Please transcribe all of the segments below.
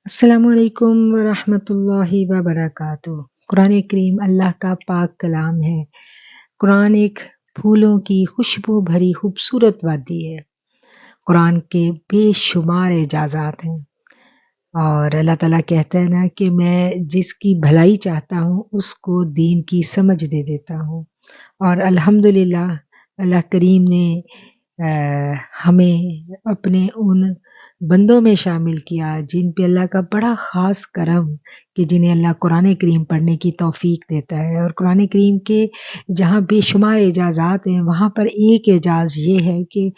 السلام علیکم ورحمۃ اللہ وبرکاتہ۔ قرآن کریم اللہ کا پاک کلام ہے۔ قرآن ایک پھولوں کی خوشبو بھری خوبصورت وادی ہے۔ قرآن کے بے شمار اعجازات ہیں، اور اللہ تعالیٰ کہتا ہے نا کہ میں جس کی بھلائی چاہتا ہوں اس کو دین کی سمجھ دے دیتا ہوں۔ اور الحمدللہ اللہ کریم نے ہمیں اپنے ان بندوں میں شامل کیا جن پہ اللہ کا بڑا خاص کرم کہ جنہیں اللہ قرآن کریم پڑھنے کی توفیق دیتا ہے۔ اور قرآن کریم کے جہاں بے شمار اعجازات ہیں، وہاں پر ایک اعجاز یہ ہے کہ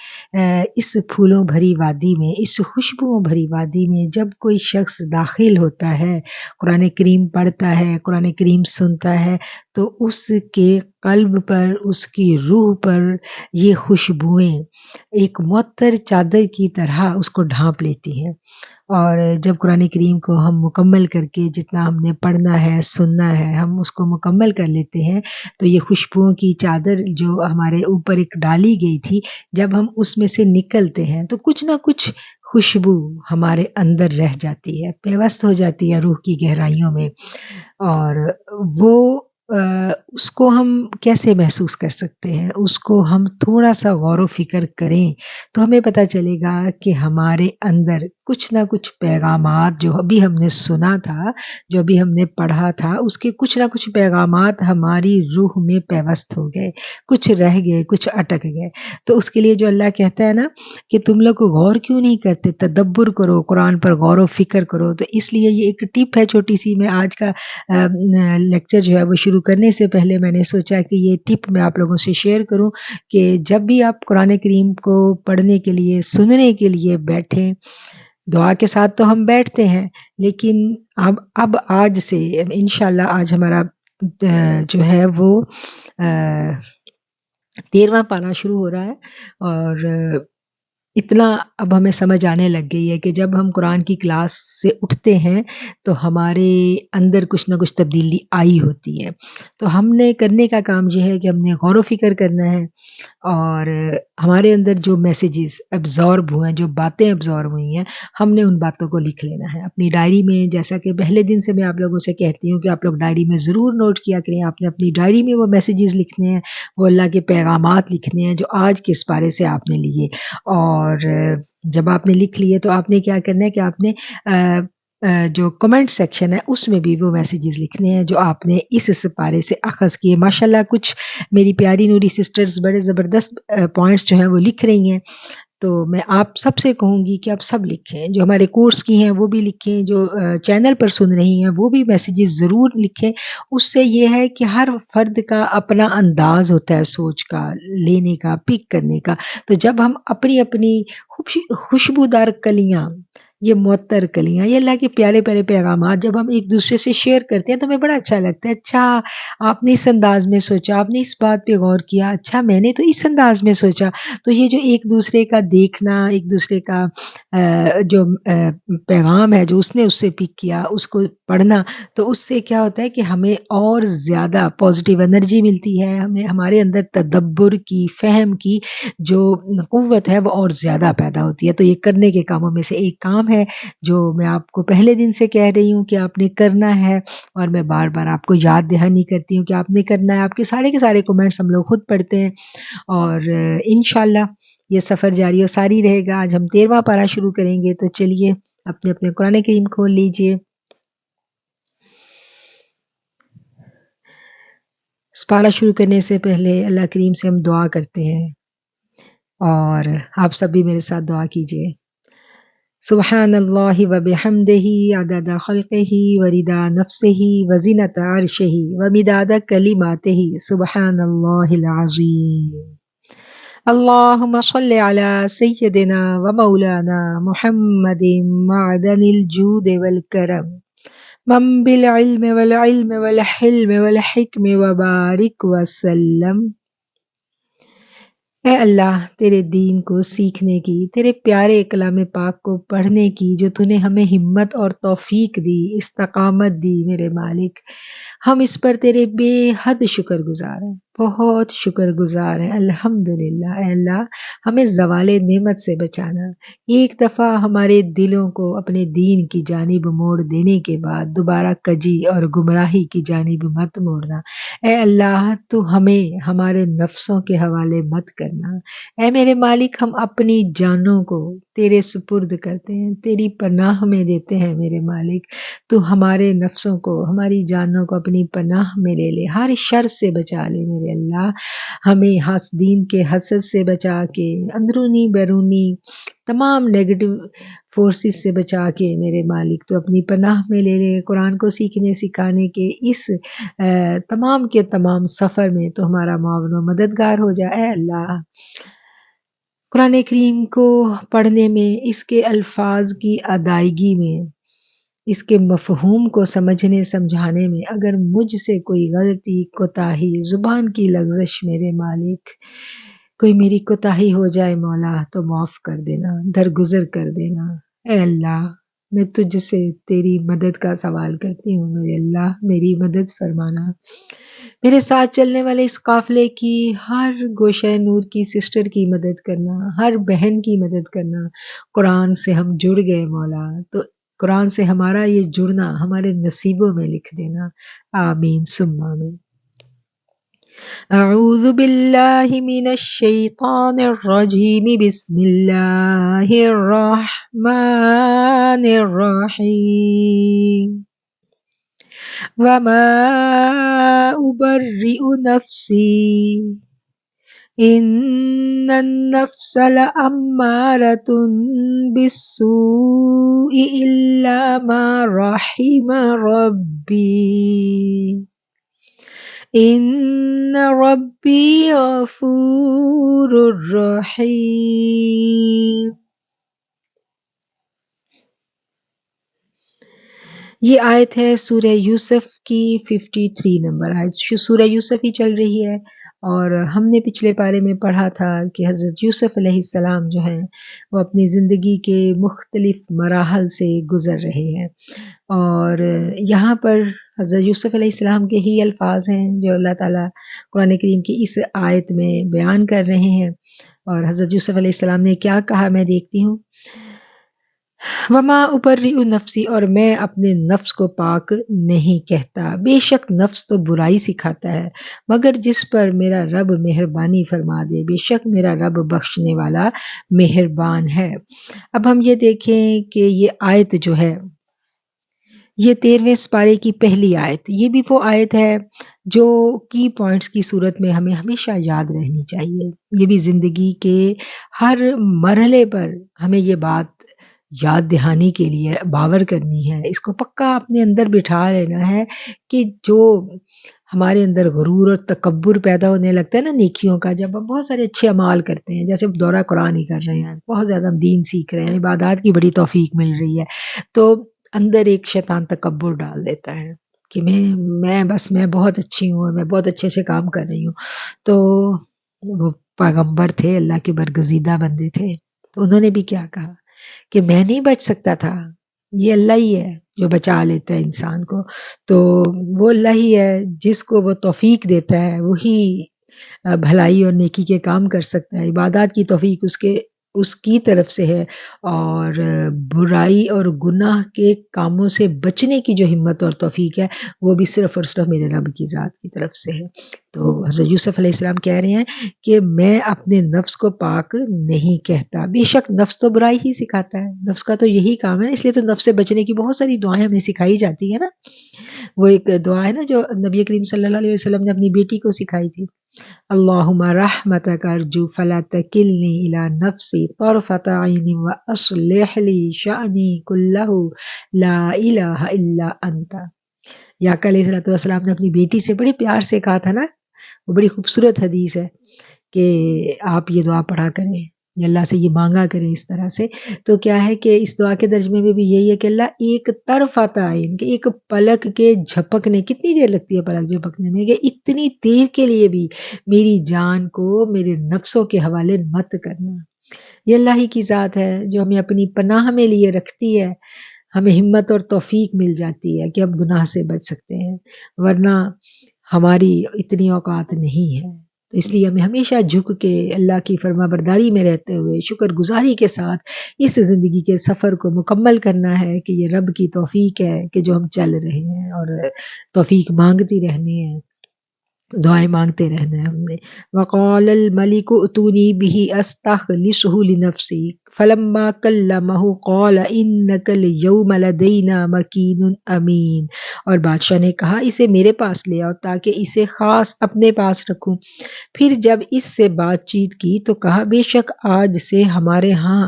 اس پھولوں بھری وادی میں، اس خوشبوؤں بھری وادی میں جب کوئی شخص داخل ہوتا ہے، قرآن کریم پڑھتا ہے، قرآن کریم سنتا ہے، تو اس کے قلب پر، اس کی روح پر یہ خوشبوئیں ایک معطر چادر کی طرح اس کو ڈھانپ لیتی ہیں۔ اور جب قرآن کریم کو ہم مکمل کر کے جتنا ہم نے پڑھنا ہے، سننا ہے، ہم اس کو مکمل کر لیتے ہیں، تو یہ خوشبوؤں کی چادر جو ہمارے اوپر ایک ڈالی گئی تھی، جب ہم اس میں سے نکلتے ہیں تو کچھ نہ کچھ خوشبو ہمارے اندر رہ جاتی ہے، پیوست ہو جاتی ہے روح کی گہرائیوں میں۔ اور وہ اس کو ہم کیسے محسوس کر سکتے ہیں؟ اس کو ہم تھوڑا سا غور و فکر کریں تو ہمیں پتہ چلے گا کہ ہمارے اندر کچھ نہ کچھ پیغامات جو ابھی ہم نے سنا تھا، جو ابھی ہم نے پڑھا تھا، اس کے کچھ نہ کچھ پیغامات ہماری روح میں پیوست ہو گئے، کچھ رہ گئے، کچھ اٹک گئے۔ تو اس کے لیے جو اللہ کہتا ہے نا کہ تم لوگ غور کیوں نہیں کرتے، تدبر کرو، قرآن پر غور و فکر کرو، تو اس لیے یہ ایک ٹپ ہے چھوٹی سی۔ میں آج کا لیکچر جو ہے وہ شروع کرنے سے پہلے میں نے سوچا کہ یہ ٹپ میں آپ لوگوں سے شیئر کروں کہ جب بھی آپ قرآن کریم کو پڑھنے کے لیے، سننے کے لیے بیٹھیں، دعا کے ساتھ تو ہم بیٹھتے ہیں، لیکن اب آج سے انشاءاللہ آج ہمارا جو ہے وہ 13واں پارہ شروع ہو رہا ہے، اور اتنا اب ہمیں سمجھ آنے لگ گئی ہے کہ جب ہم قرآن کی کلاس سے اٹھتے ہیں تو ہمارے اندر کچھ نہ کچھ تبدیلی آئی ہوتی ہے۔ تو ہم نے کرنے کا کام یہ ہے کہ ہم نے غور و فکر کرنا ہے، اور ہمارے اندر جو میسیجز ایبزارب ہوئے ہیں، جو باتیں ایبزارب ہوئی ہیں، ہم نے ان باتوں کو لکھ لینا ہے اپنی ڈائری میں۔ جیسا کہ پہلے دن سے میں آپ لوگوں سے کہتی ہوں کہ آپ لوگ ڈائری میں ضرور نوٹ کیا کریں، آپ نے اپنی ڈائری میں وہ میسیجز لکھنے ہیں، وہ اللہ کے پیغامات لکھنے ہیں جو آج کے اس پارے سے آپ نے لیے۔ اور جب آپ نے لکھ لیے تو آپ نے کیا کرنا ہے کہ آپ نے جو کمنٹ سیکشن ہے اس میں بھی وہ میسیجز لکھنے ہیں جو آپ نے اس پارے سے اخذ کیے۔ ماشاءاللہ کچھ میری پیاری نوری سسٹرز بڑے زبردست پوائنٹس جو ہیں وہ لکھ رہی ہیں، تو میں آپ سب سے کہوں گی کہ آپ سب لکھیں، جو ہمارے کورس کی ہیں وہ بھی لکھیں، جو چینل پر سن رہی ہیں وہ بھی میسیجز ضرور لکھیں۔ اس سے یہ ہے کہ ہر فرد کا اپنا انداز ہوتا ہے سوچ کا، لینے کا، پک کرنے کا۔ تو جب ہم اپنی اپنی خوشبودار کلیاں، یہ معطر کلیاں، یہ اللہ کے پیارے پیارے پیغامات جب ہم ایک دوسرے سے شیئر کرتے ہیں تو ہمیں بڑا اچھا لگتا ہے۔ اچھا آپ نے اس انداز میں سوچا، آپ نے اس بات پہ غور کیا، اچھا میں نے تو اس انداز میں سوچا۔ تو یہ جو ایک دوسرے کا دیکھنا، ایک دوسرے کا جو پیغام ہے جو اس نے اس سے پک کیا، اس کو پڑھنا، تو اس سے کیا ہوتا ہے کہ ہمیں اور زیادہ پازیٹیو انرجی ملتی ہے، ہمیں ہمارے اندر تدبر کی، فہم کی جو قوت ہے وہ اور زیادہ پیدا ہوتی ہے۔ تو یہ کرنے کے کاموں میں سے ایک کام ہے جو میں آپ کو پہلے دن سے کہہ رہی ہوں کہ آپ نے کرنا ہے، اور میں بار بار آپ کو یاد دہانی کرتی ہوں کہ آپ نے کرنا ہے۔ آپ کے سارے کومنٹس ہم لوگ خود پڑھتے ہیں، اور انشاءاللہ یہ سفر جاری و ساری رہے گا۔ آج ہم 13واں پارہ شروع کریں گے، تو چلیے اپنے اپنے قرآن کریم کھول لیجئے۔ اس پارہ شروع کرنے سے پہلے اللہ کریم سے ہم دعا کرتے ہیں، اور آپ سب بھی میرے ساتھ دعا کیجئے۔ سبحان اللہ و بحمدہ عدد خلقہ و رضا نفسہ و زینت عرشہ و مداد کلماتہ، سبحان اللہ العظیم۔ اللہم صل علی سیدنا و مولانا محمد معدن الجود والکرم، منبع العلم والحلم والحکم وبارک وسلم۔ اے اللہ، تیرے دین کو سیکھنے کی، تیرے پیارے کلام پاک کو پڑھنے کی جو تو نے ہمیں ہمت اور توفیق دی، استقامت دی، میرے مالک، ہم اس پر تیرے بے حد شکر گزار ہیں۔ بہت شکر گزار ہیں الحمدللہ۔ اے اللہ ہمیں زوال نعمت سے بچانا، ایک دفعہ ہمارے دلوں کو اپنے دین کی جانب موڑ دینے کے بعد دوبارہ کجی اور گمراہی کی جانب مت موڑنا۔ اے اللہ تو ہمیں ہمارے نفسوں کے حوالے مت کرنا۔ اے میرے مالک ہم اپنی جانوں کو تیرے سپرد کرتے ہیں، تیری پناہ میں دیتے ہیں میرے مالک۔ تو ہمارے نفسوں کو ہماری جانوں کو اپنی پناہ میں لے لے، ہر شر سے بچا لے میرے اللہ۔ ہمیں حاسدین کے حسد سے بچا کے، اندرونی بیرونی تمام نیگیٹو فورسز سے بچا کے میرے مالک تو اپنی پناہ میں لے لے۔ قرآن کو سیکھنے سکھانے کے اس تمام کے تمام سفر میں تو ہمارا معاون و مددگار ہو جائے اے اللہ۔ قرآن کریم کو پڑھنے میں، اس کے الفاظ کی ادائیگی میں، اس کے مفہوم کو سمجھنے سمجھانے میں اگر مجھ سے کوئی غلطی، کوتاہی، زبان کی لغزش میرے مالک، کوئی میری کوتاہی ہو جائے مولا تو معاف کر دینا، درگزر کر دینا۔ اے اللہ میں تجھ سے تیری مدد کا سوال کرتی ہوں میرے اللہ، میری مدد فرمانا۔ میرے ساتھ چلنے والے اس قافلے کی ہر گوشہ نور کی سسٹر کی مدد کرنا، ہر بہن کی مدد کرنا۔ قرآن سے ہم جڑ گئے مولا تو قرآن سے ہمارا یہ جڑنا ہمارے نصیبوں میں لکھ دینا، آمین ثم آمین۔ اعوذ باللہ من الشیطان الرجیم، بسم اللہ الرحمن الرحیم۔ وما ابرئ نفسی ان النفس لامارۃ بالسوء الا ما رحم ربی ان ربی غفور رحیم۔ یہ آیت ہے سورہ یوسف کی 53 نمبر آیت۔ سورہ یوسف ہی چل رہی ہے اور ہم نے پچھلے پارے میں پڑھا تھا کہ حضرت یوسف علیہ السلام جو ہیں وہ اپنی زندگی کے مختلف مراحل سے گزر رہے ہیں، اور یہاں پر حضرت یوسف علیہ السلام کے ہی الفاظ ہیں جو اللہ تعالیٰ قرآن کریم کی اس آیت میں بیان کر رہے ہیں۔ اور حضرت یوسف علیہ السلام نے کیا کہا میں دیکھتی ہوں۔ وما ابرئ نفسی، اور میں اپنے نفس کو پاک نہیں کہتا، بے شک نفس تو برائی سکھاتا ہے، مگر جس پر میرا رب مہربانی فرما دے، بے شک میرا رب بخشنے والا مہربان ہے۔ اب ہم یہ دیکھیں کہ یہ آیت جو ہے یہ 13ویں سپارے کی پہلی آیت، یہ بھی وہ آیت ہے جو کی پوائنٹس کی صورت میں ہمیں ہمیشہ یاد رہنی چاہیے۔ یہ بھی زندگی کے ہر مرحلے پر ہمیں یہ بات یاد دہانی کے لیے باور کرنی ہے، اس کو پکا اپنے اندر بٹھا لینا ہے کہ جو ہمارے اندر غرور اور تکبر پیدا ہونے لگتا ہے نا نیکیوں کا، جب ہم بہت سارے اچھے اعمال کرتے ہیں، جیسے دورہ قرآن ہی کر رہے ہیں، بہت زیادہ ہم دین سیکھ رہے ہیں، عبادات کی بڑی توفیق مل رہی ہے، تو اندر ایک شیطان تکبر ڈال دیتا ہے کہ میں بہت اچھی ہوں، میں بہت اچھے سے کام کر رہی ہوں۔ تو وہ پیغمبر تھے، اللہ کے برگزیدہ بندے تھے، تو انہوں نے بھی کیا کہا کہ میں نہیں بچ سکتا تھا، یہ اللہ ہی ہے جو بچا لیتا ہے انسان کو، تو وہ اللہ ہی ہے جس کو وہ توفیق دیتا ہے، وہی بھلائی اور نیکی کے کام کر سکتا ہے، عبادات کی توفیق اس کی طرف سے ہے، اور برائی اور گناہ کے کاموں سے بچنے کی جو ہمت اور توفیق ہے وہ بھی صرف اور صرف میرے رب کی ذات کی طرف سے ہے۔ تو حضرت یوسف علیہ السلام کہہ رہے ہیں کہ میں اپنے نفس کو پاک نہیں کہتا، بے شک نفس تو برائی ہی سکھاتا ہے، نفس کا تو یہی کام ہے، اس لیے تو نفس سے بچنے کی بہت ساری دعائیں ہمیں سکھائی جاتی ہیں نا۔ وہ ایک دعا ہے نا جو نبی کریم صلی اللہ علیہ وسلم نے اپنی بیٹی کو سکھائی تھی، اللہم رحمتک ارجو فلا تکلنی الی نفسی طرفۃ عین واصلح لی شأنی کلہ لا الہ الا انت۔ یا آقا علیہ السلام نے اپنی بیٹی سے بڑے پیار سے کہا تھا نا، وہ بڑی خوبصورت حدیث ہے کہ آپ یہ دعا پڑھا کریں، یا اللہ سے یہ مانگا کریں اس طرح سے۔ تو کیا ہے کہ اس دعا کے ترجمے میں بھی یہی ہے کہ اللہ ایک طرفۃ عین، کہ ایک پلک کے جھپکنے، کتنی دیر لگتی ہے پلک جھپکنے میں، کہ اتنی دیر کے لیے بھی میری جان کو میرے نفسوں کے حوالے مت کرنا۔ یہ اللہ ہی کی ذات ہے جو ہمیں اپنی پناہ میں لیے رکھتی ہے، ہمیں ہمت اور توفیق مل جاتی ہے کہ ہم گناہ سے بچ سکتے ہیں، ورنہ ہماری اتنی اوقات نہیں ہے، تو اس لیے ہمیں ہمیشہ جھک کے اللہ کی فرما برداری میں رہتے ہوئے شکر گزاری کے ساتھ اس زندگی کے سفر کو مکمل کرنا ہے کہ یہ رب کی توفیق ہے کہ جو ہم چل رہے ہیں، اور توفیق مانگتی رہنی ہے، دعائیں مانگتے رہنا ہے ہم نے۔ وقال الملك ائتوني به استخلصه لنفسي فلما كلمه قال انك اليوم لدينا مكين امين، اور بادشاہ نے کہا اسے میرے پاس لے آؤ تاکہ اسے خاص اپنے پاس رکھوں۔ پھر جب اس سے بات چیت کی تو کہا بے شک آج سے ہمارے ہاں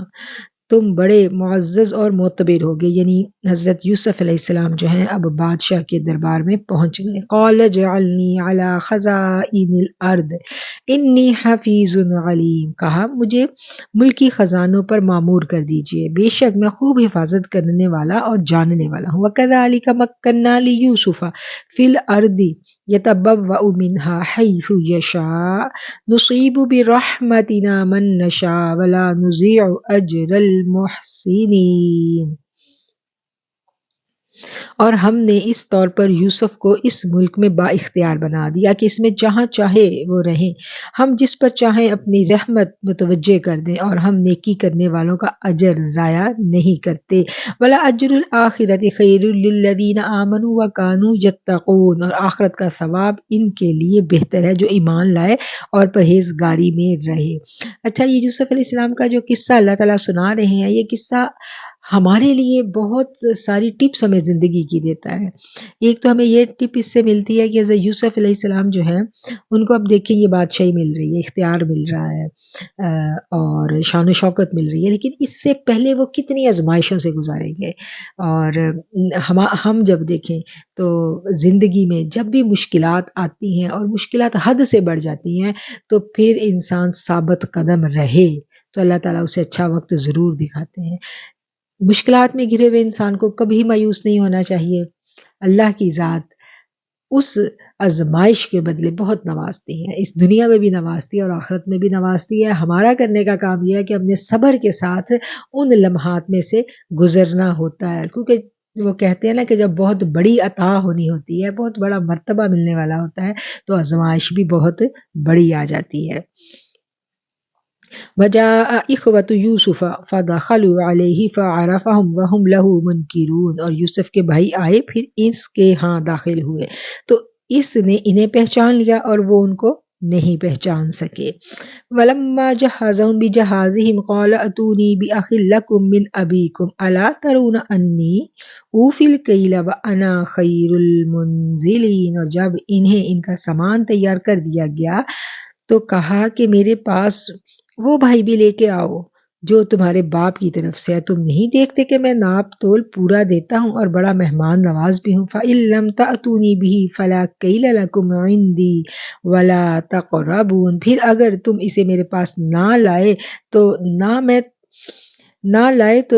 تم بڑے معزز اور معتبر ہو گئے، یعنی حضرت یوسف علیہ السلام جو ہیں اب بادشاہ کے دربار میں پہنچ گئے۔ قال اجعلنی علی خزائن الارض انی حفیظ علیم، کہا مجھے ملکی خزانوں پر مامور کر دیجئے، بے شک میں خوب حفاظت کرنے والا اور جاننے والا ہوں۔ وکذالک مکننا لیوسف فی الارض یتبوأ منہا حیث یشاء نصیب برحمتنا من نشاء ولا نضیع اجر المحسنین، اور ہم نے اس طور پر یوسف کو اس ملک میں با اختیار بنا دیا کہ اس میں جہاں چاہے وہ رہیں، ہم جس پر چاہیں اپنی رحمت متوجہ کر دیں، اور ہم نیکی کرنے والوں کا اجر ضائع نہیں کرتے۔ ولا اجر الآخرۃ خیر للذین آمنوا وکانوا یتقون، اور آخرت کا ثواب ان کے لیے بہتر ہے جو ایمان لائے اور پرہیزگاری میں رہے۔ اچھا، یہ یوسف علیہ السلام کا جو قصہ اللہ تعالیٰ سنا رہے ہیں، یہ قصہ ہمارے لیے بہت ساری ٹپس ہمیں زندگی کی دیتا ہے۔ ایک تو ہمیں یہ ٹپ اس سے ملتی ہے کہ حضرت یوسف علیہ السلام جو ہیں ان کو اب دیکھیں یہ بادشاہی مل رہی ہے، اختیار مل رہا ہے، اور شان و شوکت مل رہی ہے، لیکن اس سے پہلے وہ کتنی آزمائشوں سے گزاریں گے۔ اور ہم جب دیکھیں تو زندگی میں جب بھی مشکلات آتی ہیں اور مشکلات حد سے بڑھ جاتی ہیں تو پھر انسان ثابت قدم رہے تو اللہ تعالیٰ اسے اچھا وقت ضرور دکھاتے ہیں۔ مشکلات میں گھرے ہوئے انسان کو کبھی مایوس نہیں ہونا چاہیے۔ اللہ کی ذات اس آزمائش کے بدلے بہت نوازتی ہے، اس دنیا میں بھی نوازتی ہے اور آخرت میں بھی نوازتی ہے۔ ہمارا کرنے کا کام یہ ہے کہ ہم نے صبر کے ساتھ ان لمحات میں سے گزرنا ہوتا ہے، کیونکہ وہ کہتے ہیں نا کہ جب بہت بڑی عطا ہونی ہوتی ہے، بہت بڑا مرتبہ ملنے والا ہوتا ہے، تو آزمائش بھی بہت بڑی آ جاتی ہے۔ وجاء اخوۃ یوسف فدخلوا علیہ فعرفہم وہم لہ منکرون، اور یوسف کے بھائی آئے پھر اس کے ہاں داخل ہوئے تو اس نے انہیں پہچان لیا اور وہ ان کو نہیں پہچان سکے۔ ولما جہزہم بجہازہم قال اتونی بأخ لکم من ابیکم الا ترون انی اوفی الکیل وانا خیر المنزلین، اور جب انہیں ان کا سامان تیار کر دیا گیا تو کہا کہ میرے پاس وہ بھائی بھی لے کے آؤ جو تمہارے باپ کی طرف سے ہے، تم نہیں دیکھتے کہ میں ناپ تول پورا دیتا ہوں اور بڑا مہمان نواز بھی ہوں۔ فَإِن لَّمْ تَأْتُونِي بِهِ فَلَا كَيْلَ لَكُمْ عِندِي وَلَا تَقْرَبُونِ، پھر اگر تم اسے میرے پاس نہ لائے تو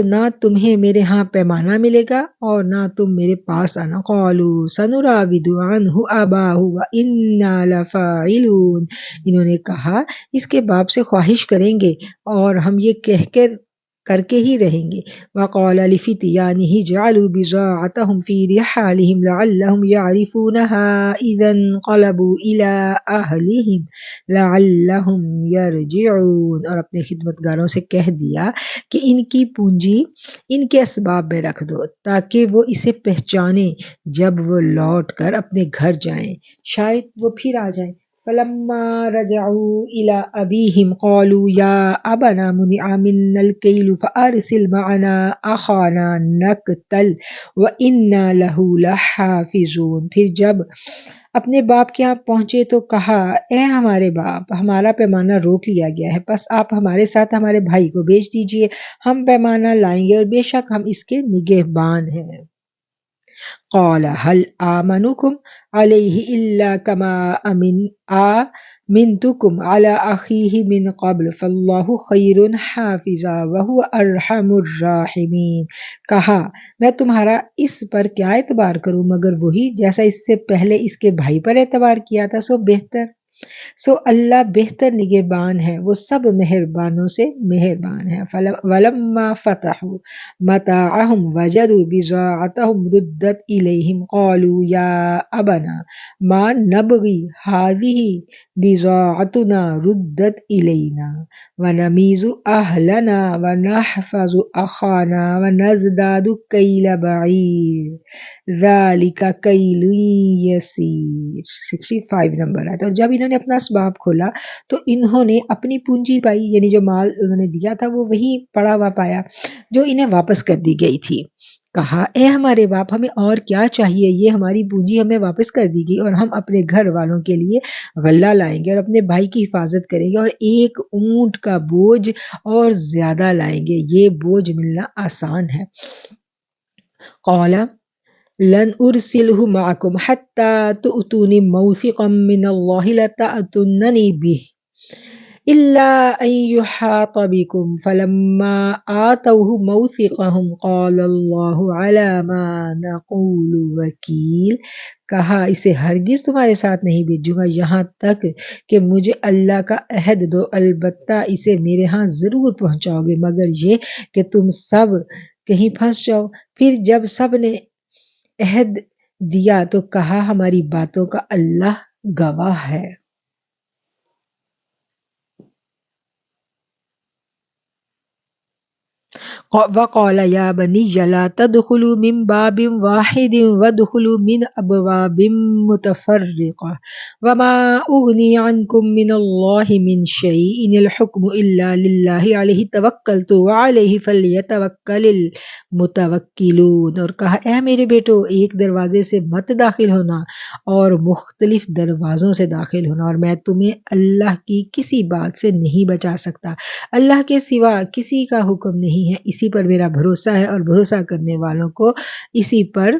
نہ تمہیں میرے ہاں پیمانہ ملے گا اور نہ تم میرے پاس آنا۔ قالوا سنراود عنہ اباہ وإنا لفاعلون، انہوں نے کہا اس کے باپ سے خواہش کریں گے اور ہم یہ کر کے ہی رہیں گے۔ وقال لفتيانه جعلوا بضاعتهم في رحالهم لعلهم يعرفونها إذا انقلبوا إلى أهلهم لعلهم يرجعون، اور اپنے خدمتگاروں سے کہہ دیا کہ ان کی پونجی ان کے اسباب میں رکھ دو تاکہ وہ اسے پہچانیں جب وہ لوٹ کر اپنے گھر جائیں، شاید وہ پھر آ جائیں۔ فلما رجعوا إلى أبيهم قالوا يا أبنا منع منا الكيل فأرسل معنا أخانا نكتل وإنا له لحافظون، پھر جب اپنے باپ کے یہاں پہنچے تو کہا اے ہمارے باپ، ہمارا پیمانہ روک لیا گیا ہے، بس آپ ہمارے ساتھ ہمارے بھائی کو بھیج دیجئے، ہم پیمانہ لائیں گے اور بے شک ہم اس کے نگہبان ہیں۔ قال هل آمنكم عليه إلا كما آمنتكم على أخيه من قبل فالله خير حافظا وهو أرحم الراحمين، کہا میں تمہارا اس پر کیا اعتبار کروں مگر وہی جیسا اس سے پہلے اس کے بھائی پر اعتبار کیا تھا، سو بہتر سو اللہ بہتر نگہبان ہے، وہ سب مہربانوں سے مہربان ہے۔ ولما فتحوا متاعهم وجدوا بضاعتهم ردت إليهم قالوا يا أبنا ما نبغي هذه بضاعتنا ردت إلينا ونميز أهلنا ونحفظ أخانا ونزداد كيل بعير ذَلِكَ کیل یسیر۔ 65 نمبر آتا، اور جب انہوں نے اپنا اسباب کھولا تو انہوں نے اپنی پونجی پائی، یعنی جو مال انہوں نے دیا تھا وہ وہی پڑا ہوا پایا جو انہیں واپس کر دی گئی تھی۔ کہا اے ہمارے باپ، ہمیں اور کیا چاہیے، یہ ہماری پونجی ہمیں واپس کر دی گئی اور ہم اپنے گھر والوں کے لیے غلہ لائیں گے اور اپنے بھائی کی حفاظت کریں گے اور ایک اونٹ کا بوجھ اور زیادہ لائیں گے، یہ بوجھ ملنا آسان ہے۔ قال لن ارسلہ معکم حتی تؤتونی موثقا من اللہ لتأتوننی بہ إلا أن يحاط بكم فلما آتوه موثقهم قال الله على ما نقول وکیل۔ کہا اسے ہرگز تمہارے ساتھ نہیں بھیجوں گا یہاں تک کہ مجھے اللہ کا عہد دو، البتہ اسے میرے ہاں ضرور پہنچاؤ گے مگر یہ کہ تم سب کہیں پھنس جاؤ۔ پھر جب سب نے عہد دیا تو کہا ہماری باتوں کا اللہ گواہ ہے۔ وقال یا بنی لا تدخلوا من باب واحد وادخلوا من ابواب متفرقة وما اغنی عنکم من اللہ من شیء ان الحکم الا للہ علیہ توکلت وعلیہ فلیتوکل المتوکلون۔ اور کہا اے میرے بیٹو، ایک دروازے سے مت داخل ہونا اور مختلف دروازوں سے داخل ہونا، اور میں تمہیں اللہ کی کسی بات سے نہیں بچا سکتا، اللہ کے سوا کسی کا حکم نہیں ہے، اسی پر میرا بھروسہ ہے اور بھروسہ کرنے والوں کو اسی پر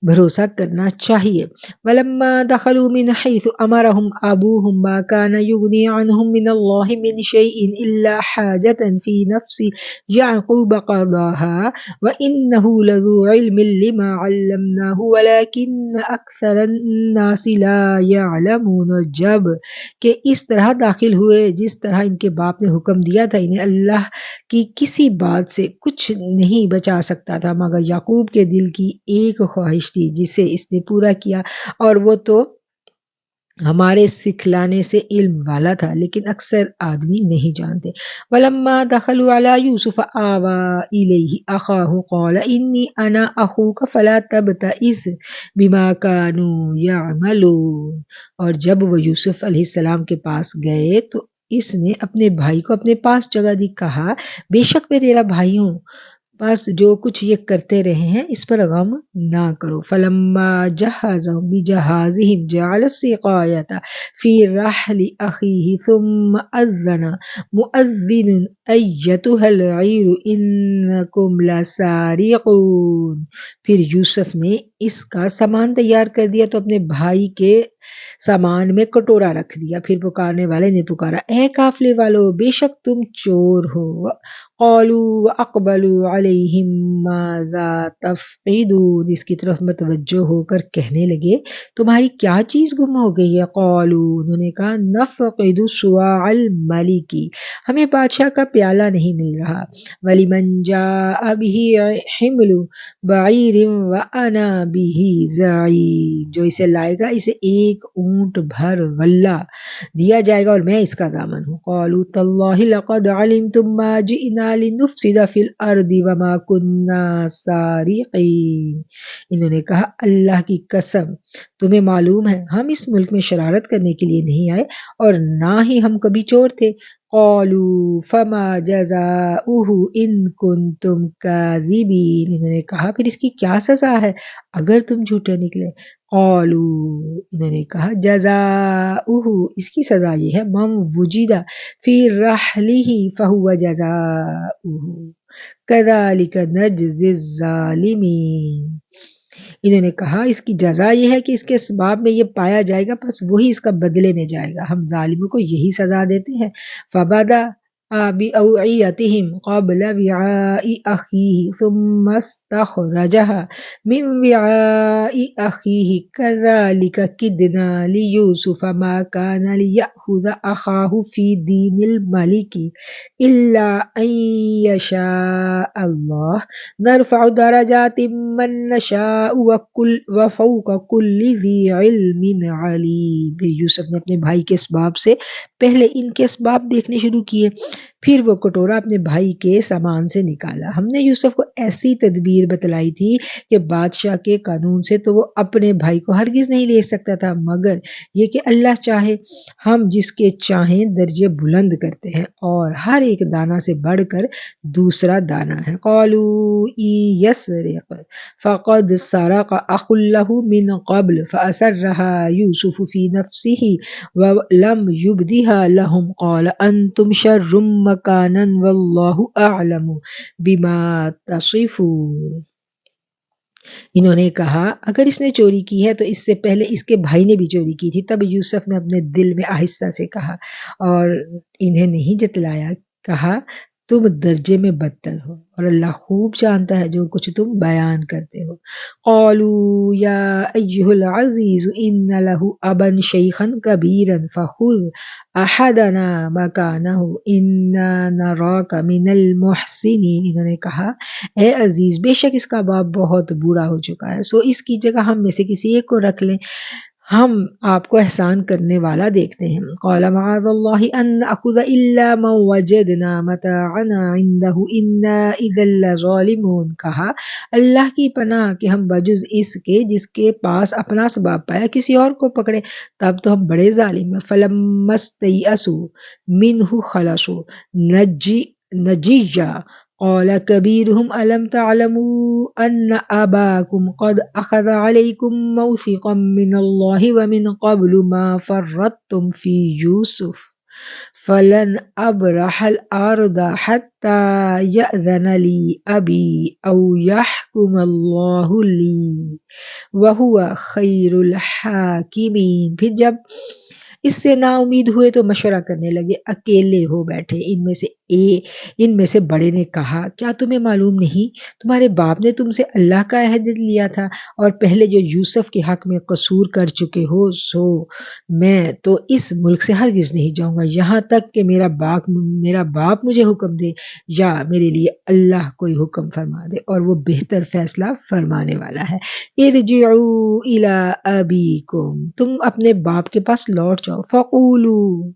بھروسہ کرنا چاہیے۔ وَلَمَّا دَخَلُوا مِنْ حَيْثُ أَمَرَهُمْ أَبُوهُمْ مَا كَانَ يُغْنِي عَنْهُمْ مِنَ اللَّهِ مِنْ شَيْءٍ إِلَّا حَاجَةً فِي نَفْسِ يَعْقُوبَ قَضَاهَا وَإِنَّهُ لَذُو عِلْمٍ لِمَا عَلَّمْنَاهُ وَلَكِنَّ أَكْثَرَ النَّاسِ لَا يَعْلَمُونَ۔ اور جب کہ اس طرح داخل ہوئے جس طرح ان کے باپ نے حکم دیا تھا، انہیں اللہ کی کسی بات سے کچھ نہیں بچا سکتا تھا مگر یعقوب کے دل کی ایک خواہش تھی جسے اس نے پورا کیا، اور وہ تو ہمارے سکھلانے سے علم والا تھا لیکن اکثر آدمی نہیں جانتے۔ وَلَمَّا دَخَلُوا عَلَى يُوسُفَ آوَى إِلَيْهِ أَخَاهُ قَالَ إِنِّي أَنَا أَخُوكَ فَلَا تَبْتَئِسْ بِمَا كَانُوا يَعْمَلُونَ۔ اور جب وہ یوسف علیہ السلام کے پاس گئے تو اس نے اپنے بھائی کو اپنے پاس جگہ دی، کہا بے شک میں تیرا بھائی ہوں، بس جو کچھ یہ کرتے رہے ہیں اس پر غم نہ کرو۔ فَلَمَّا جَهَّزَهُم بِجَهَازِهِمْ جَعَلَ السِّقَایَةَ فِي رَحْلِ أَخِیهِ ثُمَّ أَذَّنَ مُؤَذِّنٌ أَیَّتُهَا الْعِیرُ إِنَّکُمْ لَسَارِقُونَ۔ پھر یوسف نے اس کا سامان تیار کر دیا تو اپنے بھائی کے سامان میں کٹورا رکھ دیا، پھر پکارنے والے نے پکارا اے قافلے والو، بے شک تم چور ہو۔ قالوا واقبلوا علیہم ماذا تفقدون، اس کی طرف متوجہ ہو کر کہنے لگے تمہاری کیا چیز گم ہو گئی ہے؟ قالوا، انہوں نے کہا نفقد صواع الملک، ہمیں بادشاہ کا پیالہ نہیں مل رہا۔ ولمن جاء به حمل بعیر وانا به زعیم، جو اسے لائے گا اسے ایک اونٹ بھر غلہ دیا جائے گا اور میں اس کا ضامن ہوں۔ قالوا تاللہ لقد علمتم ما جئنا لنفسد فی الارض وما كنا سارقین، انہوں نے کہا اللہ کی قسم تمہیں معلوم ہے ہم اس ملک میں شرارت کرنے کے لیے نہیں آئے اور نہ ہی ہم کبھی چور تھے۔ قالوا فما جزاؤہ ان کنتم کاذبین، انہوں نے کہا پھر اس کی کیا سزا ہے اگر تم جھوٹے نکلے۔ قالوا، انہوں نے کہا جزاؤہ، اس کی سزا یہ ہے من وجد فی رحلہ فہو جزاؤہ کذالک نجزی الظالمین، انہوں نے کہا اس کی جزا یہ ہے کہ اس کے اسباب میں یہ پایا جائے گا، بس وہی اس کا بدلے میں جائے گا، ہم ظالموں کو یہی سزا دیتے ہیں۔ فبدا بأوعيتهم قبل وعاء أخيه ثم استخرجها من وعاء أخيه كذلك كدنا ليوسف ما كان ليأخذ أخاه في دين الملك إلا أن يشاء الله نرفع درجات من نشاء وفوق كل ذي علم علیم۔ یوسف نے اپنے بھائی کے اسباب سے پہلے ان کے اسباب دیکھنے شروع کیے، پھر وہ کٹورا اپنے بھائی کے سامان سے نکالا۔ ہم نے یوسف کو ایسی تدبیر بتلائی تھی کہ بادشاہ کے قانون سے تو وہ اپنے بھائی کو ہرگز نہیں لے سکتا تھا، مگر یہ کہ اللہ چاہے ہم جس کے چاہیں درجے بلند کرتے ہیں، اور ہر ایک دانہ سے بڑھ کر دوسرا دانہ ہے۔ قالوا إن يسرق فقد سرق أخ له من قبل فأسرها يوسف في نفسه ولم يبدها لهم قال أنتم شر مكانا والله أعلم بما تصفون۔ انہوں نے کہا اگر اس نے چوری کی ہے تو اس سے پہلے اس کے بھائی نے بھی چوری کی تھی۔ تب یوسف نے اپنے دل میں آہستہ سے کہا اور انہیں نہیں جتلایا، کہا تم درجے میں بدتر ہو اور اللہ خوب جانتا ہے جو کچھ تم بیان کرتے ہو۔ قالوا یا ایھا العزیز ان له ابا شیخا کبیرا فخذ احدنا مکانہ انا نراک من المحسنین۔ انہوں نے کہا اے عزیز بے شک اس کا باپ بہت بوڑھا ہو چکا ہے، سو اس کی جگہ ہم میں سے کسی ایک کو رکھ لیں، ہم آپ کو احسان کرنے والا دیکھتے ہیں۔ قال معاذ اللہ ان نأخذ الا من وجدنا متاعنا عنده انا اذا لظالمون۔ کہا اللہ کی پناہ کہ ہم بجز اس کے جس کے پاس اپنا اسباب پایا کسی اور کو پکڑے، تب تو ہم بڑے ظالم ہیں۔ فلما استيئسوا منه خلصوا نجيا قال كبيرهم ألم تعلموا أن أباكم قد أخذ عليكم موثقا من الله ومن قبل ما فرطتم في يوسف فلن أبرح الأرض حتى يأذن لي أبي أو يحكم الله لي وهو خير الحاكمين۔ پھر جب اس سے نا امید ہوئے تو مشورہ کرنے لگے، اکیلے ہو بیٹھے۔ ان میں سے بڑے نے کہا کیا تمہیں معلوم نہیں تمہارے باپ نے تم سے اللہ کا عہد لیا تھا اور پہلے جو یوسف کے حق میں قصور کر چکے ہو، سو میں تو اس ملک سے ہرگز نہیں جاؤں گا یہاں تک کہ میرا باپ مجھے حکم دے یا میرے لیے اللہ کوئی حکم فرما دے، اور وہ بہتر فیصلہ فرمانے والا ہے۔ ارجعوا الی ابیکم، تم اپنے باپ کے پاس لوٹ جاؤ۔ فقولوا،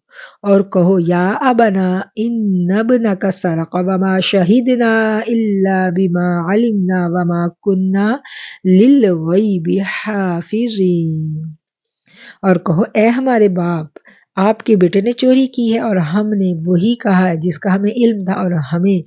اور کہو یا ابنا ان ابنک سرق وما شہدنا الا بما علمنا وما کننا للغیب حافظین، اور کہو اے ہمارے باپ آپ کے بیٹے نے چوری کی ہے اور ہم نے وہی کہا ہے جس کا ہمیں علم تھا اور ہمیں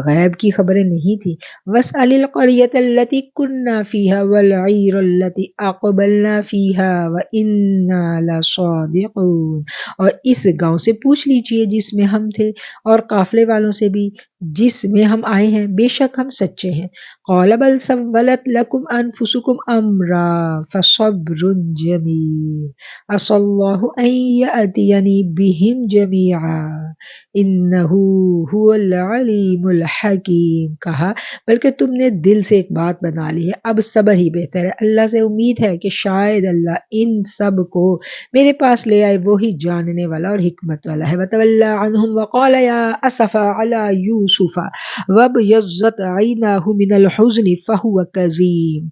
غیب کی خبریں نہیں تھی۔ واسأل القرية التي كنا فيها والعير التي أقبلنا فيها وإنا لصادقون، اور اس گاؤں سے پوچھ لیجئے جس میں ہم تھے اور قافلے والوں سے بھی جس میں ہم آئے ہیں، بے شک ہم سچے ہیں۔ قال بل سولت لكم أنفسكم أمرا فصبر جميل عسى الله أن يأتيني بهم جميعا إنه هو العليم الحكيم۔ کہا بلکہ تم نے دل سے ایک بات بنا لی ہے، اب صبر ہی بہتر ہے۔ اللہ سے امید ہے کہ شاید اللہ ان سب کو میرے پاس لے آئے، وہی جاننے والا اور حکمت والا ہے۔ وتولى عنهم وقال يا أسفا على يوسف وابيضت عيناه من الحزن فهو كظيم،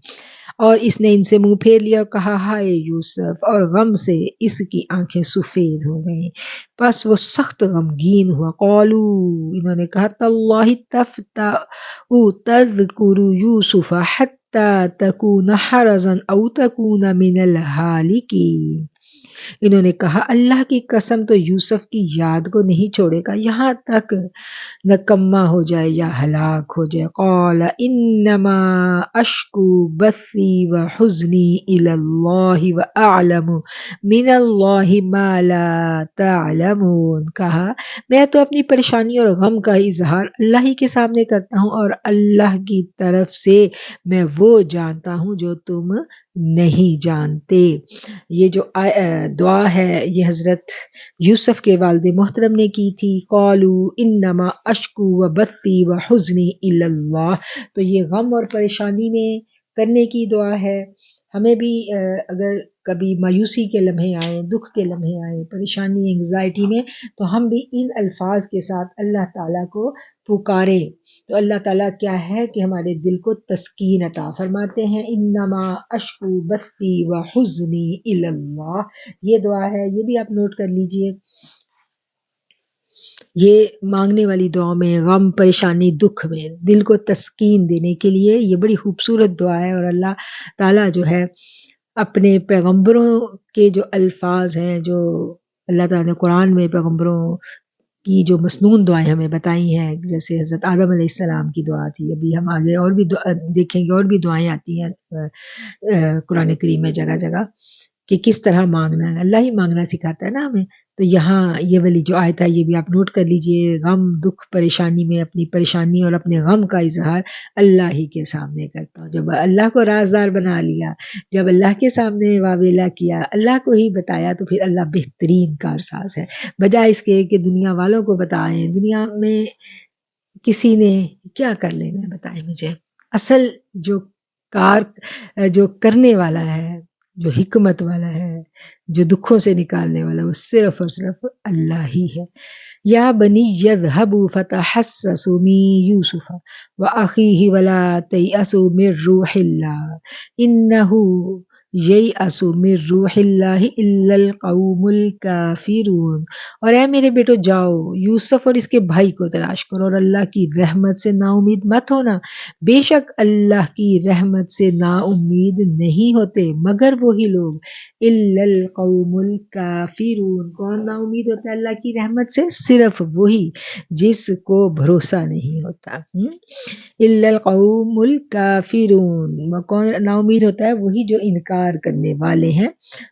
اور اس نے ان سے منہ پھیر لیا اور کہا ہائے یوسف، اور غم سے اس کی آنکھیں سفید ہو گئیں، پس وہ سخت غمگین ہوا۔ قالوا، انہوں نے کہا تاللہ تفتأ تذکر یوسف حتی تکون حرزا او تکون من الہالکین۔ انہوں نے کہا اللہ کی قسم تو یوسف کی یاد کو نہیں چھوڑے گا یہاں تک نکما ہو جائے یا ہلاک ہو جائے۔ قال انما اشکو بثی وحزنی الی اللہ واعلم من اللہ ما لا تعلمون۔ کہا میں تو اپنی پریشانی اور غم کا اظہار اللہ ہی کے سامنے کرتا ہوں اور اللہ کی طرف سے میں وہ جانتا ہوں جو تم نہیں جانتے۔ یہ جو دعا ہے یہ حضرت یوسف کے والد محترم نے کی تھی۔ قالوا انما اشکو و بثی و حزنی الی اللہ، تو یہ غم اور پریشانی میں کرنے کی دعا ہے۔ ہمیں بھی اگر کبھی مایوسی کے لمحے آئیں، دکھ کے لمحے آئیں، پریشانی انگزائٹی میں، تو ہم بھی ان الفاظ کے ساتھ اللہ تعالیٰ کو پکاریں، تو اللہ تعالیٰ کیا ہے کہ ہمارے دل کو تسکین عطا فرماتے ہیں۔ انما اشکو بثی و حزنی الی اللہ، یہ دعا ہے، یہ بھی آپ نوٹ کر لیجئے۔ یہ مانگنے والی دعاؤں میں غم، پریشانی، دکھ میں دل کو تسکین دینے کے لیے یہ بڑی خوبصورت دعا ہے، اور اللہ تعالیٰ جو ہے اپنے پیغمبروں کے جو الفاظ ہیں، جو اللہ تعالیٰ نے قرآن میں پیغمبروں کی جو مسنون دعائیں ہمیں بتائی ہیں، جیسے حضرت آدم علیہ السلام کی دعا تھی، ابھی ہم آگے اور بھی دیکھیں گے، اور بھی دعائیں آتی ہیں قرآن کریم میں جگہ جگہ، کہ کس طرح مانگنا ہے، اللہ ہی مانگنا سکھاتا ہے نا ہمیں۔ تو یہاں یہ والی جو آیت ہے یہ بھی آپ نوٹ کر لیجئے، غم، دکھ، پریشانی میں اپنی پریشانی اور اپنے غم کا اظہار اللہ ہی کے سامنے کرتا ہوں۔ جب اللہ کو رازدار بنا لیا، جب اللہ کے سامنے واویلا کیا، اللہ کو ہی بتایا، تو پھر اللہ بہترین کارساز ہے، بجائے اس کے کہ دنیا والوں کو بتائیں، دنیا میں کسی نے کیا کر لینا ہے بتائیں مجھے۔ اصل جو کرنے والا ہے، جو حکمت والا ہے، جو دکھوں سے نکالنے والا، وہ صرف اور صرف اللہ ہی ہے۔ یا بنی یذهبوا فتحسسوا من یوسف واخیہ ولا تیأسوا من روح اللہ انہ ییأس من روح اللہ الا القوم الکافرون۔ اور اے میرے بیٹو جاؤ، یوسف اور اس کے بھائی کو تلاش کرو، اور اللہ کی رحمت سے نا امید مت ہونا، بے شک اللہ کی رحمت سے نا امید نہیں ہوتے مگر وہی لوگ، الا القوم الکافرون۔ کون نا امید ہوتا ہے اللہ کی رحمت سے؟ صرف وہی جس کو بھروسہ نہیں ہوتا۔ الا القوم الکافرون، کون نا امید ہوتا ہے؟ وہی جو انکار کرنے والے ہیں،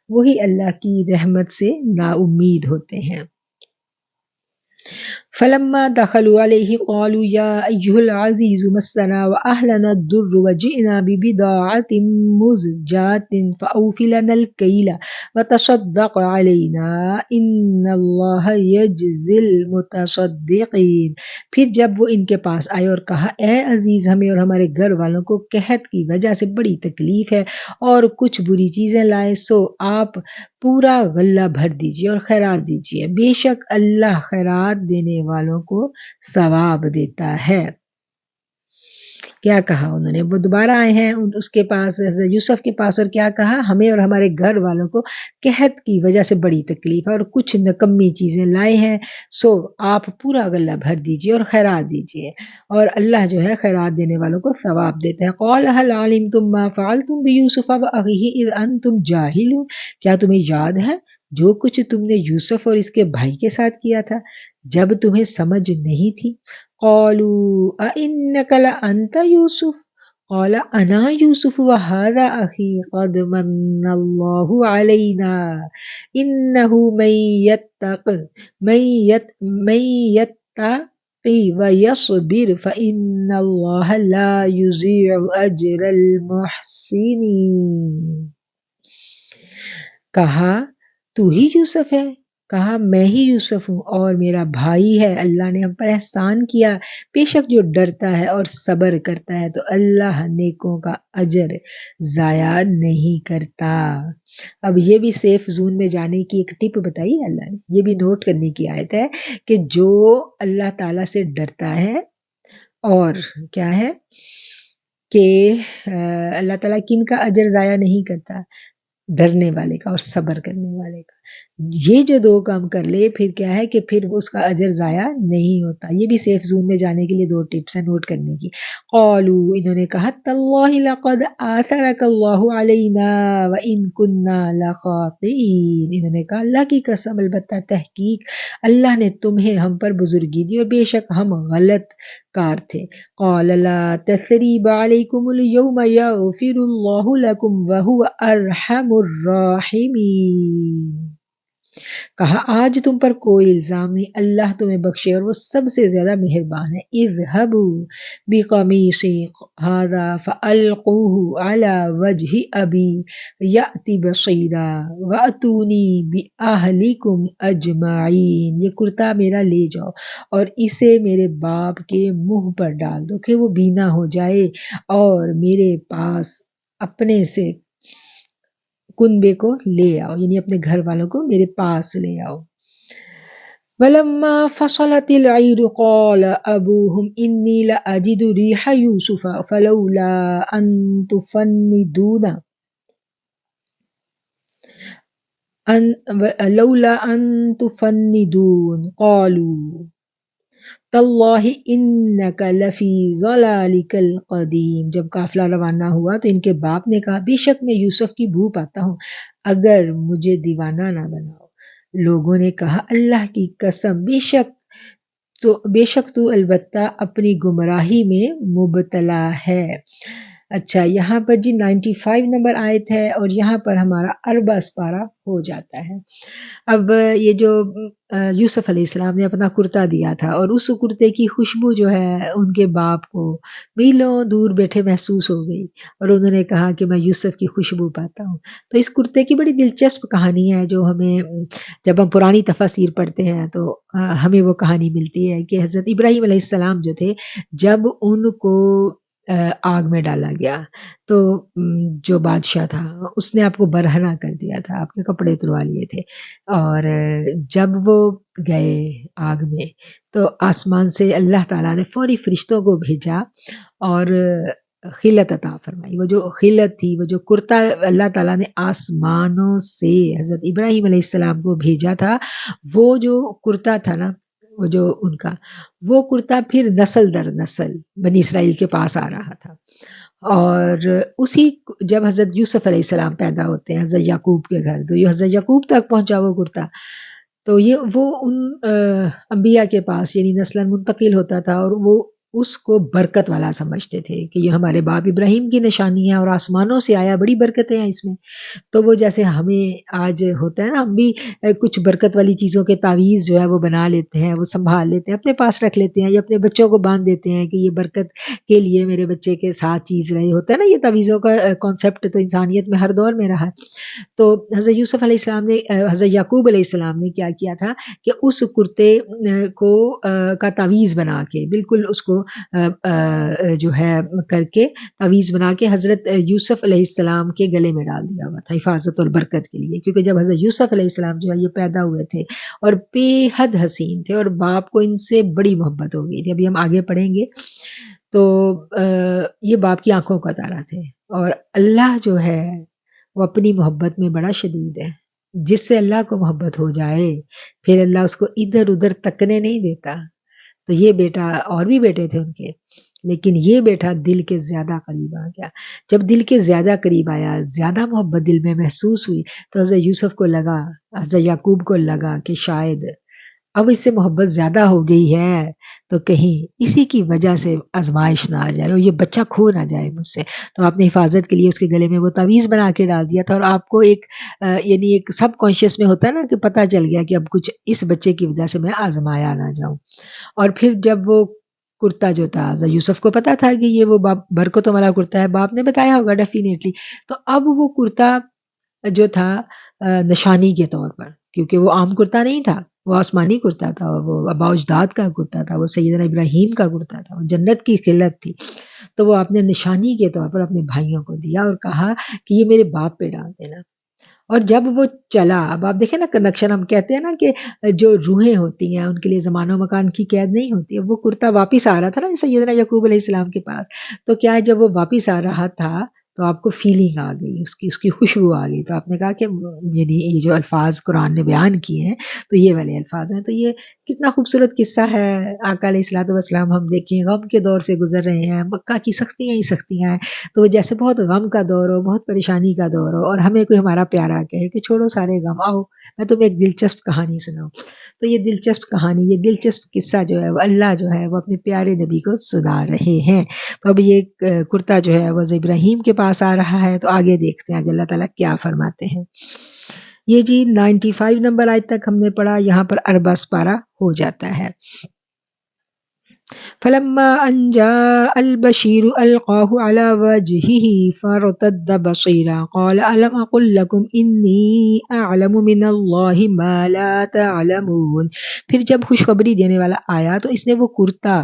وہی اللہ کی رحمت سے نا امید ہوتے ہیں۔ فلما دخلوا عليه قالوا يا أيها العزيز مسنا وأهلنا الضر وجئنا ببضاعة مزجاة فأوف لنا الكيل وتصدق علينا إن الله يجزي المتصدقين۔ پھر جب وہ ان کے پاس آئے اور کہا، اے عزیز، ہمیں اور ہمارے گھر والوں کو قحط کی وجہ سے بڑی تکلیف ہے اور کچھ بری چیزیں لائے، سو آپ پورا غلہ بھر دیجئے اور خیرات دیجئے، بے شک اللہ خیرات دینے والوں کو ثواب دیتا ہے۔ کیا کہا انہوں نے؟ وہ دوبارہ آئے ہیں اس کے پاس، یوسف کے پاس، اور کیا کہا؟ ہمیں اور ہمارے گھر والوں کو قحط کی وجہ سے بڑی تکلیف ہے اور کچھ نکمی چیزیں لائے ہیں، سو آپ پورا غلہ بھر دیجئے اور خیرات دیجئے، اور اللہ جو ہے خیرات دینے والوں کو ثواب دیتا ہے۔ قال هل علمتم ما فعلتم بيوسف واخيه اذ انتم جاہلون، کیا تمہیں یاد ہے جو کچھ تم نے یوسف اور اس کے بھائی کے ساتھ کیا تھا جب تمہیں سمجھ نہیں تھی؟ قالوا أئنك لأنت يوسف قال أنا يوسف وهذا أخي قد من الله علينا إنه من يتقي ويصبر فإن الله لا يضيع أجر المحسنين۔ کہا تو ہی یوسف ہے؟ کہا میں ہی یوسف ہوں اور میرا بھائی ہے، اللہ نے ہم پر احسان کیا، بے شک جو ڈرتا ہے اور صبر کرتا ہے تو اللہ نیکوں کا اجر ضائع نہیں کرتا۔ اب یہ بھی سیف زون میں جانے کی ایک ٹپ بتائی اللہ نے، یہ بھی نوٹ کرنے کی آیت ہے کہ جو اللہ تعالیٰ سے ڈرتا ہے، اور کیا ہے کہ اللہ تعالیٰ کن کا اجر ضائع نہیں کرتا؟ ڈرنے والے کا اور صبر کرنے والے کا۔ یہ جو دو کام کر لے پھر کیا ہے کہ پھر اس کا اجر ضائع نہیں ہوتا۔ یہ بھی سیف زون میں جانے کے لیے دو ٹپس ہیں نوٹ کرنے کی۔ قالوا، انہوں نے کہا، تاللہ لقد آثرک اللہ علینا وان کنا لخاطئین، انہوں نے کہا اللہ کی قسم، البتہ تحقیق اللہ نے تمہیں ہم پر بزرگی دی اور بے شک ہم غلط کار تھے۔ قال لا تثریب علیکم اليوم یغفر اللہ لکم وہو ارحم الراحمین۔ کہا آج تم پر کوئی الزام نہیں، اللہ تمہیں بخشے اور وہ سب سے زیادہ مہربان ہے۔ اذهبوا بقمیصی ھذا فالقوه علی وجہ ابی یأتی بصیرا واتونی باہلکم اجمعین۔ یہ کرتا میرا لے جاؤ اور اسے میرے باپ کے منہ پر ڈال دو کہ وہ بینا ہو جائے، اور میرے پاس اپنے سے کنبے کو لے آؤ، یعنی اپنے گھر والوں کو میرے پاس لے آؤ۔ وَلَمَّا فَصَلَتِ الْعِيرُ قَالَ أَبُوهُمْ إِنِّي لَأَجِدُ رِيحَ يُوسُفَ لولا أن تفندون قالوا تاللہ انک لفی ضلالک القدیم۔ جب قافلہ روانہ ہوا تو ان کے باپ نے کہا بے شک میں یوسف کی بو پاتا ہوں، اگر مجھے دیوانہ نہ بناؤ۔ لوگوں نے کہا اللہ کی قسم بے شک تو البتہ اپنی گمراہی میں مبتلا ہے۔ اچھا، یہاں پر جی 95 نمبر آیت ہے اور یہاں پر ہمارا 40 پارہ ہو جاتا ہے۔ اب یہ جو یوسف علیہ السلام نے اپنا کرتا دیا تھا اور اس کرتے کی خوشبو جو ہے ان کے باپ کو میلوں دور بیٹھے محسوس ہو گئی، اور انہوں نے کہا کہ میں یوسف کی خوشبو پاتا ہوں۔ تو اس کرتے کی بڑی دلچسپ کہانی ہے جو ہمیں جب ہم پرانی تفاسیر پڑھتے ہیں تو ہمیں وہ کہانی ملتی ہے کہ حضرت ابراہیم علیہ السلام جو تھے، جب ان کو آگ میں ڈالا گیا تو جو بادشاہ تھا اس نے آپ کو برہنہ کر دیا تھا، آپ کے کپڑے اتروا لیے تھے، اور جب وہ گئے آگ میں تو آسمان سے اللہ تعالیٰ نے فوری فرشتوں کو بھیجا اور خلت عطا فرمائی۔ وہ جو خلت تھی، وہ جو کرتا اللہ تعالیٰ نے آسمانوں سے حضرت ابراہیم علیہ السلام کو بھیجا تھا، وہ جو کرتا تھا نا، وہ جو ان کا وہ کرتا پھر نسل در نسل بنی اسرائیل کے پاس آ رہا تھا، اور اسی جب حضرت یوسف علیہ السلام پیدا ہوتے ہیں حضرت یعقوب کے گھر، تو یہ حضرت یعقوب تک پہنچا وہ کرتا، تو یہ وہ ان انبیاء کے پاس یعنی نسلاً منتقل ہوتا تھا، اور وہ اس کو برکت والا سمجھتے تھے کہ یہ ہمارے باپ ابراہیم کی نشانی ہے اور آسمانوں سے آیا، بڑی برکتیں ہیں اس میں۔ تو وہ جیسے ہمیں آج ہوتا ہے نا، ہم بھی کچھ برکت والی چیزوں کے تعویذ جو ہے وہ بنا لیتے ہیں، وہ سنبھال لیتے ہیں، اپنے پاس رکھ لیتے ہیں، یا اپنے بچوں کو باندھ دیتے ہیں کہ یہ برکت کے لیے میرے بچے کے ساتھ چیز رہے، ہوتا ہے نا یہ تعویذوں کا کانسیپٹ تو انسانیت میں ہر دور میں رہا ہے۔ تو حضرت یوسف علیہ السلام نے حضرت یعقوب علیہ السلام نے کیا تھا کہ اس کرتے کو کا تعویذ بنا کے، بالکل اس کو جو ہے کر کے تعویذ بنا کے حضرت یوسف علیہ السلام کے گلے میں ڈال دیا ہوا تھا حفاظت اور برکت کے لیے، کیونکہ جب حضرت یوسف علیہ السلام جو ہے یہ پیدا ہوئے تھے اور بے حد حسین تھے اور باپ کو ان سے بڑی محبت ہو گئی تھی، ابھی ہم آگے پڑھیں گے، تو یہ باپ کی آنکھوں کا تارا تھے، اور اللہ جو ہے وہ اپنی محبت میں بڑا شدید ہے۔ جس سے اللہ کو محبت ہو جائے پھر اللہ اس کو ادھر ادھر تکنے نہیں دیتا۔ تو یہ بیٹا، اور بھی بیٹے تھے ان کے، لیکن یہ بیٹا دل کے زیادہ قریب آ گیا۔ جب دل کے زیادہ قریب آیا، زیادہ محبت دل میں محسوس ہوئی، تو حضرت یوسف کو لگا، حضرت یعقوب کو لگا کہ شاید اب اس سے محبت زیادہ ہو گئی ہے تو کہیں اسی کی وجہ سے آزمائش نہ آ جائے اور یہ بچہ کھو نہ جائے مجھ سے، تو آپ نے حفاظت کے لیے اس کے گلے میں وہ تعویذ بنا کے ڈال دیا تھا، اور آپ کو ایک یعنی ایک سب کانشیس میں ہوتا ہے نا کہ پتہ چل گیا کہ اب کچھ اس بچے کی وجہ سے میں آزمایا نہ جاؤں۔ اور پھر جب وہ کرتا جو تھا، حضرت یوسف کو پتا تھا کہ یہ وہ برکتوں والا کرتا ہے، باپ نے بتایا ہوگا ڈیفینیٹلی، تو اب وہ کرتا جو تھا نشانی کے طور پر، کیونکہ وہ عام کرتا نہیں تھا، وہ آسمانی کرتا تھا، وہ آباء و اجداد کا کرتا تھا، وہ سیدنا ابراہیم کا کرتا تھا، وہ جنت کی خلت تھی، تو وہ آپ نے نشانی کے طور پر اپنے بھائیوں کو دیا اور کہا کہ یہ میرے باپ پہ ڈال دینا۔ اور جب وہ چلا، اب آپ دیکھیں نا کنیکشن، ہم کہتے ہیں نا کہ جو روحیں ہوتی ہیں ان کے لیے زمان و مکان کی قید نہیں ہوتی، اب وہ کرتا واپس آ رہا تھا نا سیدنا یعقوب علیہ السلام کے پاس، تو کیا ہے جب وہ واپس آ رہا تھا تو آپ کو فیلنگ آ گئی، اس کی خوشبو آ گئی، تو آپ نے کہا کہ یعنی یہ جو الفاظ قرآن نے بیان کیے ہیں تو یہ والے الفاظ ہیں۔ تو یہ کتنا خوبصورت قصہ ہے آقا علیہ الصلوۃ والسلام، ہم دیکھیں غم کے دور سے گزر رہے ہیں، مکہ کی سختیاں ہی سختیاں ہیں، تو جیسے بہت غم کا دور ہو، بہت پریشانی کا دور ہو، اور ہمیں کوئی ہمارا پیارا کہے کہ چھوڑو سارے غم، آؤ میں تمہیں ایک دلچسپ کہانی سناؤں، تو یہ دلچسپ کہانی، یہ دلچسپ قصہ جو ہے وہ اللہ جو ہے وہ اپنے پیارے نبی کو سنا رہے ہیں۔ تو اب یہ کرتا جو ہے وہ ابراہیم کے پاس آ رہا ہے، تو آگے دیکھتے ہیں کہ اللہ تعالیٰ کیا فرماتے ہیں۔ یہ جی 95 نمبر آیت تک ہم نے پڑھا، یہاں پر اربع سپارہ ہو جاتا ہے۔ فلما ان جاء البشير القاه على وجهه فارتد بصيرا قال الم اقل لكم اني اعلم من الله ما لا تعلمون۔ پھر جب خوشخبری دینے والا آیا تو اس نے وہ کرتا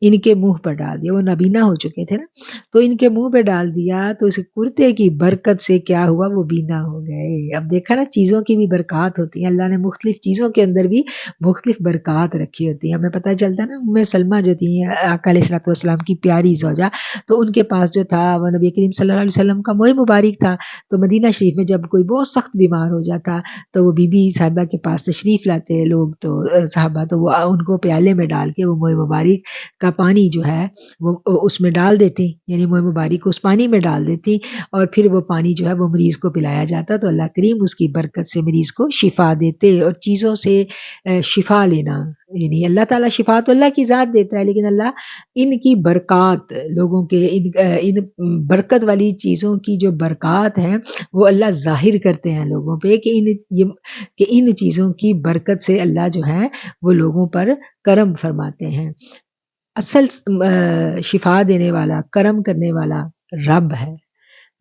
ان کے منہ پر ڈال دیا، وہ نابینا ہو چکے تھے نا، تو ان کے منہ پہ ڈال دیا تو اس کرتے کی برکت سے کیا ہوا، وہ بینا ہو گئے۔ اب دیکھا نا، چیزوں کی بھی برکات ہوتی ہیں، اللہ نے مختلف چیزوں کے اندر بھی مختلف برکات رکھی ہوتی ہیں۔ ہمیں پتہ چلتا ہے نا، ام سلمہ جو تھی آقا علیہ الصلوۃ والسلام کی پیاری زوجہ، تو ان کے پاس جو تھا وہ نبی کریم صلی اللہ علیہ وسلم کا موئے مبارک تھا، تو مدینہ شریف میں جب کوئی بہت سخت بیمار ہو جاتا تو وہ بی بی صاحبہ کے پاس تشریف لاتے لوگ، تو صحابہ تو وہ ان کو پیالے میں ڈال کے وہ موئے مبارک کا پانی جو ہے وہ اس میں ڈال دیتی، یعنی موئے مبارک کو اس پانی میں ڈال دیتی، اور پھر وہ پانی جو ہے وہ مریض کو پلایا جاتا، تو اللہ کریم اس کی برکت سے مریض کو شفا دیتے۔ اور چیزوں سے شفا لینا، یعنی اللہ تعالیٰ شفا تو اللہ کی ذات دیتا ہے، لیکن اللہ ان کی برکات لوگوں کے ان برکت والی چیزوں کی جو برکات ہیں وہ اللہ ظاہر کرتے ہیں لوگوں پہ، کہ ان چیزوں کی برکت سے اللہ جو ہے وہ لوگوں پر کرم فرماتے ہیں۔ اصل شفا دینے والا، کرم کرنے والا رب ہے،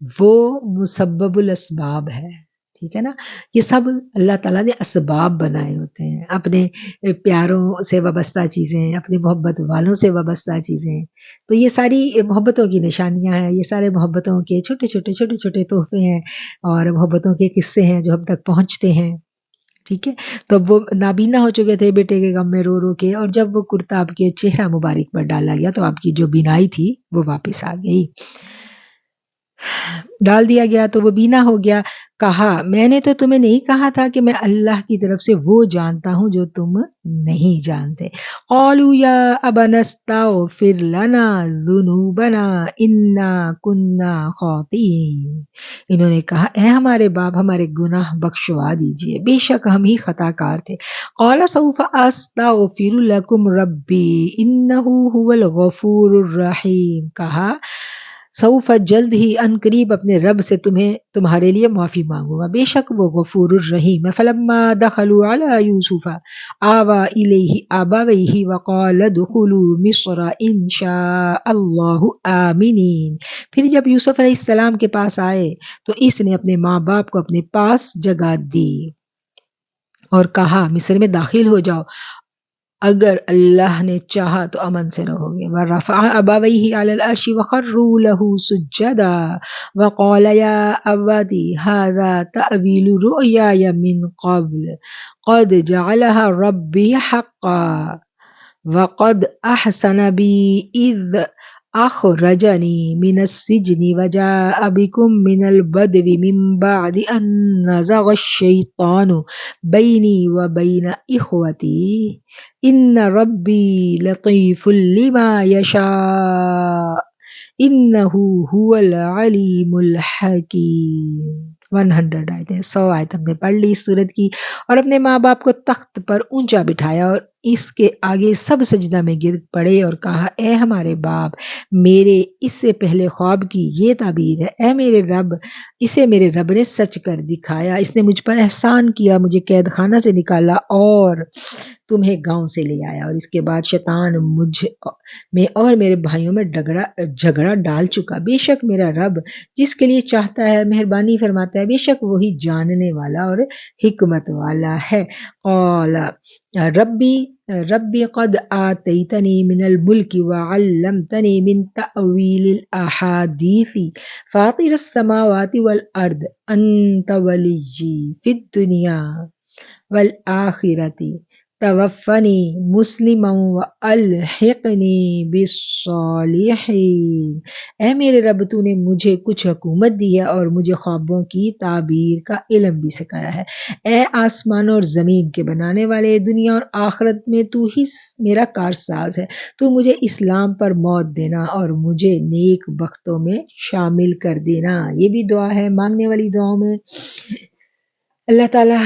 وہ مسبب الاسباب ہے، ٹھیک ہے نا۔ یہ سب اللہ تعالیٰ نے اسباب بنائے ہوتے ہیں، اپنے پیاروں سے وابستہ چیزیں، اپنے محبت والوں سے وابستہ چیزیں، تو یہ ساری محبتوں کی نشانیاں ہیں، یہ سارے محبتوں کے چھوٹے چھوٹے تحفے ہیں اور محبتوں کے قصے ہیں جو ہم تک پہنچتے ہیں، ٹھیک ہے۔ تو اب وہ نابینا ہو چکے تھے بیٹے کے غم میں رو رو کے، اور جب وہ کرتا آپ کے چہرہ مبارک پر ڈالا گیا تو آپ کی جو بینائی تھی وہ واپس آ گئی، ڈال دیا گیا تو وہ بینا ہو گیا۔ کہا میں نے تو تمہیں نہیں کہا تھا کہ میں اللہ کی طرف سے وہ جانتا ہوں جو تم نہیں جانتے۔ قالوا یا ابنا استغفر لنا ذنوبنا انا کنا خاطئین، انہوں نے کہا اے ہمارے باپ، ہمارے گناہ بخشوا دیجئے، بے شک ہم ہی خطا کار تھے۔ قال سوف استغفر لکم ربی انہ هو الغفور الرحیم، کہا سوف جلد ہی، ان قریب اپنے رب سے تمہارے لیے معافی مانگوں گا، بے شک وہ غفور الرحیم ہے۔ فلما دخلوا علی یوسف آوی الیہ ابویہ وقال ادخلوا مصر ان شاء اللہ آمنین، پھر جب یوسف علیہ السلام کے پاس آئے تو اس نے اپنے ماں باپ کو اپنے پاس جگہ دی اور کہا مصر میں داخل ہو جاؤ، اگر اللہ نے چاہا تو امن سے رہو گے۔ وَرَفَعَ أَبَوَيْهِ عَلَى الْعَرْشِ وَخَرُّوا لَهُ سُجَّدًا وَقَالَ يَا أَبَتِ هَذَا تَأْوِيلُ رُؤْيَايَ مِنْ قَبْلُ قَدْ جَعَلَهَا رَبِّي حَقًّا وَقَدْ أَحْسَنَ بِي إِذْ أَخْرَجَنِي مِنَ السِّجْنِ وَجَاءَ بِكُم مِّنَ الْبَدْوِ مِن بَعْدِ أَن نَّزَغَ الشَّيْطَانُ بَيْنِي وَبَيْنَ إِخْوَتِي إِنَّ رَبِّي لَطِيفٌ لِّمَا يَشَاءُ إِنَّهُ هُوَ الْعَلِيمُ الْحَكِيمُ۔ 100 آیتیں، 100 آیت ہم نے پڑھ لی اس سورت کی، اور اپنے ماں باپ کو تخت پر اونچا بٹھایا اور اس کے آگے سب سجدہ میں گر پڑے اور کہا اے ہمارے باپ، میرے اس سے پہلے خواب کی یہ تعبیر ہے، اے میرے رب، اسے میرے رب نے سچ کر دکھایا، اس نے مجھ پر احسان کیا، مجھے قید خانہ سے نکالا اور تمہیں گاؤں سے لے آیا، اور اس کے بعد شیطان مجھ میں اور میرے بھائیوں میں جھگڑا ڈال چکا، بے شک میرا رب جس کے لیے چاہتا ہے مہربانی فرماتا ہے، بے شک وہی جاننے والا اور حکمت والا ہے۔ قال ربی قد آتیتنی من الملک وعلمتنی من تأویل الاحادیث فاطر السماوات والارض انت ولی فی الدنیا والآخرۃ توفنی مسلما والحقنی بالصالحین۔ اے میرے رب، تو نے مجھے کچھ حکومت دی ہے اور مجھے خوابوں کی تعبیر کا علم بھی سکھایا ہے۔ اے آسمان اور زمین کے بنانے والے، دنیا اور آخرت میں تو ہی میرا کارساز ہے، تو مجھے اسلام پر موت دینا اور مجھے نیک بختوں میں شامل کر دینا۔ یہ بھی دعا ہے مانگنے والی دعاؤں میں اللہ تعالیٰ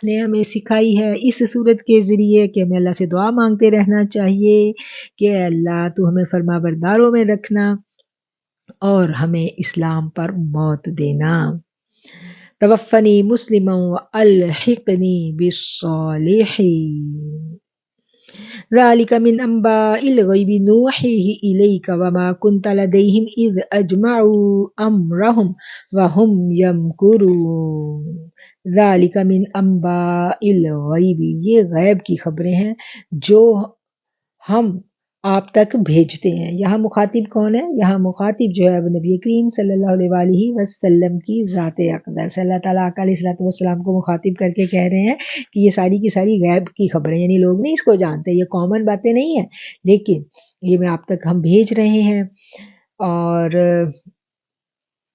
نے ہمیں سکھائی ہے اس صورت کے ذریعے کہ ہمیں اللہ سے دعا مانگتے رہنا چاہیے کہ اے اللہ تو ہمیں فرما برداروں میں رکھنا اور ہمیں اسلام پر موت دینا۔ توفنی مسلما والحقنی بالصالحین ذلك من أنباء الغيب نوحيه إليك وما كنت لديهم إذ أجمعوا أمرهم وهم يمكرون ذلك من أنباء الغيب، یہ غیب کی خبریں ہیں جو ہم آپ تک بھیجتے ہیں۔ یہاں مخاطب کون ہے؟ یہاں مخاطب جو ہے وہ نبی کریم صلی اللہ علیہ وآلہ وسلم کی ذات اقدس، اللہ تعالیٰ علیہ الصلوۃ والسلام کو مخاطب کر کے کہہ رہے ہیں کہ یہ ساری کی ساری غیب کی خبریں، یعنی لوگ نہیں اس کو جانتے، یہ کامن باتیں نہیں ہیں، لیکن یہ میں آپ تک ہم بھیج رہے ہیں۔ اور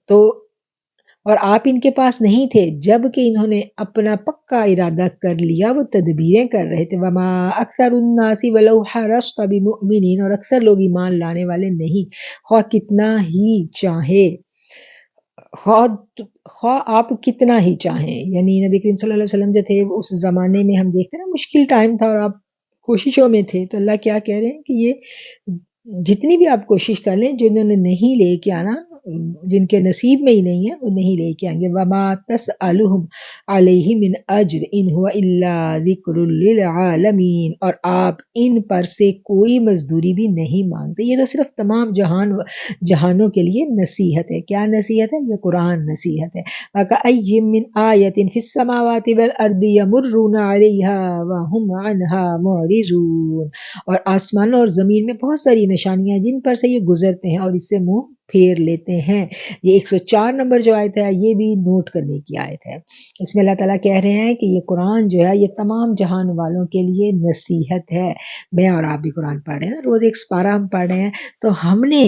تو اور آپ ان کے پاس نہیں تھے جب کہ انہوں نے اپنا پکا ارادہ کر لیا، وہ تدبیریں کر رہے تھے۔ وما اکثر الناس ولو حرصت بمؤمنین، اور اکثر لوگ ایمان لانے والے نہیں، خواہ کتنا ہی چاہے، خواہ آپ کتنا ہی چاہیں۔ یعنی نبی کریم صلی اللہ علیہ وسلم جو تھے اس زمانے میں ہم دیکھتے ہیں نا مشکل ٹائم تھا اور آپ کوششوں میں تھے، تو اللہ کیا کہہ رہے ہیں کہ یہ جتنی بھی آپ کوشش کر لیں، جنہوں نے نہیں لے کے آنا، جن کے نصیب میں ہی نہیں ہے وہ نہیں لے کے آئیں گے۔ وما تسألهم علیہ من اجر ان هو الا ذکر للعالمین، اور آپ ان پر سے کوئی مزدوری بھی نہیں مانگتے، یہ تو صرف تمام جہانوں کے لیے نصیحت ہے۔ کیا نصیحت ہے؟ یہ قرآن نصیحت ہے۔ وَكَأَيٍّ مِّنْ آیَةٍ فِي السَّمَاوَاتِ وَالْأَرْضِ يَمُرُّونَ عَلَيْهَا وَهُمْ عَنْهَا مُعْرِضُونَ، اور آسمانوں اور زمین میں بہت ساری نشانیاں جن پر سے یہ گزرتے ہیں اور اس سے منہ پھیر لیتے ہیں۔ یہ 104 نمبر جو آیت ہے یہ بھی نوٹ کرنے کی آیت ہے۔ اس میں اللہ تعالیٰ کہہ رہے ہیں کہ یہ قرآن جو ہے یہ تمام جہان والوں کے لیے نصیحت ہے۔ میں اور آپ بھی قرآن پڑھ رہے ہیں، روز ایک سپارہ ہم پڑھ رہے ہیں، تو ہم نے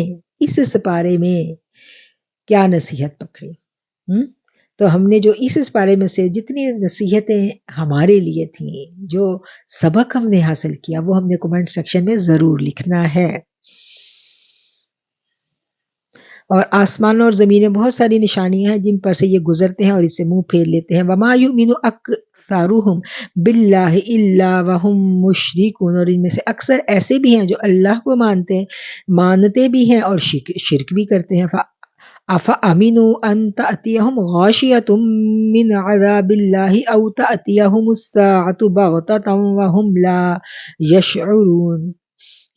اس سپارے میں کیا نصیحت پکڑی؟ تو ہم نے جو اس سپارے میں سے جتنی نصیحتیں ہمارے لیے تھیں، جو سبق ہم نے حاصل کیا، وہ ہم نے کمنٹ سیکشن میں ضرور لکھنا ہے۔ اور آسمان اور زمین میں بہت ساری نشانیاں ہیں جن پر سے یہ گزرتے ہیں اور اس سے منہ پھیر لیتے ہیں۔ وما یؤمن اکثرهم باللہ الا وهم مشرکون، اور ان میں سے اکثر ایسے بھی ہیں جو اللہ کو مانتے بھی ہیں اور شرک بھی کرتے ہیں۔ افامنوا ان تأتیہم غاشیۃ من عذاب اللہ او تأتیہم الساعۃ بغتۃ وهم لا یشعرون،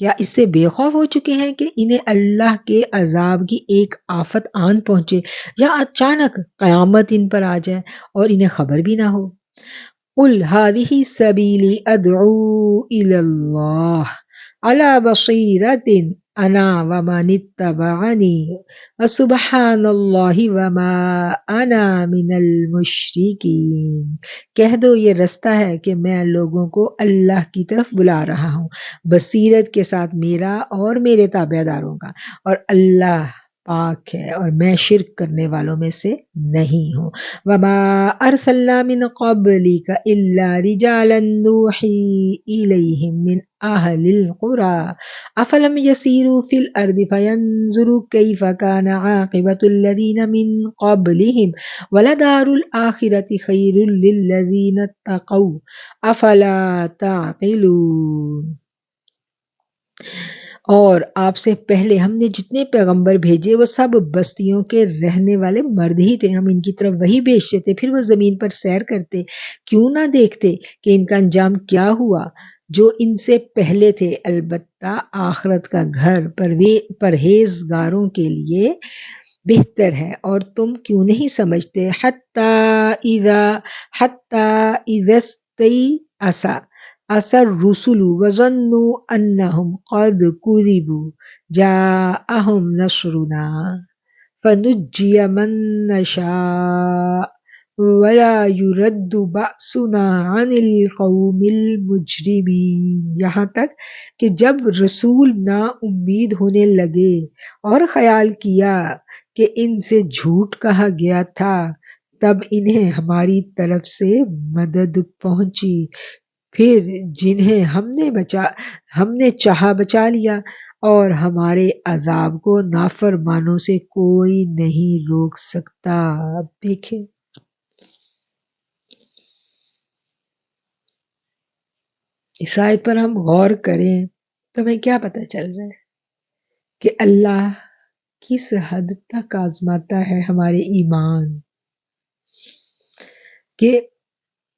کیا اس سے بے خوف ہو چکے ہیں کہ انہیں اللہ کے عذاب کی ایک آفت آن پہنچے، یا اچانک قیامت ان پر آ جائے اور انہیں خبر بھی نہ ہو؟ قل هذه سبیلی ادعو الی اللہ علی بصیرۃ انا ومن اتبعنی وسبحان اللہ وما انا من المشرکین، کہہ دو یہ رستہ ہے کہ میں لوگوں کو اللہ کی طرف بلا رہا ہوں بصیرت کے ساتھ میرا اور میرے تابع داروں کا، اور اللہ پاک ہے اور میں شرک کرنے والوں میں سے نہیں ہوں۔ وما ارسلنا من قبلک الا رجالا نوحی الیہم من اہل القری افلم یسیروا فی الارض فینظروا کیف کان عاقبۃ الذین من قبلہم ولدار الآخرۃ خیر للذین اتقوا افلا تعقلون، اور آپ سے پہلے ہم نے جتنے پیغمبر بھیجے وہ سب بستیوں کے رہنے والے مرد ہی تھے، ہم ان کی طرف وہی بھیجتے تھے، پھر وہ زمین پر سیر کرتے، کیوں نہ دیکھتے کہ ان کا انجام کیا ہوا جو ان سے پہلے تھے، البتہ آخرت کا گھر پرہیزگاروں کے لیے بہتر ہے، اور تم کیوں نہیں سمجھتے؟ حتی اذا استیأس الرسل وظنوا انہم قد کذبوا جاءہم نصرنا فنجی من نشاء ولا يرد بأسنا عن القوم المجرمین، یہاں تک کہ جب رسول نا امید ہونے لگے اور خیال کیا کہ ان سے جھوٹ کہا گیا تھا، تب انہیں ہماری طرف سے مدد پہنچی، پھر جنہیں ہم نے چاہا بچا لیا، اور ہمارے عذاب کو نافرمانوں سے کوئی نہیں روک سکتا۔ اب دیکھیں اس آیت پر ہم غور کریں تو ہمیں کیا پتہ چل رہا ہے کہ اللہ کس حد تک آزماتا ہے ہمارے ایمان، کہ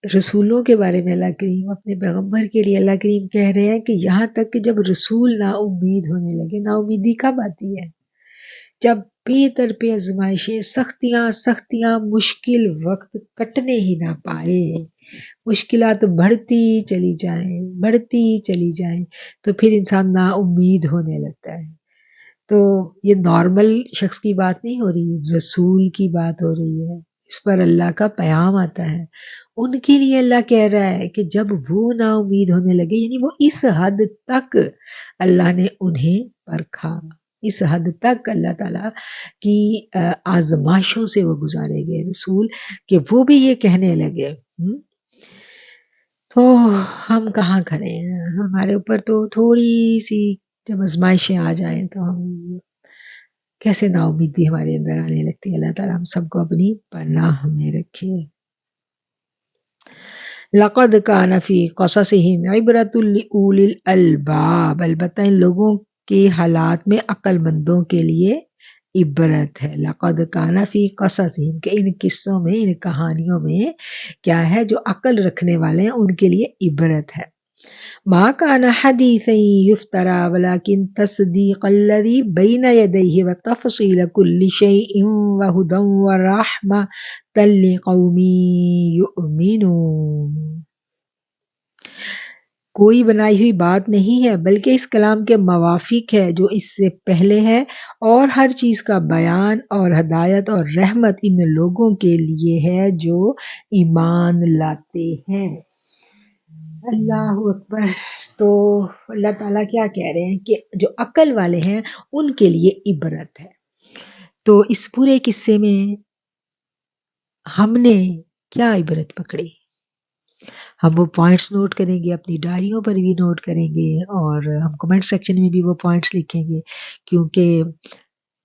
رسولوں کے بارے میں اللہ کریم اپنے پیغمبر کے لیے اللہ کریم کہہ رہے ہیں کہ یہاں تک کہ جب رسول نا امید ہونے لگے، نا امیدی کب آتی ہے؟ جب بے در پہ آزمائشیں، سختیاں مشکل وقت کٹنے ہی نہ پائے، مشکلات بڑھتی چلی جائیں تو پھر انسان نا امید ہونے لگتا ہے۔ تو یہ نارمل شخص کی بات نہیں ہو رہی، رسول کی بات ہو رہی ہے جس پر اللہ کا پیغام آتا ہے۔ ان کے لیے اللہ کہہ رہا ہے کہ جب وہ نا امید ہونے لگے، یعنی وہ اس حد تک اللہ نے انہیں پرکھا، اس حد تک اللہ تعالیٰ کی آزمائشوں سے وہ گزارے گئے رسول کہ وہ بھی یہ کہنے لگے۔ تو ہم کہاں کھڑے ہیں؟ ہمارے اوپر تو تھوڑی سی جب آزمائشیں آ جائیں تو ہم کیسے نا امیدی ہمارے اندر آنے لگتی ہے۔ اللہ تعالیٰ ہم سب کو اپنی پناہ میں رکھے۔ لقد کان فی قصصہم عبرۃ لأولی الالباب، البتہ ان لوگوں کے حالات میں عقل مندوں کے لیے عبرت ہے۔ لقد کان فی قصصہم، کہ ان قصوں میں، ان کہانیوں میں کیا ہے، جو عقل رکھنے والے ہیں ان کے لیے عبرت ہے۔ ما کان حدیثا یفترا ولکن تصدیق الذی بین یدیہ وتفصیل کل شیء وہدی ورحمۃ لقوم یؤمنون۔ کوئی بنائی ہوئی بات نہیں ہے بلکہ اس کلام کے موافق ہے جو اس سے پہلے ہے، اور ہر چیز کا بیان اور ہدایت اور رحمت ان لوگوں کے لیے ہے جو ایمان لاتے ہیں۔ اللہ اکبر۔ تو اللہ تعالیٰ کیا کہہ رہے ہیں کہ جو عقل والے ہیں ان کے لیے عبرت ہے۔ تو اس پورے قصے میں ہم نے کیا عبرت پکڑی؟ ہم وہ پوائنٹس نوٹ کریں گے، اپنی ڈائریوں پر بھی نوٹ کریں گے، اور ہم کمنٹ سیکشن میں بھی وہ پوائنٹس لکھیں گے، کیونکہ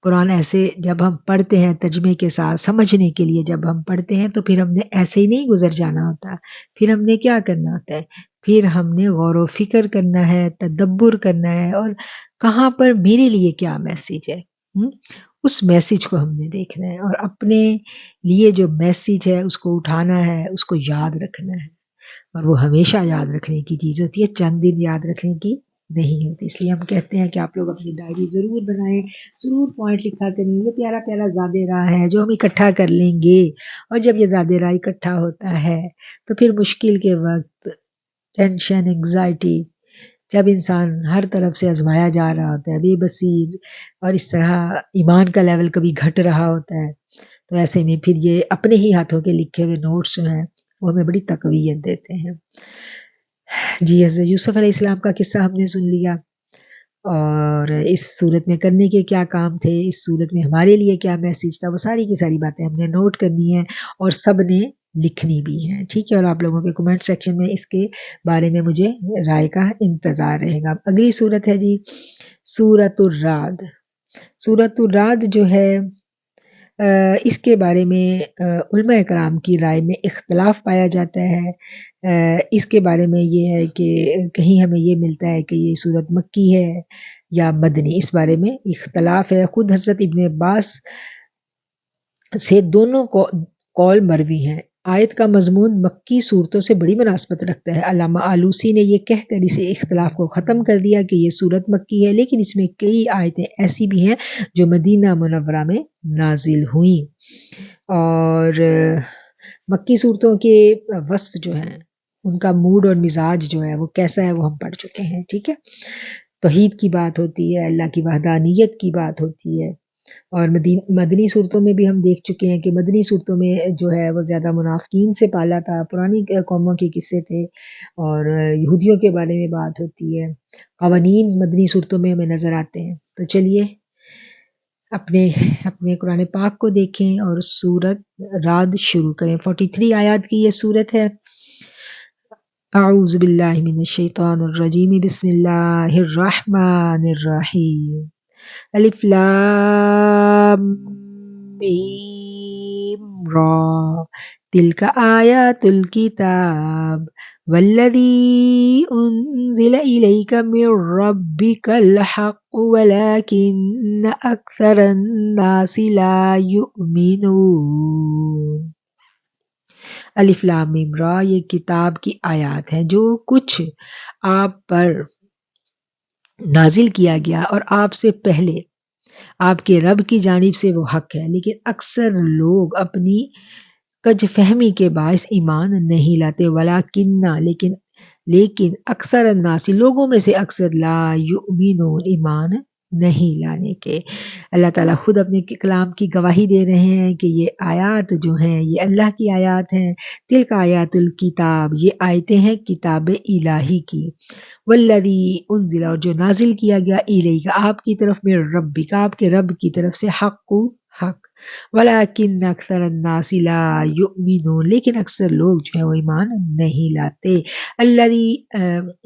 قرآن ایسے جب ہم پڑھتے ہیں ترجمے کے ساتھ سمجھنے کے لیے جب ہم پڑھتے ہیں تو پھر ہم نے ایسے ہی نہیں گزر جانا ہوتا، پھر ہم نے کیا کرنا ہوتا ہے، پھر ہم نے غور و فکر کرنا ہے، تدبر کرنا ہے، اور کہاں پر میرے لیے کیا میسیج ہے، اس میسیج کو ہم نے دیکھنا ہے، اور اپنے لیے جو میسیج ہے اس کو اٹھانا ہے، اس کو یاد رکھنا ہے، اور وہ ہمیشہ یاد رکھنے کی چیز ہوتی ہے، چند دن یاد رکھنے کی نہیں ہوتی۔ اس لیے ہم کہتے ہیں کہ آپ لوگ اپنی ڈائری ضرور بنائیں، ضرور پوائنٹ لکھا کریں۔ یہ پیارا پیارا زاد راہ ہے جو ہم اکٹھا کر لیں گے، اور جب یہ زاد راہ اکٹھا ہوتا ہے تو پھر مشکل کے وقت، ٹینشن، انگزائٹی، جب انسان ہر طرف سے آزمایا جا رہا ہوتا ہے، بے بصیر، اور اس طرح ایمان کا لیول کبھی گھٹ رہا ہوتا ہے، تو ایسے میں پھر یہ اپنے ہی ہاتھوں کے لکھے ہوئے نوٹس جو ہیں وہ ہمیں بڑی تقویت دیتے ہیں۔ جی، حضرت یوسف علیہ السلام کا قصہ ہم نے سن لیا، اور اس صورت میں کرنے کے کیا کام تھے، اس صورت میں ہمارے لیے کیا میسیج تھا، وہ ساری کی ساری باتیں ہم نے نوٹ کرنی ہیں، اور سب نے لکھنی بھی ہیں، ٹھیک ہے۔ اور آپ لوگوں کے کمنٹ سیکشن میں اس کے بارے میں مجھے رائے کا انتظار رہے گا۔ اگلی صورت ہے جی سورۃ الرعد۔ سورۃ الرعد جو ہے اس کے بارے میں علماء کرام کی رائے میں اختلاف پایا جاتا ہے۔ اس کے بارے میں یہ ہے کہ کہیں ہمیں یہ ملتا ہے کہ یہ سورت مکی ہے یا مدنی، اس بارے میں اختلاف ہے۔ خود حضرت ابن عباس سے دونوں قول مروی ہیں۔ آیت کا مضمون مکی صورتوں سے بڑی مناسبت رکھتا ہے۔ علامہ آلوسی نے یہ کہہ کر اسے اختلاف کو ختم کر دیا کہ یہ صورت مکی ہے، لیکن اس میں کئی آیتیں ایسی بھی ہیں جو مدینہ منورہ میں نازل ہوئیں، اور مکی صورتوں کے وصف جو ہیں، ان کا موڈ اور مزاج جو ہے وہ کیسا ہے وہ ہم پڑھ چکے ہیں، ٹھیک ہے۔ توحید کی بات ہوتی ہے، اللہ کی وحدانیت کی بات ہوتی ہے، اور مدنی صورتوں میں بھی ہم دیکھ چکے ہیں کہ مدنی صورتوں میں جو ہے وہ زیادہ منافقین سے پالا تھا، پرانی قوموں کے قصے تھے، اور یہودیوں کے بارے میں بات ہوتی ہے، قوانین مدنی صورتوں میں ہمیں نظر آتے ہیں۔ تو چلیے اپنے قرآن پاک کو دیکھیں اور سورت رعد شروع کریں۔ 43 آیات کی یہ سورت ہے۔ اعوذ باللہ من الشیطان الرجیم، بسم اللہ الرحمن الرحیم۔ الف لام میم را، تلک آیات الکتاب والذی انزل الیک من ربک الحق ولکن اکثر الناس لا یؤمنون۔ الف لام میم را یہ کتاب کی آیات ہیں جو کچھ آپ پر نازل کیا گیا اور آپ سے پہلے آپ کے رب کی جانب سے وہ حق ہے، لیکن اکثر لوگ اپنی کج فہمی کے باعث ایمان نہیں لاتے، لیکن اکثر الناس لوگوں میں سے اکثر لا یؤمنون ایمان نہیں لانے کے۔ اللہ تعالیٰ خود اپنے کلام کی گواہی دے رہے ہیں کہ یہ آیات جو ہیں یہ اللہ کی آیات ہیں، تلک آیات الکتاب یہ آیتیں ہیں کتاب الہی کی، والذی انزل اور جو نازل کیا گیا الیک آپ کی طرف میں ربک آپ کے رب کی طرف سے حق ولیکن اکثر الناس لا یؤمنون لیکن اکثر لوگ جو ہے وہ ایمان نہیں لاتے۔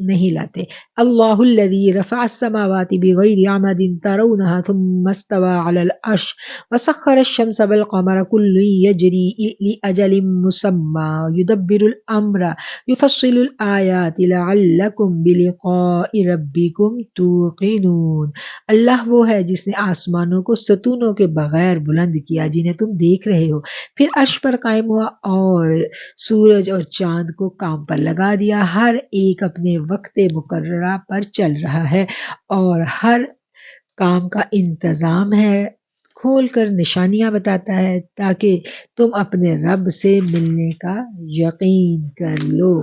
نہیں لاتے۔ اللہ الذی رفع السماوات بغیر عمد ترونها ثم استوى على العرش وسخر الشمس والقمر كل يجري لأجل مسمى يدبر الأمر يفصل الآیات لعلکم بلقاء ربکم توقنون۔ اللہ وہ ہے جس نے آسمانوں کو ستونوں کے بغیر بلند کیا جنہیں تم دیکھ رہے ہو، پھر عرش پر قائم ہوا اور سورج اور چاند کو کام پر لگا دیا، ہر ایک اپنے وقت مقررہ پر چل رہا ہے اور ہر کام کا انتظام ہے، کھول کر نشانیاں بتاتا ہے تاکہ تم اپنے رب سے ملنے کا یقین کر لو۔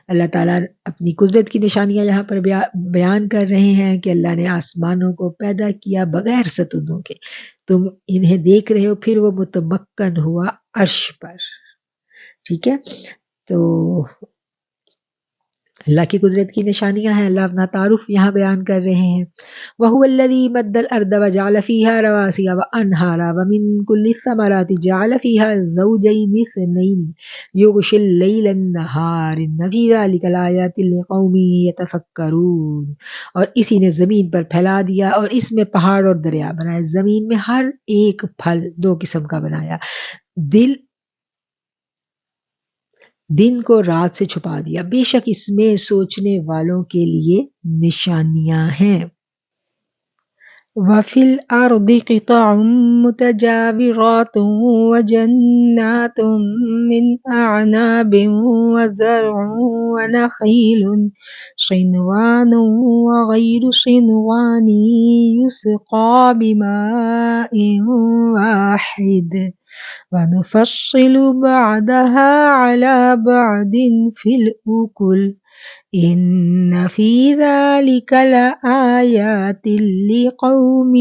اللہ تعالیٰ اپنی قدرت کی نشانیاں یہاں پر بیان کر رہے ہیں کہ اللہ نے آسمانوں کو پیدا کیا بغیر ستونوں کے، تم انہیں دیکھ رہے ہو، پھر وہ متمکن ہوا عرش پر۔ ٹھیک ہے، تو اللہ کی قدرت کی نشانیاں ہیں، اللہ اپنا تعارف یہاں بیان کر رہے ہیں۔ وَهُوَ الَّذِي مَدَّ الْأَرْضَ وَجَعَلَ فِيهَا رَوَاسِيَ وَأَنْهَارًا وَمِن كُلِّ الثَّمَرَاتِ جَعَلَ فِيهَا زَوْجَيْنِ اثْنَيْنِ يُغْشِي اللَّيْلَ النَّهَارَ إِنَّ فِي ذَلِكَ لَآيَاتٍ لِقَوْمٍ يَتَفَكَّرُونَ، اور اسی نے زمین پر پھیلا دیا اور اس میں پہاڑ اور دریا بنائے، زمین میں ہر ایک پھل دو قسم کا بنایا، دن کو رات سے چھپا دیا، بے شک اس میں سوچنے والوں کے لیے نشانیاں ہیں۔ وَفِي الْأَرْضِ قِطَعٌ مُتَجَاوِرَاتٌ وَجَنَّاتٌ مِّنْ أَعْنَابٍ وَزَرْعٌ وَنَخِيلٌ صِنْوَانٌ وَغَيْرُ صِنْوَانٍ يُسْقَىٰ بِمَاءٍ وَاحِدٍ وَنُفَصِّلُ بَعْضَهَا عَلَىٰ بَعْضٍ فِي الْأُكُلِ إِنَّ فِي ذَلِكَ لَآيَاتٍ لِقَوْمٍ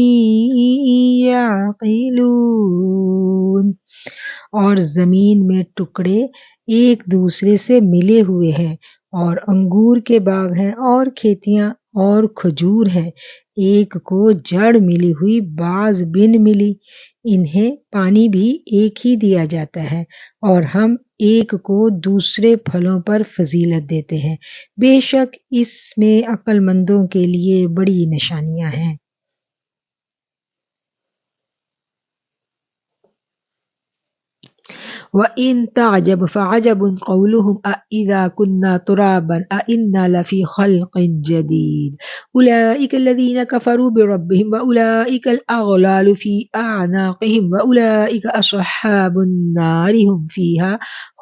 يَعْقِلُونَ۔ اور زمین میں ٹکڑے ایک دوسرے سے ملے ہوئے ہیں، اور انگور کے باغ ہیں اور کھیتیاں اور کھجور ہیں، ایک کو جڑ ملی ہوئی بعض بن ملی، انہیں پانی بھی ایک ہی دیا جاتا ہے، اور ہم ایک کو دوسرے پھلوں پر فضیلت دیتے ہیں، بے شک اس میں عقل مندوں کے لیے بڑی نشانیاں ہیں۔ وَإِن تَعْجَبْ فَعَجَبٌ قَوْلُهُمْ أَإِذَا كُنَّا تُرَابًا أَإِنَّا لَفِي خَلْقٍ جَدِيدٍ أُولَئِكَ الَّذِينَ كَفَرُوا بِرَبِّهِمْ وَأُولَئِكَ الْأَغْلَالُ فِي أَعْنَاقِهِمْ وَأُولَئِكَ أَصْحَابُ النَّارِ هُمْ فِيهَا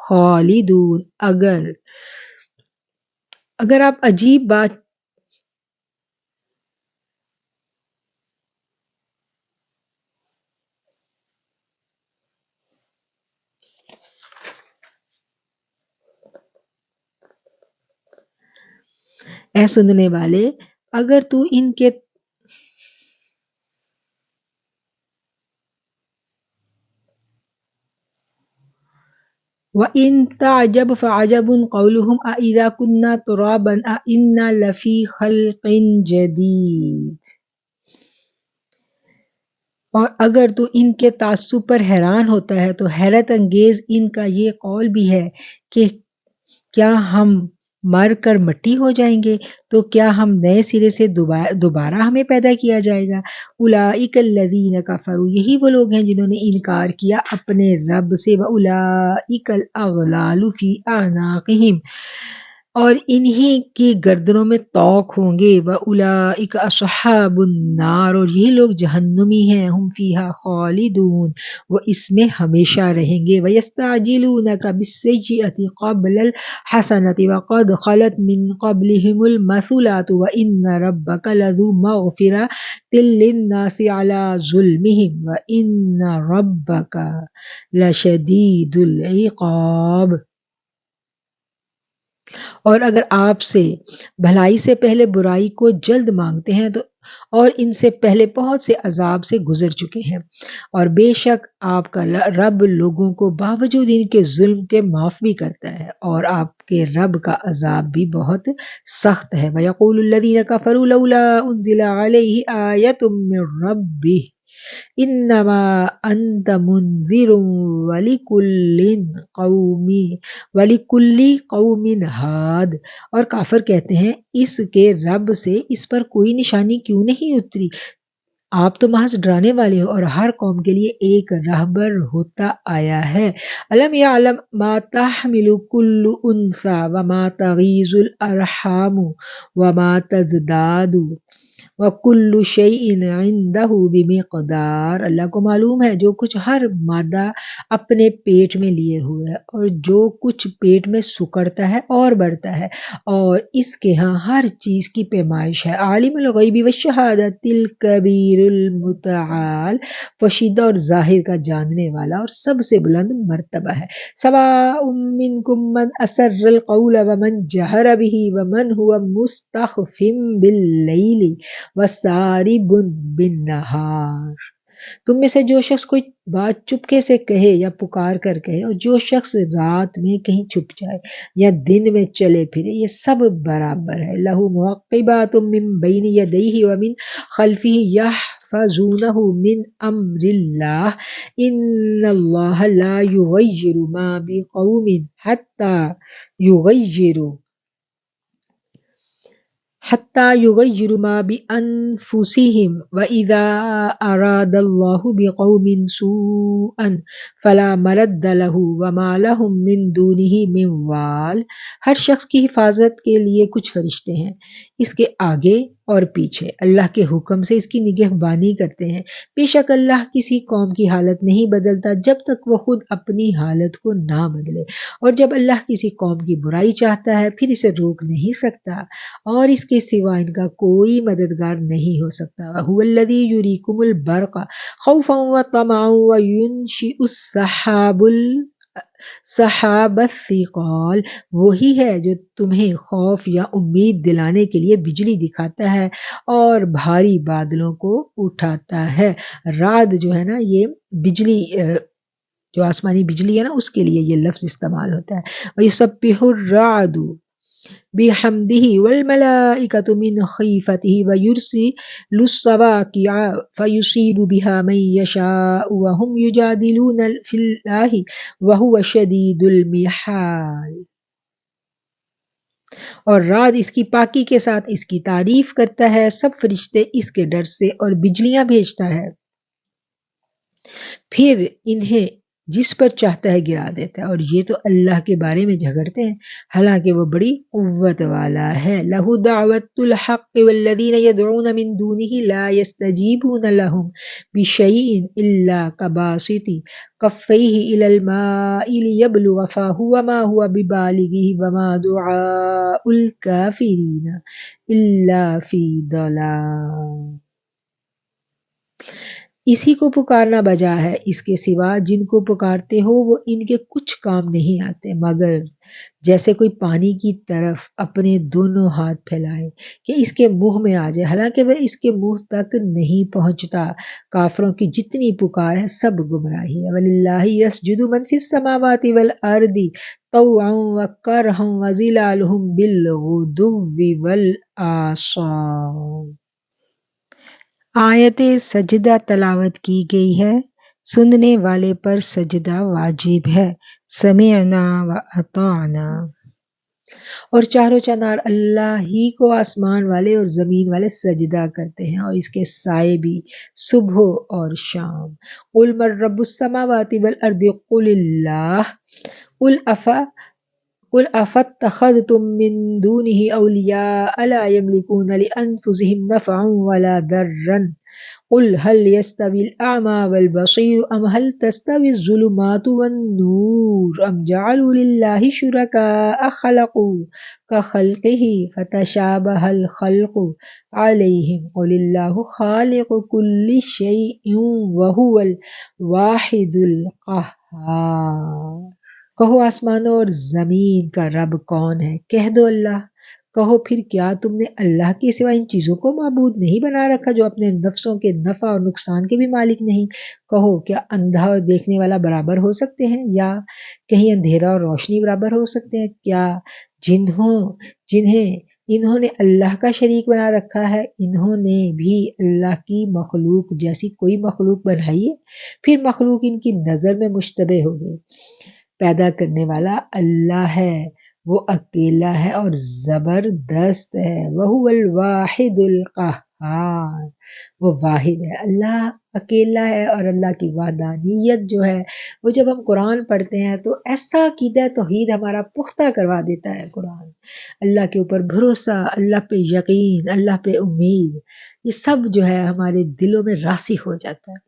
خَالِدُونَ۔ اگر آپ عجیب بات اے سننے والے، اگر تو ان کے وَإِن تَعْجَبْ فَعَجَبٌ قَوْلُهُمْ أَإِذَا كُنَّا تُرَابًا أَإِنَّا لَفِي خَلْقٍ جَدِيدٍ، اور اگر تو ان کے تعصب پر حیران ہوتا ہے تو حیرت انگیز ان کا یہ قول بھی ہے کہ کیا ہم مر کر مٹی ہو جائیں گے، تو کیا ہم نئے سرے سے دوبارہ ہمیں پیدا کیا جائے گا۔ اولئک الذین کفروا، یہی وہ لوگ ہیں جنہوں نے انکار کیا اپنے رب سے، واولئک الاغلال فی اعناقہم، اور انہی کی گردنوں میں طوق ہوں گے، وَأُولَئِكَ أَصْحَابُ النَّارِ، اور یہی لوگ جہنمی ہیں، ہم فیہا خالدون، وہ اس میں ہمیشہ رہیں گے، وَيَسْتَعْجِلُونَكَ بِالسَّيِّئَةِ قَبْلَ الْحَسَنَةِ وَقَدْ خَلَتْ مِن قَبْلِهِمُ الْمَثُلَاتُ وَإِنَّ رَبَّكَ لَذُو مَغْفِرَةٍ لِلنَّاسِ عَلَى ظُلْمِهِمْ وَإِنَّ رَبَّكَ لَشَدِيدُ الْعِقَابِ۔ اور اگر آپ سے بھلائی سے پہلے برائی کو جلد مانگتے ہیں تو اور ان سے پہلے بہت سے عذاب سے گزر چکے ہیں، اور بے شک آپ کا رب لوگوں کو باوجود ان کے ظلم کے معاف بھی کرتا ہے، اور آپ کے رب کا عذاب بھی بہت سخت ہے۔ وَيَقُولُ الَّذِينَ كَفَرُوا لَوْلَا أُنزِلَ عَلَيْهِ آيَةٌ مِّن رَّبِّهِ انما انت منذر ولکل قوم ہاد، اور کافر کہتے ہیں اس کے رب سے اس پر کوئی نشانی کیوں نہیں اتری، آپ تو محض ڈرانے والے ہو اور ہر قوم کے لیے ایک رہبر ہوتا آیا ہے۔ الم یعلم ما تحمل کل انثی وما تغیض الارحام وما تزداد وَكُلُّ شَيْءٍ عِندَهُ بِمِقْدَارٍ، اللہ کو معلوم ہے جو کچھ ہر مادہ اپنے پیٹ میں لیے ہوئے ہے اور جو کچھ پیٹ میں سکڑتا ہے اور بڑھتا ہے، اور اس کے ہاں ہر چیز کی پیمائش ہے۔ عالم الغیب والشہادۃ الکبیر المتعال، پوشیدہ اور ظاہر کا جاننے والا اور سب سے بلند مرتبہ ہے۔ سواء منکم من اسر القول ومن جہر به ومن هو مستخف باللیل وَسَارِبٌ بِالنَّهَارِ، تم میں سے جو شخص کوئی بات چپکے سے کہے یا پکار کر کہے، اور جو شخص رات میں کہیں چھپ جائے یا دن میں چلے پھرے، یہ سب برابر ہے۔ لَهُ مُعَقِّبَاتٌ مِّن بَيْنِ يَدَيْهِ وَمِن خَلْفِهِ يَحْفَظُونَهُ مِنْ أَمْرِ اللَّهِ إِنَّ اللَّهَ لَا يُغَيِّرُ مَا بِقَوْمٍ حتى يغيروا ما بأنفسهم وإذا أراد الله بقوم سوءا فلا مرد له وما لهم من دونه من وال، ہر شخص کی حفاظت کے لیے کچھ فرشتے ہیں، اس کے آگے اور پیچھے اللہ کے حکم سے اس کی نگہبانی کرتے ہیں۔ بے شک اللہ کسی قوم کی حالت نہیں بدلتا جب تک وہ خود اپنی حالت کو نہ بدلے، اور جب اللہ کسی قوم کی برائی چاہتا ہے پھر اسے روک نہیں سکتا، اور اس کے سوا ان کا کوئی مددگار نہیں ہو سکتا۔ وَهُوَ الَّذِي يُرِيكُمُ الْبَرْقَ خَوْفًا وَطَمَعًا وَيُنشِئُ السَّحَابَ الثِّقَالَ، وہی ہے جو تمہیں خوف یا امید دلانے کے لیے بجلی دکھاتا ہے اور بھاری بادلوں کو اٹھاتا ہے۔ رعد جو ہے نا، یہ بجلی، جو آسمانی بجلی ہے نا، اس کے لیے یہ لفظ استعمال ہوتا ہے۔ وَيُسَبِّحُ الرَّعْدُ بِحَمْدِهِ وَالْمَلَائِكَةُ مِنْ خِيفَتِهِ وَيُرْسِلُ الصَّوَاقِعَ فَيُصِيبُ بِهَا مَن يَشَاءُ وَهُمْ يُجَادِلُونَ فِي اللَّهِ وَهُوَ شَدِيدُ الْمِحَالِ، اور رعد اس کی پاکی کے ساتھ اس کی تعریف کرتا ہے، سب فرشتے اس کے ڈر سے اور بجلیاں بھیجتا ہے، پھر انہیں جس پر چاہتا ہے گرا دیتا ہے، اور یہ تو اللہ کے بارے میں جھگڑتے ہیں حالانکہ وہ بڑی قوت والا ہے۔ لَهُ دَعْوَةُ الْحَقِّ وَالَّذِينَ يَدْعُونَ مِن دُونِهِ لَا يَسْتَجِيبُونَ لَهُم بِشَيْءٍ إِلَّا كَبَاسِطِ كَفَّيْهِ إِلَى الْمَاءِ لِيَبْلُغَ فَاهُ وَمَا هُوَ بِبَالِغِهِ وَمَا دُعَاءُ الْكَافِرِينَ إِلَّا فِي ضَلَالٍ، اسی کو پکارنا بجا ہے، اس کے سوا جن کو پکارتے ہو وہ ان کے کچھ کام نہیں آتے مگر جیسے کوئی پانی کی طرف اپنے دونوں ہاتھ پھیلائے کہ اس کے منہ میں آ جائے، حالانکہ وہ اس کے منہ تک نہیں پہنچتا۔ کافروں کی جتنی پکار ہے سب گمراہی ہے۔ وَلِلَّهِ يَسْجُدُ مَن فِي السَّمَاوَاتِ وَالْأَرْضِ طَوْعًا وَكَرْهًا وَظِلَالُهُم بِالْغُدُوِّ وَالْآصَالِ۔ آیت سجدہ تلاوت کی گئی ہے، سننے والے پر سجدہ واجب ہے۔ سمعنا و اطعنا، اور چاروں چنار اللہ ہی کو آسمان والے اور زمین والے سجدہ کرتے ہیں، اور اس کے سائے بھی صبح اور شام۔ قل من رب السماوات والارض قل اللہ، قل قل افاتخذتم من دونه اولیاء لا يملكون لانفسهم نفعا ولا ضرا قل هل يستوي الأعمى والبصير أم هل تستوي الظلمات والنور أم جعلوا لله شركاء خلقوا كخلقه فتشابه الخلق عليهم قل الله خالق كل شيء وهو الواحد القهار. کہو آسمانوں اور زمین کا رب کون ہے؟ کہہ دو اللہ۔ کہو پھر کیا تم نے اللہ کے سوا ان چیزوں کو معبود نہیں بنا رکھا جو اپنے نفسوں کے نفع اور نقصان کے بھی مالک نہیں؟ کہو کیا اندھا اور دیکھنے والا برابر ہو سکتے ہیں، یا کہیں اندھیرا اور روشنی برابر ہو سکتے ہیں؟ کیا جنہیں انہوں نے اللہ کا شریک بنا رکھا ہے، انہوں نے بھی اللہ کی مخلوق جیسی کوئی مخلوق بنائی ہے؟ پھر مخلوق ان کی نظر میں مشتبہ ہو گئی۔ پیدا کرنے والا اللہ ہے، وہ اکیلا ہے اور زبردست ہے۔ وَهُوَ الْوَاحِدُ الْقَهَّارُ، وہ واحد ہے، اللہ اکیلا ہے۔ اور اللہ کی وحدانیت جو ہے وہ جب ہم قرآن پڑھتے ہیں تو ایسا عقیدہ توحید ہمارا پختہ کروا دیتا ہے قرآن۔ اللہ کے اوپر بھروسہ، اللہ پہ یقین، اللہ پہ امید، یہ سب جو ہے ہمارے دلوں میں راسخ ہو جاتا ہے۔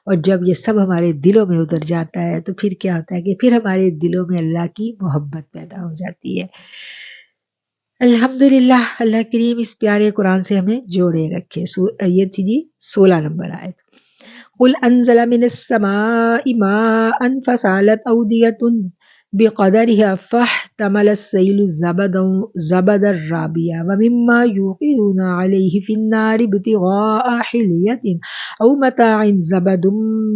اور جب یہ سب ہمارے دلوں میں اتر جاتا ہے تو پھر کیا ہوتا ہے کہ پھر ہمارے دلوں میں اللہ کی محبت پیدا ہو جاتی ہے۔ الحمدللہ، اللہ کریم اس پیارے قرآن سے ہمیں جوڑے رکھے۔ یہ تھی جی 16 نمبر آیت۔ قل انزل من السماء ماء فسالت اودية بقدرها فاحتمل السيل زبدا رابيا ومما يوقدون عليه في النار ابتغاء حلية أو متاع زبد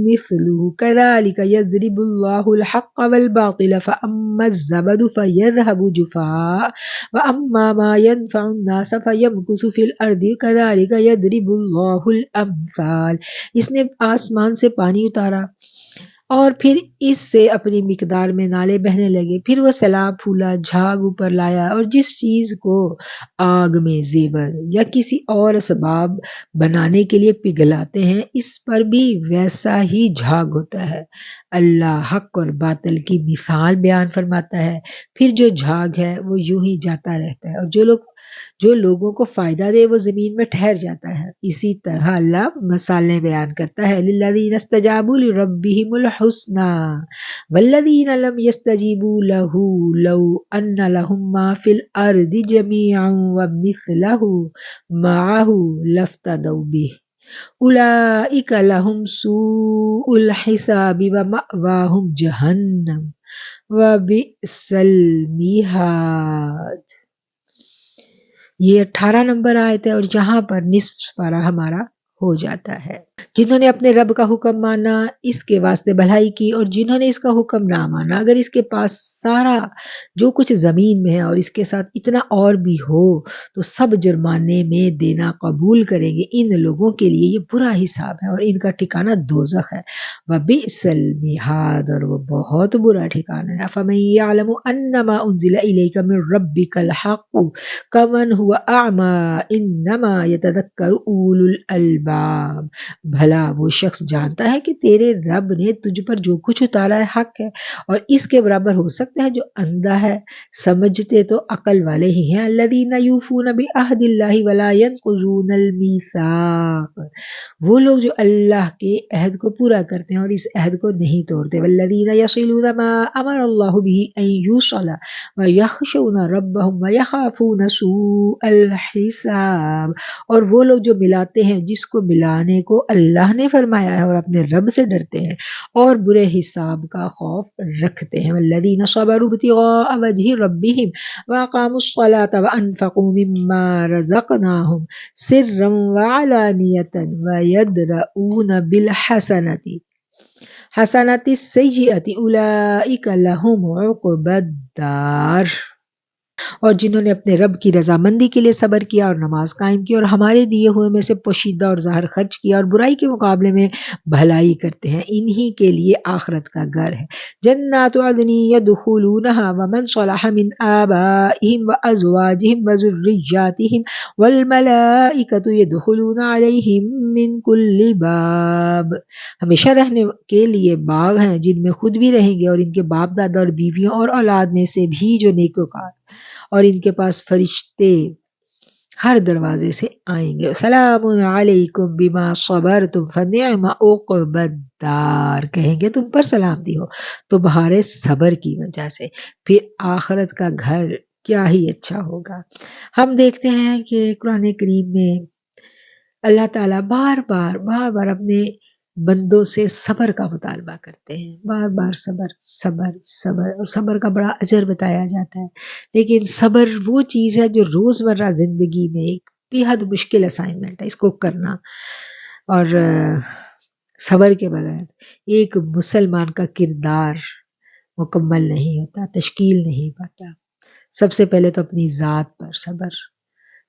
مثله كذلك يضرب الله الحق والباطل فأما الزبد فيذهب جفاء وأما ما ينفع الناس فيمكث في الأرض كذلك يضرب الله الأمثال۔ اس نے آسمان سے پانی اتارا اور پھر اس سے اپنی مقدار میں نالے بہنے لگے، پھر وہ سیلاب پھولا، جھاگ اوپر لایا، اور جس چیز کو آگ میں زیور یا کسی اور اسباب بنانے کے لیے پگھلاتے ہیں اس پر بھی ویسا ہی جھاگ ہوتا ہے۔ اللہ حق اور باطل کی مثال بیان فرماتا ہے، پھر جو جھاگ ہے وہ یوں ہی جاتا رہتا ہے، اور جو لوگوں کو فائدہ دے وہ زمین میں ٹھہر جاتا ہے۔ اسی طرح اللہ مثالیں بیان کرتا ہے۔ للذین استجابوا لربهم الحسنى والذین لم يستجیبوا له لو ان لهم ما فی الارض جميعا ومثله معه لافتدوا به اولئک لهم سوء الحساب ومأواهم جہنم وبئس المہاد۔ یہ 18 نمبر آیت ہے، اور یہاں پر نصف پارہ ہمارا ہو جاتا ہے۔ جنہوں نے اپنے رب کا حکم مانا اس کے واسطے بھلائی کی، اور جنہوں نے اس کا حکم نہ مانا، اگر اس کے پاس سارا جو کچھ زمین میں ہے اور اس کے ساتھ اتنا اور بھی ہو تو سب جرمانے میں دینا قبول کریں گے، ان لوگوں کے لیے یہ برا حساب ہے اور ان کا ٹھکانہ دوزخ ہے۔ وبئس المہاد، اور وہ بہت برا ٹھکانہ ہے۔ افمن یعلم انما انزل الیک من ربک الحق کمن هو اعمی انما یتذکر اولو الالباب، بھلا وہ شخص جانتا ہے کہ تیرے رب نے تجھ پر جو کچھ اتارا ہے حق ہے، اور اس کے برابر ہو سکتا ہے جو اندھا ہے؟ سمجھتے تو عقل والے ہی ہیں۔ الذین یوفون بعہد اللہ ولا ینقضون المیثاق، وہ لوگ جو اللہ کے عہد کو پورا کرتے ہیں اور اس عہد کو نہیں توڑتے۔ والذین یصلون ما امر اللہ بہ ان یوصل ویخشون ربهم ویخافون سوء الحساب، اور وہ لوگ جو ملاتے ہیں جس کو ملانے کو اللہ نے فرمایا ہے اور اپنے رب سے ڈرتے ہیں اور برے حساب کا خوف رکھتے ہیں۔ والذین صبروا ابتغاء وجہ ربهم واقاموا الصلاة وانفقوا مما رزقناهم سرا وعلانیة ویدرؤون بالحسنة السیئة اولئک لهم عقبی الدار۔ اور جنہوں نے اپنے رب کی رضامندی کے لیے صبر کیا اور نماز قائم کی اور ہمارے دیے ہوئے میں سے پوشیدہ اور ظاہر خرچ کیا اور برائی کے مقابلے میں بھلائی کرتے ہیں، انہی کے لیے آخرت کا گھر ہے۔ جنات عدن يدخلونها ومن صلح من آبائهم وأزواجهم وذرياتهم والملائكة يدخلون عليهم من كل باب، ہمیشہ رہنے کے لیے باغ ہیں جن میں خود بھی رہیں گے اور ان کے باپ دادا اور بیویوں اور اولاد میں سے بھی جو نیکوکار، اور ان کے پاس فرشتے ہر دروازے سے آئیں گے۔ سلام علیکم بما صبرتم فنعم عقبی الدار، کہیں گے تم پر سلامتی ہو تمہارے صبر کی وجہ سے، پھر آخرت کا گھر کیا ہی اچھا ہوگا۔ ہم دیکھتے ہیں کہ قرآن کریم میں اللہ تعالیٰ بار بار اپنے بندوں سے صبر کا مطالبہ کرتے ہیں، بار بار صبر صبر صبر، اور صبر کا بڑا اجر بتایا جاتا ہے۔ لیکن صبر وہ چیز ہے جو روزمرہ زندگی میں ایک بے حد مشکل اسائنمنٹ ہے، اس کو کرنا، اور صبر کے بغیر ایک مسلمان کا کردار مکمل نہیں ہوتا، تشکیل نہیں پاتا۔ سب سے پہلے تو اپنی ذات پر صبر،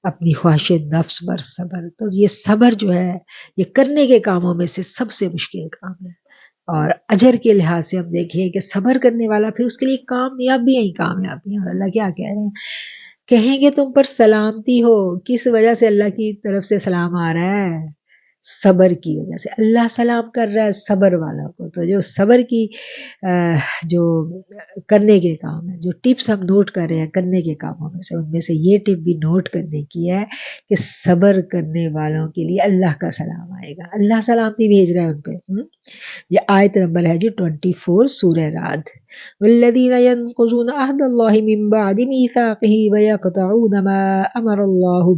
اپنی خواہش نفس پر صبر، تو یہ صبر جو ہے یہ کرنے کے کاموں میں سے سب سے مشکل کام ہے، اور اجر کے لحاظ سے ہم دیکھیں کہ صبر کرنے والا پھر اس کے لیے کامیابیاں ہی کامیابیاں، اور اللہ کیا کہہ رہے ہیں، کہیں گے تم پر سلامتی ہو، کس وجہ سے اللہ کی طرف سے سلام آ رہا ہے؟ صبر کی وجہ سے اللہ سلام کر رہا ہے صبر والوں کو۔ تو جو صبر کی جو کرنے کے کام ہے، جو ٹپس ہم نوٹ کر رہے ہیں کرنے کے کاموں میں سے، ان میں سے یہ ٹپ بھی نوٹ کرنے کی ہے کہ صبر کرنے والوں کے لیے اللہ کا سلام آئے گا، اللہ سلامتی بھیج رہا ہے ان پہ۔ یہ آیت نمبر ہے جی 24 سورہ رعد۔ والذین ينقضون عہد اللہ من بعد میثاقہ ویقطعون ما امر اللہ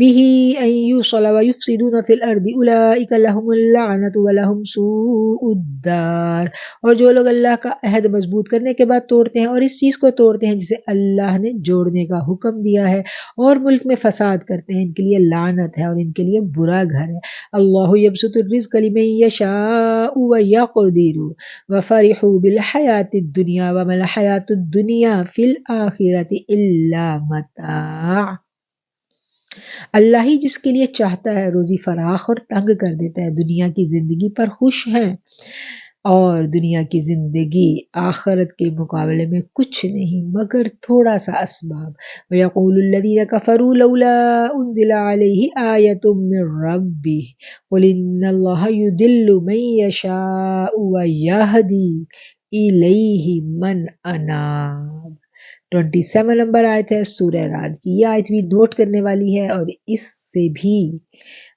به ان يوصل ويفسدون في الارض اولئک لهم اللعنة ولهم سوء الدار، اور جو لوگ اللہ کا عہد مضبوط کرنے کے بعد توڑتے ہیں اور اس چیز کو توڑتے ہیں جسے اللہ نے جوڑنے کا حکم دیا ہے اور ملک میں فساد کرتے ہیں، ان کے لیے لعنت ہے اور ان کے لیے برا گھر ہے۔ اللہ یبسط الرزق لمن یشاء ویقدر وفرحوا بالحیاة الدنیا وما الحیاة الدنیا فی الآخرة الا متاع، اللہ ہی جس کے لیے چاہتا ہے روزی فراخ اور تنگ کر دیتا ہے، دنیا کی زندگی پر خوش ہیں، اور دنیا کی زندگی آخرت کے مقابلے میں کچھ نہیں مگر تھوڑا سا اسباب۔ وَيَقُولُ الَّذِينَ كَفَرُوا لَوْلَا أُنزِلَ عَلَيْهِ آيَةٌ مِّن رَّبِّهِ قُلْ إِنَّ اللَّهَ يُضِلُّ مَن يَشَاءُ وَيَهْدِي إِلَيْهِ مَنْ أَنَابَ۔ 27 نمبر آیت ہے سورہ رعد کی، یہ آیت بھی نوٹ کرنے والی ہے، اور اس سے بھی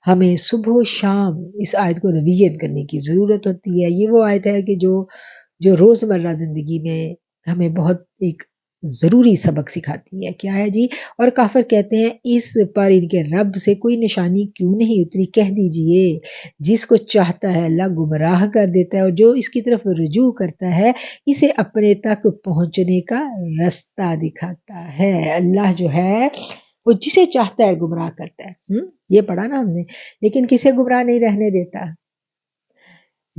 ہمیں صبح و شام اس آیت کو ریویژن کرنے کی ضرورت ہوتی ہے۔ یہ وہ آیت ہے کہ جو روزمرہ زندگی میں ہمیں بہت ایک ضروری سبق سکھاتی ہے۔ کیا ہے جی؟ اور کافر کہتے ہیں اس پر ان کے رب سے کوئی نشانی کیوں نہیں اتری؟ کہہ دیجئے جس کو چاہتا ہے اللہ گمراہ کر دیتا ہے، اور جو اس کی طرف رجوع کرتا ہے اسے اپنے تک پہنچنے کا رستہ دکھاتا ہے۔ اللہ جو ہے وہ جسے چاہتا ہے گمراہ کرتا ہے، یہ پڑھا نا ہم نے، لیکن کسے گمراہ نہیں رہنے دیتا؟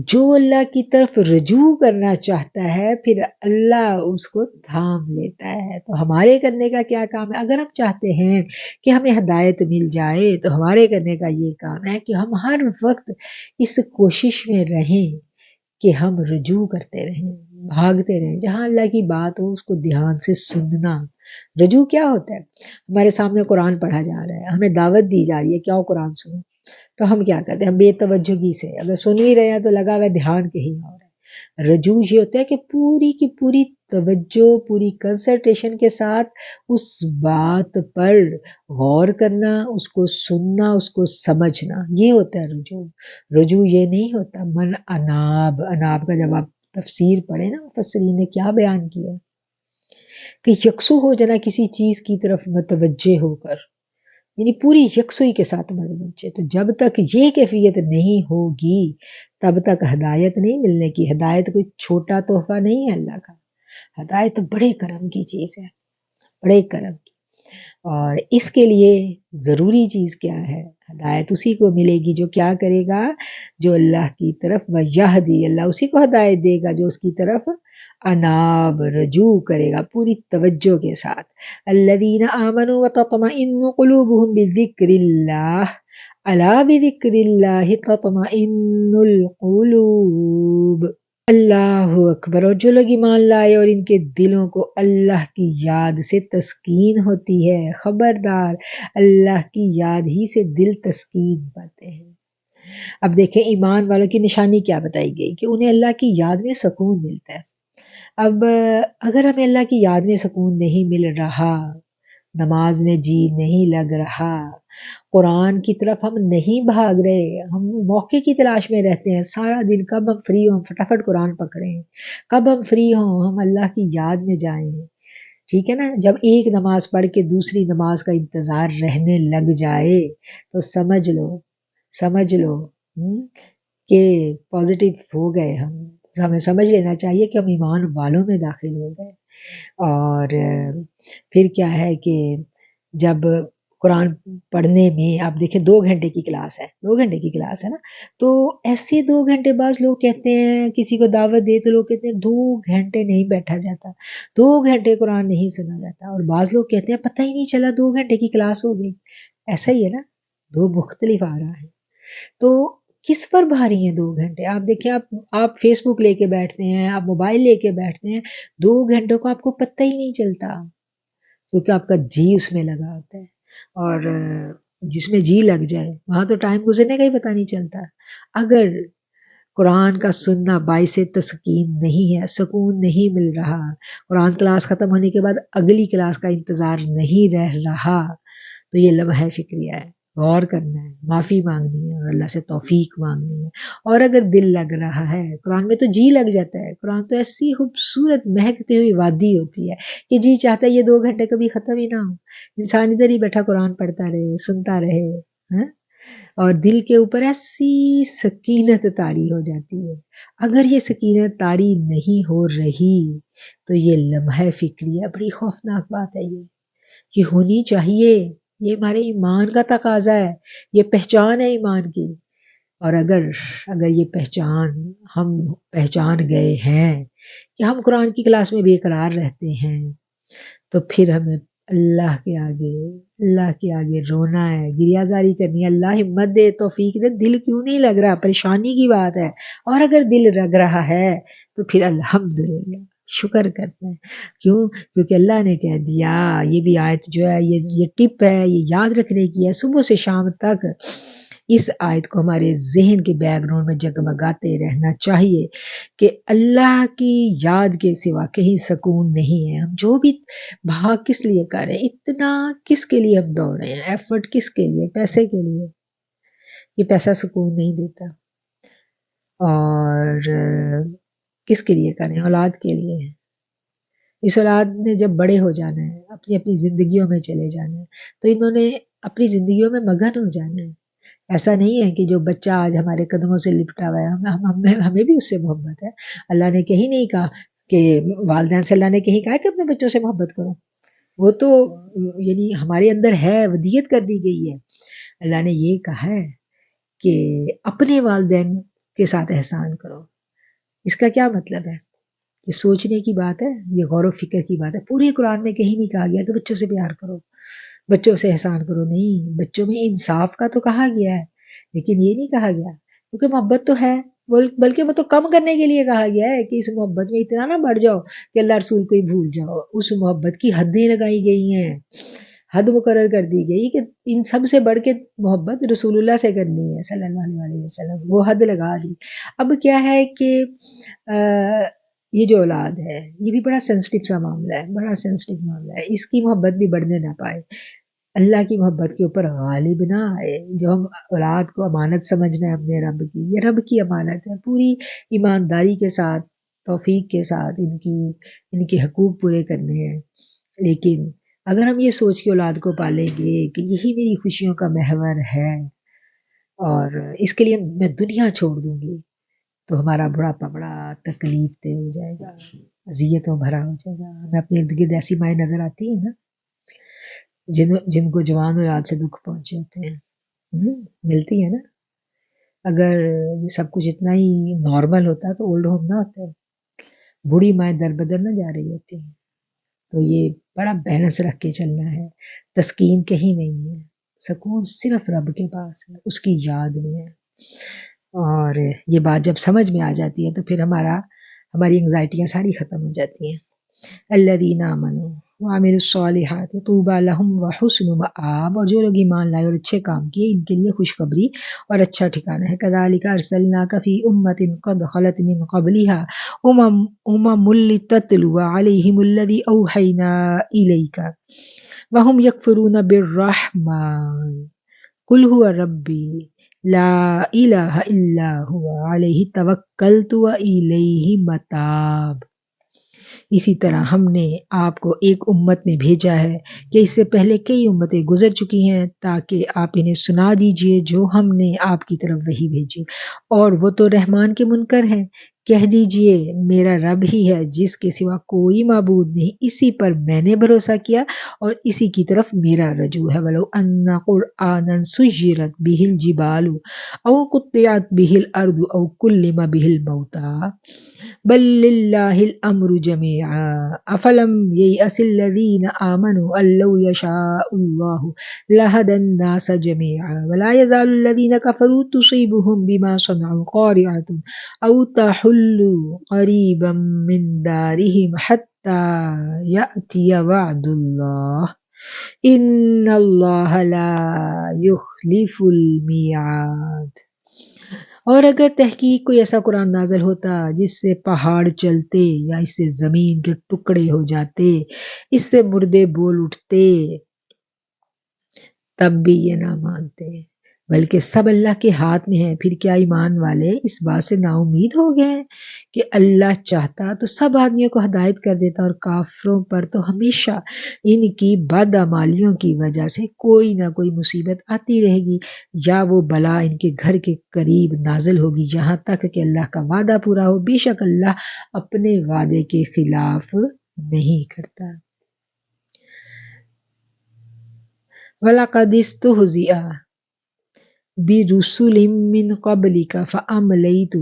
جو اللہ کی طرف رجوع کرنا چاہتا ہے پھر اللہ اس کو تھام لیتا ہے۔ تو ہمارے کرنے کا کیا کام ہے؟ اگر ہم چاہتے ہیں کہ ہمیں ہدایت مل جائے تو ہمارے کرنے کا یہ کام ہے کہ ہم ہر وقت اس کوشش میں رہیں کہ ہم رجوع کرتے رہیں، بھاگتے رہیں، جہاں اللہ کی بات ہو اس کو دھیان سے سننا۔ رجوع کیا ہوتا ہے؟ ہمارے سامنے قرآن پڑھا جا رہا ہے، ہمیں دعوت دی جا رہی ہے کہ آؤ قرآن سنو، تو ہم کیا کرتے ہیں؟ ہم بے توجہی سے اگر سن بھی رہے ہیں تو لگا ہوا دھیان کہیں اور ہے۔ رجوع یہ ہوتا ہے کہ پوری کی پوری توجہ، پوری کنسنٹریشن کے ساتھ اس بات پر غور کرنا، اس کو سننا، اس کو سمجھنا، یہ ہوتا ہے رجوع۔ رجوع یہ نہیں ہوتا من اناب۔ اناب کا جب آپ تفسیر پڑھیں نا، مفسرین نے کیا بیان کیا کہ یکسو ہو جانا کسی چیز کی طرف متوجہ ہو کر، یعنی پوری یکسوئی کے ساتھ متوجہ۔ تو جب تک یہ کیفیت نہیں ہوگی تب تک ہدایت نہیں ملنے کی۔ ہدایت کوئی چھوٹا تحفہ نہیں ہے اللہ کا، ہدایت بڑے کرم کی چیز ہے، بڑے کرم کی۔ اور اس کے لیے ضروری چیز کیا ہے؟ ہدایت اسی کو ملے گی جو کیا کرے گا، جو اللہ کی طرف ویہدی، اللہ اسی کو ہدایت دے گا جو اس کی طرف اناب، رجوع کرے گا پوری توجہ کے ساتھ۔ الذین آمنوا وتطمئن قلوبهم بذکر اللہ، الا بذکر اللہ تطمئن القلوب۔ اللہ اکبر، اور جو لوگ ایمان لائے اور ان کے دلوں کو اللہ کی یاد سے تسکین ہوتی ہے، خبردار اللہ کی یاد ہی سے دل تسکین پاتے ہیں۔ اب دیکھیں ایمان والوں کی نشانی کیا بتائی گئی کہ انہیں اللہ کی یاد میں سکون ملتا ہے۔ اب اگر ہمیں اللہ کی یاد میں سکون نہیں مل رہا، نماز میں جی نہیں لگ رہا، قرآن کی طرف ہم نہیں بھاگ رہے، ہم موقع کی تلاش میں رہتے ہیں سارا دن، کب ہم فری ہوں فٹافٹ قرآن پکڑیں، کب ہم فری ہوں ہم اللہ کی یاد میں جائیں، ٹھیک ہے نا۔ جب ایک نماز پڑھ کے دوسری نماز کا انتظار رہنے لگ جائے تو سمجھ لو کہ پازیٹیو ہو گئے ہم، ہمیں سمجھ لینا چاہیے کہ ہم ایمان والوں میں داخل ہو گئے۔ اور پھر کیا ہے کہ جب قرآن پڑھنے میں آپ دیکھیں 2 گھنٹے کی کلاس ہے، 2 گھنٹے کی کلاس ہے نا، تو ایسے 2 گھنٹے بعض لوگ کہتے ہیں، کسی کو دعوت دے تو لوگ کہتے ہیں 2 گھنٹے نہیں بیٹھا جاتا، 2 گھنٹے قرآن نہیں سنا جاتا، اور بعض لوگ کہتے ہیں پتہ ہی نہیں چلا 2 گھنٹے کی کلاس ہو گئی۔ ایسا ہی ہے نا، دو مختلف آ رہا ہے۔ تو کس پر بھاری ہیں 2 گھنٹے؟ آپ دیکھیں، آپ فیس بک لے کے بیٹھتے ہیں، آپ موبائل لے کے بیٹھتے ہیں، 2 گھنٹوں کو آپ کو پتہ ہی نہیں چلتا، کیونکہ آپ کا جی اس میں لگا ہوتا ہے، اور جس میں جی لگ جائے وہاں تو ٹائم گزرنے کا ہی پتہ نہیں چلتا۔ اگر قرآن کا سننا باعث تسکین نہیں ہے، سکون نہیں مل رہا، قرآن کلاس ختم ہونے کے بعد اگلی کلاس کا انتظار نہیں رہ رہا، تو یہ لمحہ فکریہ ہے، غور کرنا ہے، معافی مانگنی ہے اور اللہ سے توفیق مانگنی ہے۔ اور اگر دل لگ رہا ہے، قرآن میں تو جی لگ جاتا ہے، قرآن تو ایسی خوبصورت مہکتی ہوئی وادی ہوتی ہے کہ جی چاہتا ہے یہ 2 گھنٹے کبھی ختم ہی نہ ہو، انسان ادھر ہی بیٹھا قرآن پڑھتا رہے، سنتا رہے، ہاں؟ اور دل کے اوپر ایسی سکینت طاری ہو جاتی ہے۔ اگر یہ سکینت طاری نہیں ہو رہی تو یہ لمحہ فکریہ بڑی خوفناک بات ہے، یہ ہونی چاہیے، یہ ہمارے ایمان کا تقاضا ہے، یہ پہچان ہے ایمان کی۔ اور اگر یہ پہچان ہم پہچان گئے ہیں کہ ہم قرآن کی کلاس میں بے قرار رہتے ہیں، تو پھر ہمیں اللہ کے آگے رونا ہے، گریہ زاری کرنی ہے، اللہ ہمت دے، توفیق دے، دل کیوں نہیں لگ رہا، پریشانی کی بات ہے۔ اور اگر دل لگ رہا ہے تو پھر الحمدللہ شکر کرنا ہے، کیونکہ اللہ نے کہہ دیا، یہ بھی آیت جو ہے یہ ٹپ ہے، یہ یاد رکھنے کی ہے، صبح سے شام تک اس آیت کو ہمارے ذہن کے بیک گراؤنڈ میں جگمگاتے رہنا چاہیے کہ اللہ کی یاد کے سوا کہیں سکون نہیں ہے۔ ہم جو بھی بھاگ کس لیے کر رہے ہیں، اتنا کس کے لیے ہم دوڑ رہے ہیں، ایفرٹ کس کے لیے، پیسے کے لیے، یہ پیسہ سکون نہیں دیتا۔ اور کس کے لیے کر رہے ہیں؟ اولاد کے لیے۔ اس اولاد نے جب بڑے ہو جانا ہے، اپنی اپنی زندگیوں میں چلے جانا ہے، تو انہوں نے اپنی زندگیوں میں مگن ہو جانا ہے۔ ایسا نہیں ہے کہ جو بچہ آج ہمارے قدموں سے لپٹا ہوا ہے ہمیں بھی اس سے محبت ہے۔ اللہ نے کہیں نہیں کہا کہ والدین سے اللہ نے کہیں کہا کہ اپنے بچوں سے محبت کرو، وہ تو یعنی ہمارے اندر ہے، ودیت کر دی گئی ہے۔ اللہ نے یہ کہا ہے کہ اپنے والدین کے ساتھ احسان کرو۔ اس کا کیا مطلب ہے؟ یہ سوچنے کی بات ہے، یہ غور و فکر کی بات ہے۔ پورے قرآن میں کہیں نہیں کہا گیا کہ بچوں سے پیار کرو، بچوں سے احسان کرو، نہیں، بچوں میں انصاف کا تو کہا گیا ہے، لیکن یہ نہیں کہا گیا کیونکہ محبت تو ہے، بلکہ وہ تو کم کرنے کے لیے کہا گیا ہے کہ اس محبت میں اتنا نہ بڑھ جاؤ کہ اللہ رسول کو ہی بھول جاؤ۔ اس محبت کی حدیں لگائی گئی ہیں، حد مقرر کر دی گئی کہ ان سب سے بڑھ کے محبت رسول اللہ سے کرنی ہے صلی اللہ علیہ وسلم، وہ حد لگا دی۔ اب کیا ہے کہ یہ جو اولاد ہے یہ بھی بڑا سینسٹیو سا معاملہ ہے، بڑا سینسٹیو معاملہ ہے، اس کی محبت بھی بڑھنے نہ پائے، اللہ کی محبت کے اوپر غالب نہ آئے۔ جو ہم اولاد کو امانت سمجھنا ہے اپنے رب کی، یہ رب کی امانت ہے، پوری ایمانداری کے ساتھ، توفیق کے ساتھ ان کے حقوق پورے کرنے ہیں۔ لیکن اگر ہم یہ سوچ کے اولاد کو پالیں گے کہ یہی میری خوشیوں کا محور ہے اور اس کے لیے میں دنیا چھوڑ دوں گی، تو ہمارا بڑھاپا بڑا تکلیف دہ ہو جائے گا، اذیتوں بھرا ہو جائے گا۔ ہمیں اپنے ارد گرد ایسی مائیں نظر آتی ہیں نا، جن کو جوان اولاد سے دکھ پہنچے ہوتے ہیں، ملتی ہے نا. اگر یہ سب کچھ اتنا ہی نارمل ہوتا تو اولڈ ہوم نہ ہوتا. بوڑھی مائیں در بدر نہ جا رہی ہوتی ہیں. تو یہ بڑا بیلنس رکھ کے چلنا ہے. تسکین کہیں نہیں ہے، سکون صرف رب کے پاس ہے، اس کی یاد میں ہے. اور یہ بات جب سمجھ میں آ جاتی ہے تو پھر ہماری انگزائٹیاں ساری ختم ہو جاتی ہیں. الذین آمنوا وعملوا الصالحات طوبی لہم وحسن مآب، اور جو لوگ ایمان لائے اور اچھے کام کیے ان کے لیے خوشخبری اور اچھا ٹھکانہ ہے. کذالک ارسلناک فی امۃ قد خلت من قبلها امم لتتلو علیہم الذی اوحینا الیک وهم یکفرون بالرحمن قل هو ربی لا الہ الا هو علیہ توکلت والیہ متاب. اسی طرح ہم نے آپ کو ایک امت میں بھیجا ہے کہ اس سے پہلے کئی امتیں گزر چکی ہیں، تاکہ آپ انہیں سنا دیجئے جو ہم نے آپ کی طرف وحی بھیجی، اور وہ تو رحمان کے منکر ہیں. کہہ دیجئے میرا رب ہی ہے جس کے سوا کوئی معبود نہیں، اسی پر میں نے بھروسہ کیا اور اسی کی طرف میرا رجوع ہے. وَلَوْ أَنَّ قُرْآنًا سُيِّرَتْ بِهِ الْجِبَالُ أَوْ قُطِّعَتْ بِهِ الْأَرْضُ أَوْ كُلِّمَ بِهِ الْمَوْتَىٰ بل للہ الامر جميعا افلم ییأس الذین آمنوا ان لو یشاء اللہ لہدی الناس جميعا ولا یزال الذین کفروا تصیبهم بما صنعوا قارعة او تحل قریبا من دارهم حتى یأتی وعد اللہ ان اللہ لا یخلف المیعاد. اور اگر تحقیق کوئی ایسا قرآن نازل ہوتا جس سے پہاڑ چلتے یا اس سے زمین کے ٹکڑے ہو جاتے، اس سے مردے بول اٹھتے، تب بھی یہ نہ مانتے، بلکہ سب اللہ کے ہاتھ میں ہے. پھر کیا ایمان والے اس بات سے نا امید ہو گئے ہیں کہ اللہ چاہتا تو سب آدمیوں کو ہدایت کر دیتا، اور کافروں پر تو ہمیشہ ان کی بدعمالیوں کی وجہ سے کوئی نہ کوئی مصیبت آتی رہے گی، یا وہ بلا ان کے گھر کے قریب نازل ہوگی یہاں تک کہ اللہ کا وعدہ پورا ہو. بے شک اللہ اپنے وعدے کے خلاف نہیں کرتا. وَلَقَدِ اسْتُهْزِئَ بِرُسُلٍ مِّن قَبْلِكَ فَأَمْلَيْتُ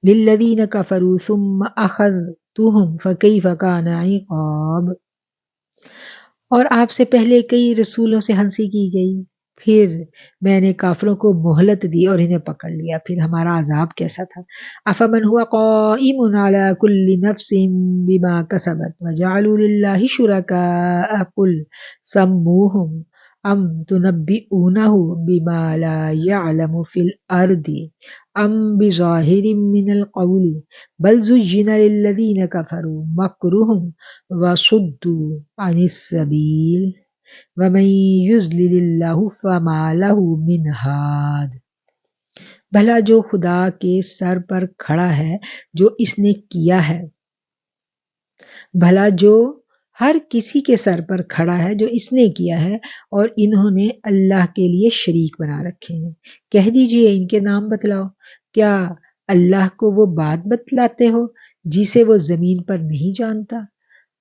لِلَّذِينَ كَفَرُوا ثُمَّ أَخَذْتُهُمْ فَكَيْفَ كَانَ عِقَابِ. اور آپ سے پہلے کئی رسولوں سے ہنسی کی گئی، پھر میں نے کافروں کو مہلت دی اور انہیں پکڑ لیا، پھر ہمارا عذاب کیسا تھا. افمن هو قائم على كل نفس بما كسبت وجعلوا لله شركاء قل سموهم ام تنبئونه بما لا يعلم في الارض ام بظاہر من القول بل زين للذين كفروا مكرهم وصدوا عن السبيل وَمَن يُضْلِلِ اللَّهُ فَمَا لَهُ مِنْ هَادٍ. بھلا جو خدا کے سر پر کھڑا ہے جو اس نے کیا ہے، بھلا جو ہر کسی کے سر پر کھڑا ہے جو اس نے کیا ہے، اور انہوں نے اللہ کے لیے شریک بنا رکھے ہیں. کہہ دیجئے ان کے نام بتلاؤ، کیا اللہ کو وہ بات بتلاتے ہو جسے وہ زمین پر نہیں جانتا،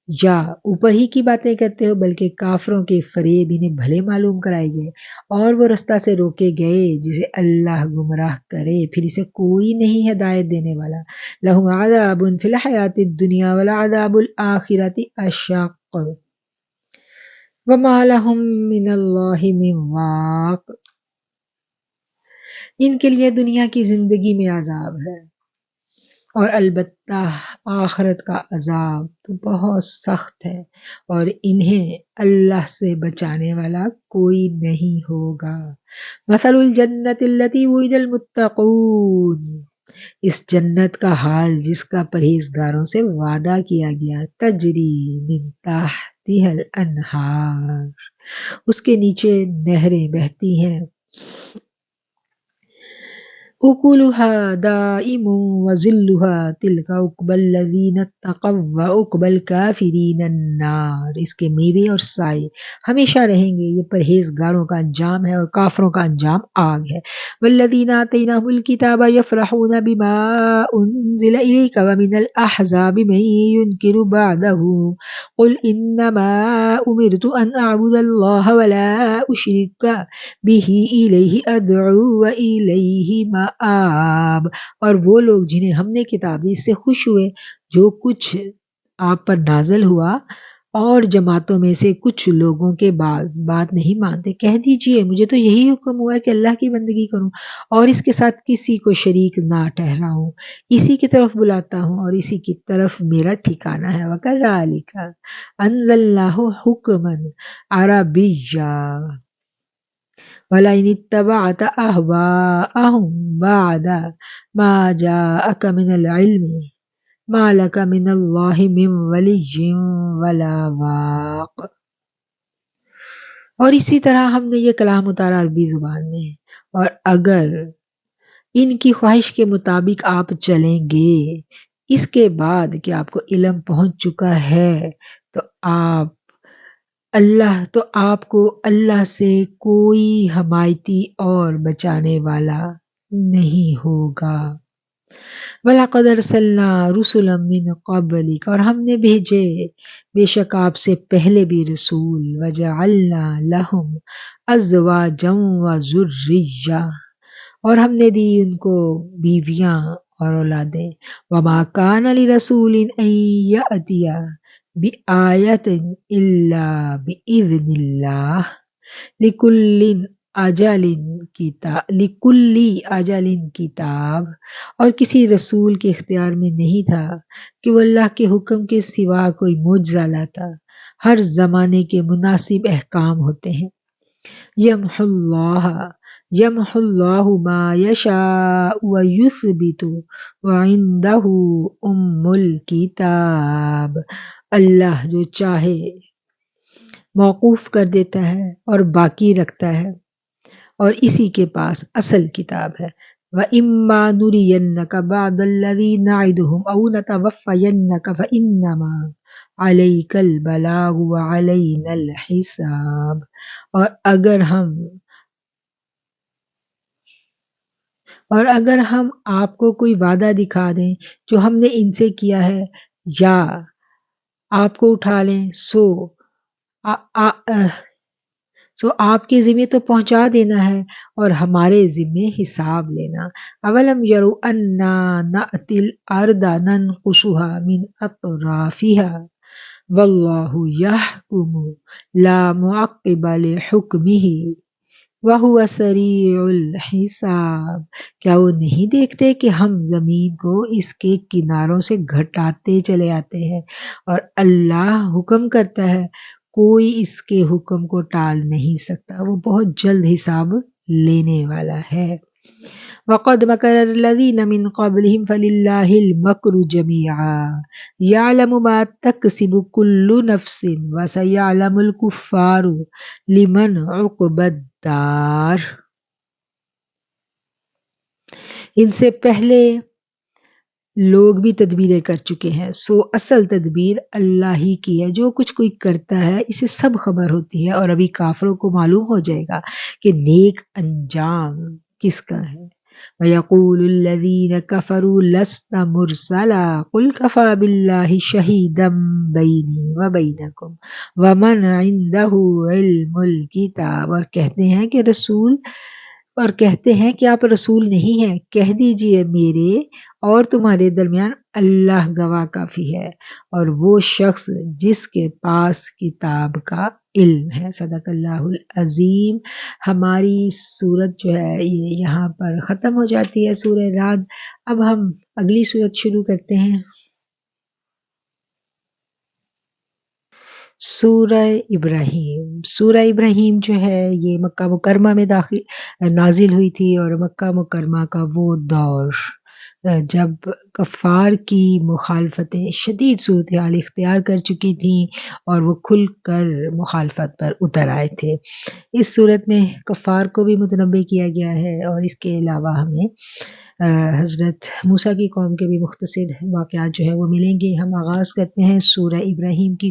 یا اوپر ہی کی باتیں کرتے ہو؟ بلکہ کافروں کے فریب انہیں بھلے معلوم کرائے گئے، اور وہ رستہ سے روکے گئے جسے اللہ گمراہ کرے پھر اسے کوئی نہیں ہدایت دینے والا. لہم عذاب فی الحیات الدنیا ولعذاب الآخرۃ اشق وما لہم من اللہ من واق. ان کے لیے دنیا کی زندگی میں عذاب ہے، اور البتہ آخرت کا عذاب تو بہت سخت ہے، اور انہیں اللہ سے بچانے والا کوئی نہیں ہوگا. مثل الجنت التي وعد المتقون. اس جنت کا حال جس کا پرہیزگاروں سے وعدہ کیا گیا. تجری من تحتها الانہار. اس کے نیچے نہریں بہتی ہیں. أكلها دائم وظلها تلك عقبى الذين اتقوا وعقبى الكافرين النار. اس کے میوے اور سائے ہمیشہ رہیں گے، یہ پرہیزگاروں کا انجام ہے اور کافروں کا انجام آگ ہے۔ والذین آتیناہم الکتاب یفرحون بما انزل الیک ومن الاحزاب من ینکر بعدہ قل انما امرت ان اعبد اللہ ولا اشرک بہ الیہ ادعو والیہ مآب۔ اور وہ لوگ جنہیں ہم نے کتاب دی اس سے خوش ہوئے جو کچھ آپ پر نازل ہوا، اور جماعتوں میں سے کچھ لوگوں کے بعض بات نہیں مانتے۔ کہہ دیجئے مجھے تو یہی حکم ہوا ہے کہ اللہ کی بندگی کروں اور اس کے ساتھ کسی کو شریک نہ ٹھہراؤں، اسی کی طرف بلاتا ہوں اور اسی کی طرف میرا ٹھکانہ ہے۔ وَكَذَلِكَ أَنزَلْنَاهُ حُكْمًا عَرَبِيًّا وَلَئِنِ اتَّبَعْتَ أَهْوَاءَهُمْ بَعْدَ مَا جَاءَكَ مِنَ الْعِلْمِ مَا لَكَ مِنَ اللَّهِ مِنْ وَلِيٍّ وَلَا وَاقٍ۔ اور اسی طرح ہم نے یہ کلام اتارا عربی زبان میں، اور اگر ان کی خواہش کے مطابق آپ چلیں گے اس کے بعد کہ آپ کو علم پہنچ چکا ہے تو آپ کو اللہ سے کوئی حمایتی اور بچانے والا نہیں ہوگا۔ وَلَقَدْ أَرْسَلْنَا رُسُلًا مِّن قَبْلِكَ، اور ہم نے بھیجے بے شک آپ سے پہلے بھی رسول، وَجَعَلْنَا لَهُمْ أَزْوَاجًا وَذُرِّيَّةً، اور ہم نے دی ان کو بیویاں اور اولادیں۔ وَمَا كَانَ لِرَسُولٍ أَن يَأْتِيَ بِآيَةٍ إِلَّا بِإِذْنِ اللَّهِ لِكُلِّ أَجَلٍ کتاب، اور کسی رسول کے اختیار میں نہیں تھا کہ وہ اللہ کے حکم کے سوا کوئی معجزہ لاتا، ہر زمانے کے مناسب احکام ہوتے ہیں۔ یمحو اللہ ما یشاء ویثبت وعندہ ام الکتاب، اللہ جو چاہے موقوف کر دیتا ہے اور باقی رکھتا ہے، اور اسی کے پاس اصل کتاب ہے۔ وَإِمَّا نُرِيَنَّكَ بَعْضَ الَّذِي نَعِدُهُمْ أَوْ نَتَوَفَّيَنَّكَ فَإِنَّمَا عَلَيْكَ الْبَلَاغُ وَعَلَيْنَا الْحِسَابُ۔ اور اگر ہم آپ کو کوئی وعدہ دکھا دیں جو ہم نے ان سے کیا ہے، یا آپ کو اٹھا لیں سو آپ کے ذمے تو پہنچا دینا ہے اور ہمارے ذمے حساب لینا۔ اولم یروا انا نأتی الارض ننقصها من اطرافها واللہ یحکم لا معقب لحکمہ وَهُوَ سَرِيعُ الْحِسَابِ۔ کیا وہ نہیں دیکھتے کہ ہم زمین کو اس کے کناروں سے گھٹاتے چلے آتے ہیں، اور اللہ حکم کرتا ہے، کوئی اس کے حکم کو ٹال نہیں سکتا، وہ بہت جلد حساب لینے والا ہے۔ وَقَدْ مَكَرَ الَّذِينَ مِن قَبْلِهِمْ فَلِلَّهِ الْمَكْرُ جَمِيعًا يَعْلَمُ مَا تَكْسِبُ كُلُّ نَفْسٍ وَسَيَعْلَمُ الْكُفَّارُ لِمَنْ عُقْبَى الدَّارِ۔ ان سے پہلے لوگ بھی تدبیریں کر چکے ہیں، سو اصل تدبیر اللہ ہی کی ہے۔ جو کچھ کوئی کرتا ہے اسے سب خبر ہوتی ہے، اور ابھی کافروں کو معلوم ہو جائے گا کہ نیک انجام کس کا ہے۔ وَيَقُولُ الَّذِينَ كَفَرُوا لَسْتَ مُرْسَلًا قُلْ كَفَى بِاللَّهِ شَهِيدًا بَيْنِي وَبَيْنَكُمْ وَمَنْ عِندَهُ عِلْمُ الْكِتَابِ، اور کہتے ہیں کہ آپ رسول نہیں ہیں، کہہ دیجئے میرے اور تمہارے درمیان اللہ گواہ کافی ہے، اور وہ شخص جس کے پاس کتاب کا علم ہے۔ صدق اللہ العظیم۔ ہماری سورت جو ہے یہ یہاں پر ختم ہو جاتی ہے، سورہ رعد۔ اب ہم اگلی سورت شروع کرتے ہیں، سورہ ابراہیم۔ سورہ ابراہیم جو ہے یہ مکہ مکرمہ میں نازل ہوئی تھی، اور مکہ مکرمہ کا وہ دور جب کفار کی مخالفتیں شدید صورتحال اختیار کر چکی تھیں اور وہ کھل کر مخالفت پر اتر آئے تھے۔ اس صورت میں کفار کو بھی متنبع کیا گیا ہے، اور اس کے علاوہ ہمیں حضرت موسیٰ کی قوم کے بھی مختصر واقعات جو ہے وہ ملیں گے۔ ہم آغاز کرتے ہیں سورہ ابراہیم کی،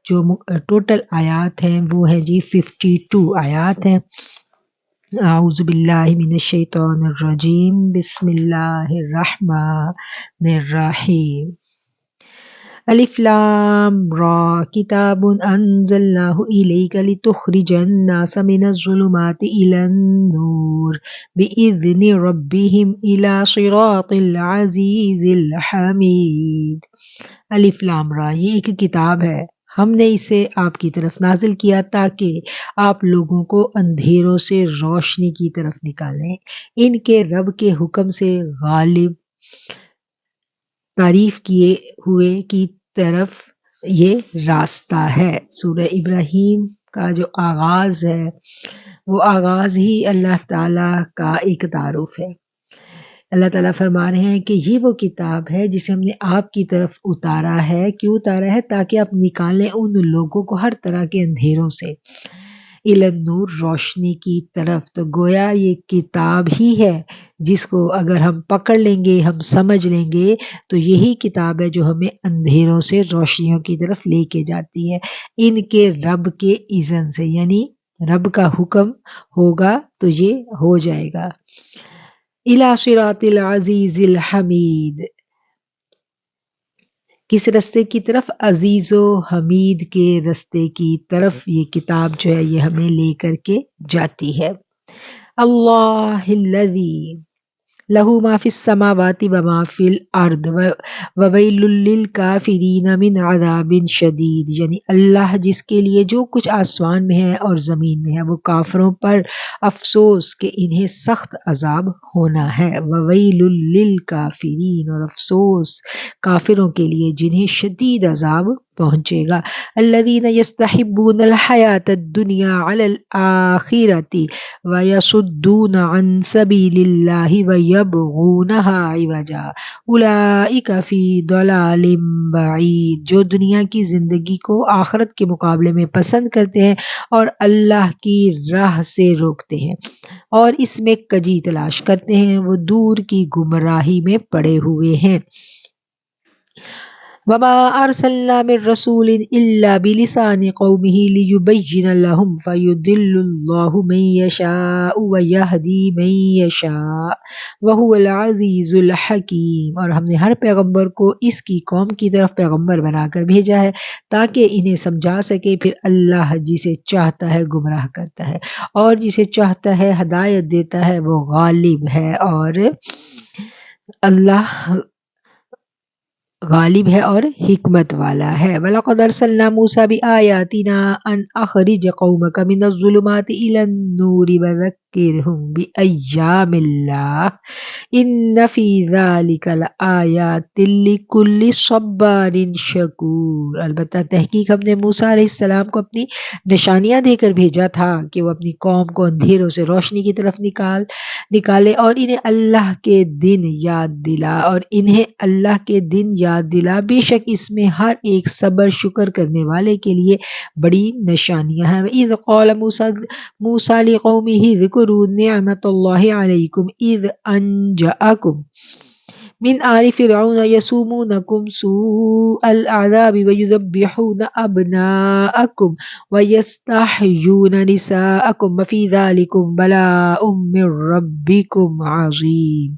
جو ٹوٹل آیات ہیں وہ ہیں جی 52 آیات ہیں۔ اعوذ باللہ من الشیطان الرجیم، بسم اللہ الرحمن الرحیم۔ الف لام را کتاب انزلناہ الیک لتخرج الناس من الظلمات الی النور بإذن ربهم الی صراط العزیز الحمید۔ الف لام را، یہ ایک کتاب ہے، ہم نے اسے آپ کی طرف نازل کیا تاکہ آپ لوگوں کو اندھیروں سے روشنی کی طرف نکالیں، ان کے رب کے حکم سے غالب تعریف کیے ہوئے کی طرف یہ راستہ ہے۔ سورہ ابراہیم کا جو آغاز ہے وہ آغاز ہی اللہ تعالیٰ کا ایک تعارف ہے۔ اللہ تعالیٰ فرما رہے ہیں کہ یہ وہ کتاب ہے جسے ہم نے آپ کی طرف اتارا ہے۔ کیوں اتارا ہے؟ تاکہ آپ نکالیں ان لوگوں کو ہر طرح کے اندھیروں سے، الی النور، روشنی کی طرف۔ تو گویا یہ کتاب ہی ہے جس کو اگر ہم پکڑ لیں گے، ہم سمجھ لیں گے، تو یہی کتاب ہے جو ہمیں اندھیروں سے روشنیوں کی طرف لے کے جاتی ہے، ان کے رب کے اذن سے، یعنی رب کا حکم ہوگا تو یہ ہو جائے گا۔ الی صراط العزیز الحمید، کس رستے کی طرف؟ عزیز و حمید کے رستے کی طرف یہ کتاب جو ہے یہ ہمیں لے کر کے جاتی ہے۔ اللہ الذی لہ ما فی السماوات و ما فی الارض وویل للکافرین من عذاب شدید، یعنی اللہ جس کے لیے جو کچھ آسمان میں ہے اور زمین میں ہے، وہ کافروں پر افسوس کہ انہیں سخت عذاب ہونا ہے۔ وویل للکافرین، اور افسوس کافروں کے لیے جنہیں شدید عذاب پہنچے گا۔ الذین یستحبون الحیاۃ الدنیا علی الآخرۃ ویصدون عن سبیل اللہ ویبغونہا عوجا اولئک فی ضلال بعید، جو دنیا کی زندگی کو آخرت کے مقابلے میں پسند کرتے ہیں اور اللہ کی راہ سے روکتے ہیں اور اس میں کجی تلاش کرتے ہیں، وہ دور کی گمراہی میں پڑے ہوئے ہیں۔ وما ارسلنا من رسول الا بلسان قومه ليبين لهم فيضل الله من يشاء ويهدي من يشاء وهو العزيز الحكيم، اور ہم نے ہر پیغمبر کو اس کی قوم کی طرف پیغمبر بنا کر بھیجا ہے تاکہ انہیں سمجھا سکے، پھر اللہ جسے چاہتا ہے گمراہ کرتا ہے اور جسے چاہتا ہے ہدایت دیتا ہے، وہ غالب ہے اور اللہ غالب ہے اور حکمت والا ہے۔ وَلَقَدْ أَرْسَلْنَا مُوسَىٰ بِآيَاتِنَا أَنْ أَخْرِجْ قَوْمَكَ مِنَ الظُّلُمَاتِ إِلَى النُّورِ وَذَكِّرْهُمْ بِأَيَّامِ اللَّهِ إِنَّ فِي ذَلِكَ لَآيَاتٍ لِكُلِّ صَبَّارٍ شَكُورٍ، البتہ تحقیق ہم نے موسیٰ علیہ السلام کو اپنی نشانیاں دے کر بھیجا تھا کہ وہ اپنی قوم کو اندھیروں سے روشنی کی طرف نکالے اور انہیں اللہ کے دن یاد دلا، بے شک اس میں ہر ایک صبر شکر کرنے والے کے لیے بڑی نشانیاں ہیں۔ اذ قال موسیٰ لقومہ اذکروا نعمت اللہ علیکم اذ انجأکم من آل فرعون یسومونکم سوء العذاب ویذبحون ابناءکم ویستحیون نساءکم وفی ذلکم بلاء من ربکم عظیم،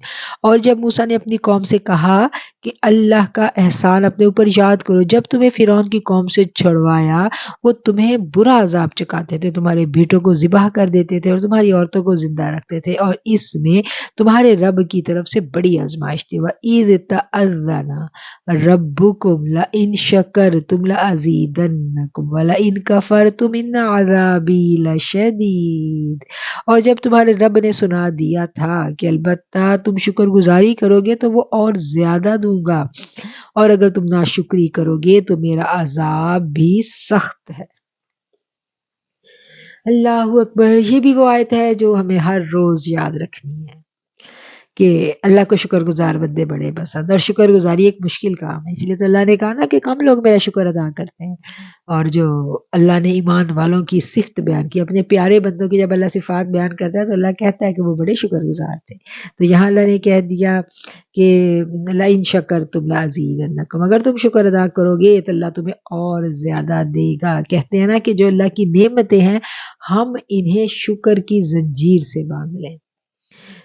اور جب موسیٰ نے اپنی قوم سے کہا کہ اللہ کا احسان اپنے اوپر یاد کرو، جب تمہیں فرعون کی قوم سے چھڑوایا، وہ تمہیں برا عذاب چکاتے تھے، تمہارے بیٹوں کو ذبح کر دیتے تھے اور تمہاری عورتوں کو زندہ رکھتے تھے، اور اس میں تمہارے رب کی طرف سے بڑی آزمائش تھی۔ وَإِذْ تَأَذَّنَ رَبُّكُمْ لَئِن شَكَرْتُمْ لَأَزِيدَنَّكُمْ وَلَئِن كَفَرْتُمْ إِنَّ عَذَابِي لَشَدِيدٌ، اور جب تمہارے رب نے سنا دیا تھا کہ البتہ تم شکر گزاری کرو گے تو وہ اور زیادہ دوں گا، اور اگر تم ناشکری کرو گے تو میرا عذاب بھی سخت ہے۔ اللہ اکبر، یہ بھی وہ آیت ہے جو ہمیں ہر روز یاد رکھنی ہے کہ اللہ کو شکر گزار بندے بڑے پسند، اور شکر گزاری ایک مشکل کام ہے، اس لیے تو اللہ نے کہا نا کہ کم لوگ میرا شکر ادا کرتے ہیں۔ اور جو اللہ نے ایمان والوں کی صفت بیان کی، اپنے پیارے بندوں کی جب اللہ صفات بیان کرتا ہے تو اللہ کہتا ہے کہ وہ بڑے شکر گزار تھے۔ تو یہاں اللہ نے کہہ دیا کہ لئن شکرتم لازیدنکم، اگر تم شکر ادا کرو گے تو اللہ تمہیں اور زیادہ دے گا۔ کہتے ہیں نا کہ جو اللہ کی نعمتیں ہیں ہم انہیں شکر کی زنجیر سے باندھ لیں۔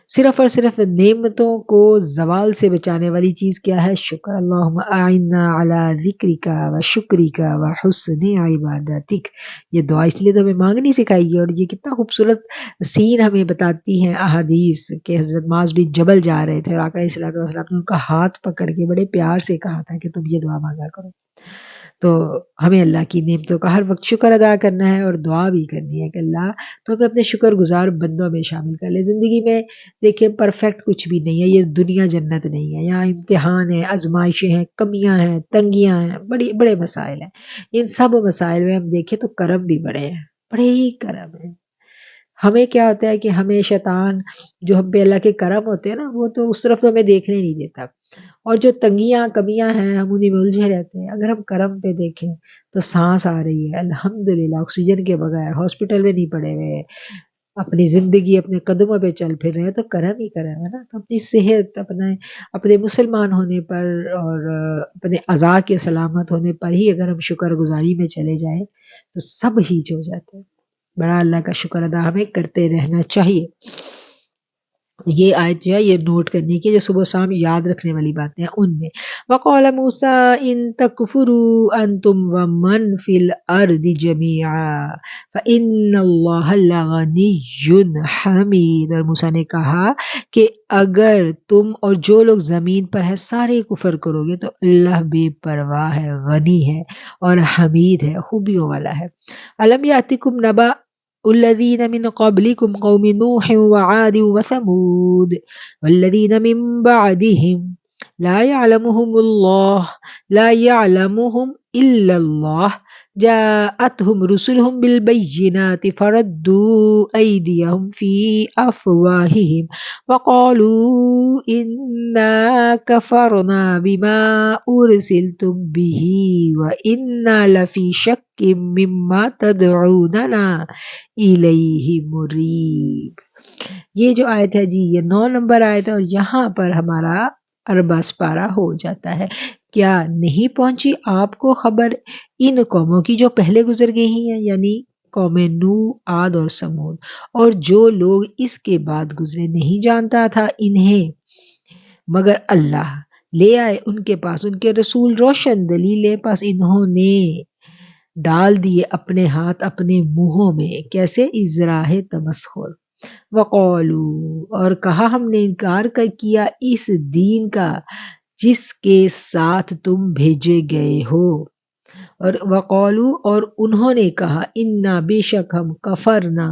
صرف اور صرف نعمتوں کو زوال سے بچانے والی چیز کیا ہے؟ شکر۔ اللہم اعنا علی ذکرک و شکرک و حسن عبادتک، یہ دعا اس لیے تو ہمیں مانگنی سکھائی گئی، اور یہ کتنا خوبصورت سین ہمیں بتاتی ہیں احادیث کہ حضرت معاذ بن جبل جا رہے تھے اور آقا صلی اللہ علیہ وسلم نے ان کا ہاتھ پکڑ کے بڑے پیار سے کہا تھا کہ تم یہ دعا مانگا کرو۔ تو ہمیں اللہ کی نعمتوں کا ہر وقت شکر ادا کرنا ہے اور دعا بھی کرنی ہے کہ اللہ تو ہمیں اپنے شکر گزار بندوں میں شامل کر لے۔ زندگی میں دیکھیں پرفیکٹ کچھ بھی نہیں ہے، یہ دنیا جنت نہیں ہے، یہاں امتحان ہیں، آزمائشیں ہیں، کمیاں ہیں، تنگیاں ہیں، بڑے مسائل ہیں۔ ان سب مسائل میں ہم دیکھیں تو کرم بھی بڑے ہیں، بڑے ہی کرم ہیں۔ ہمیں کیا ہوتا ہے کہ ہمیں شیطان جو ہم پہ اللہ کے کرم ہوتے ہیں نا وہ تو اس طرف تو ہمیں دیکھنے نہیں دیتا، اور جو تنگیاں کمیاں ہیں ہم انہیں میں الجھے رہتے ہیں۔ اگر ہم کرم پہ دیکھیں تو سانس آ رہی ہے الحمدللہ، آکسیجن کے بغیر ہاسپٹل میں نہیں پڑے ہوئے، اپنی زندگی اپنے قدموں پہ چل پھر رہے ہیں، تو کرم ہی کرم ہے نا۔ تو اپنی صحت، اپنے مسلمان ہونے پر اور اپنے اعضاء کے سلامت ہونے پر ہی اگر ہم شکر گزاری میں چلے جائیں تو سب ہیچ ہو جاتے ہیں۔ بڑا اللہ کا شکر ادا ہمیں کرتے رہنا چاہیے۔ یہ آیت جو ہے یہ نوٹ کرنے کی، جو صبح و شام یاد رکھنے والی باتیں ہیں ان میں۔ وَقَالَ مُوسَىٰ إِن تَكْفُرُوا أَنتُمْ وَمَنْ فِي الْأَرْضِ جَمِيعًا فَإِنَّ اللَّهَ لَغَنِيٌّ حَمِيدٌ، اور موسیٰ نے کہا کہ اگر تم اور جو لوگ زمین پر ہے سارے کفر کرو گے تو اللہ بے پرواہ ہے، غنی ہے اور حمید ہے، خوبیوں والا ہے۔ أَلَمْ يَأْتِكُمْ نَبَأُ الذين من قبلكم قوم نوح وعاد وثمود والذين من بعدهم لا يعلمهم إلا الله جاءتهم رسلهم بالبينات فردوا أيديهم في أفواههم وقالوا إنا كفرنا بما أرسلتم به وإنا لفي شك مما تدعوننا الیہ مریب۔ یہ جو آیت ہے جی یہ 9 نمبر آیت ہے، اور یہاں پر ہمارا اربع سپارہ ہو جاتا ہے۔ کیا نہیں پہنچی آپ کو خبر ان قوموں کی جو پہلے گزر گئی ہیں، یعنی قوم نوح، عاد اور سمود، اور جو لوگ اس کے بعد گزرے نہیں جانتا تھا انہیں مگر اللہ، لے آئے ان کے پاس ان کے رسول روشن دلیلیں، پس انہوں نے ڈال دیے اپنے ہاتھ اپنے منہوں میں، کیسے؟ ازراہ تمسخر۔ وقالو، اور کہا ہم نے انکار کیا اس دین کا جس کے ساتھ تم بھیجے گئے ہو، اور وقالو، اور انہوں نے کہا انا بے شک ہم کفرنا،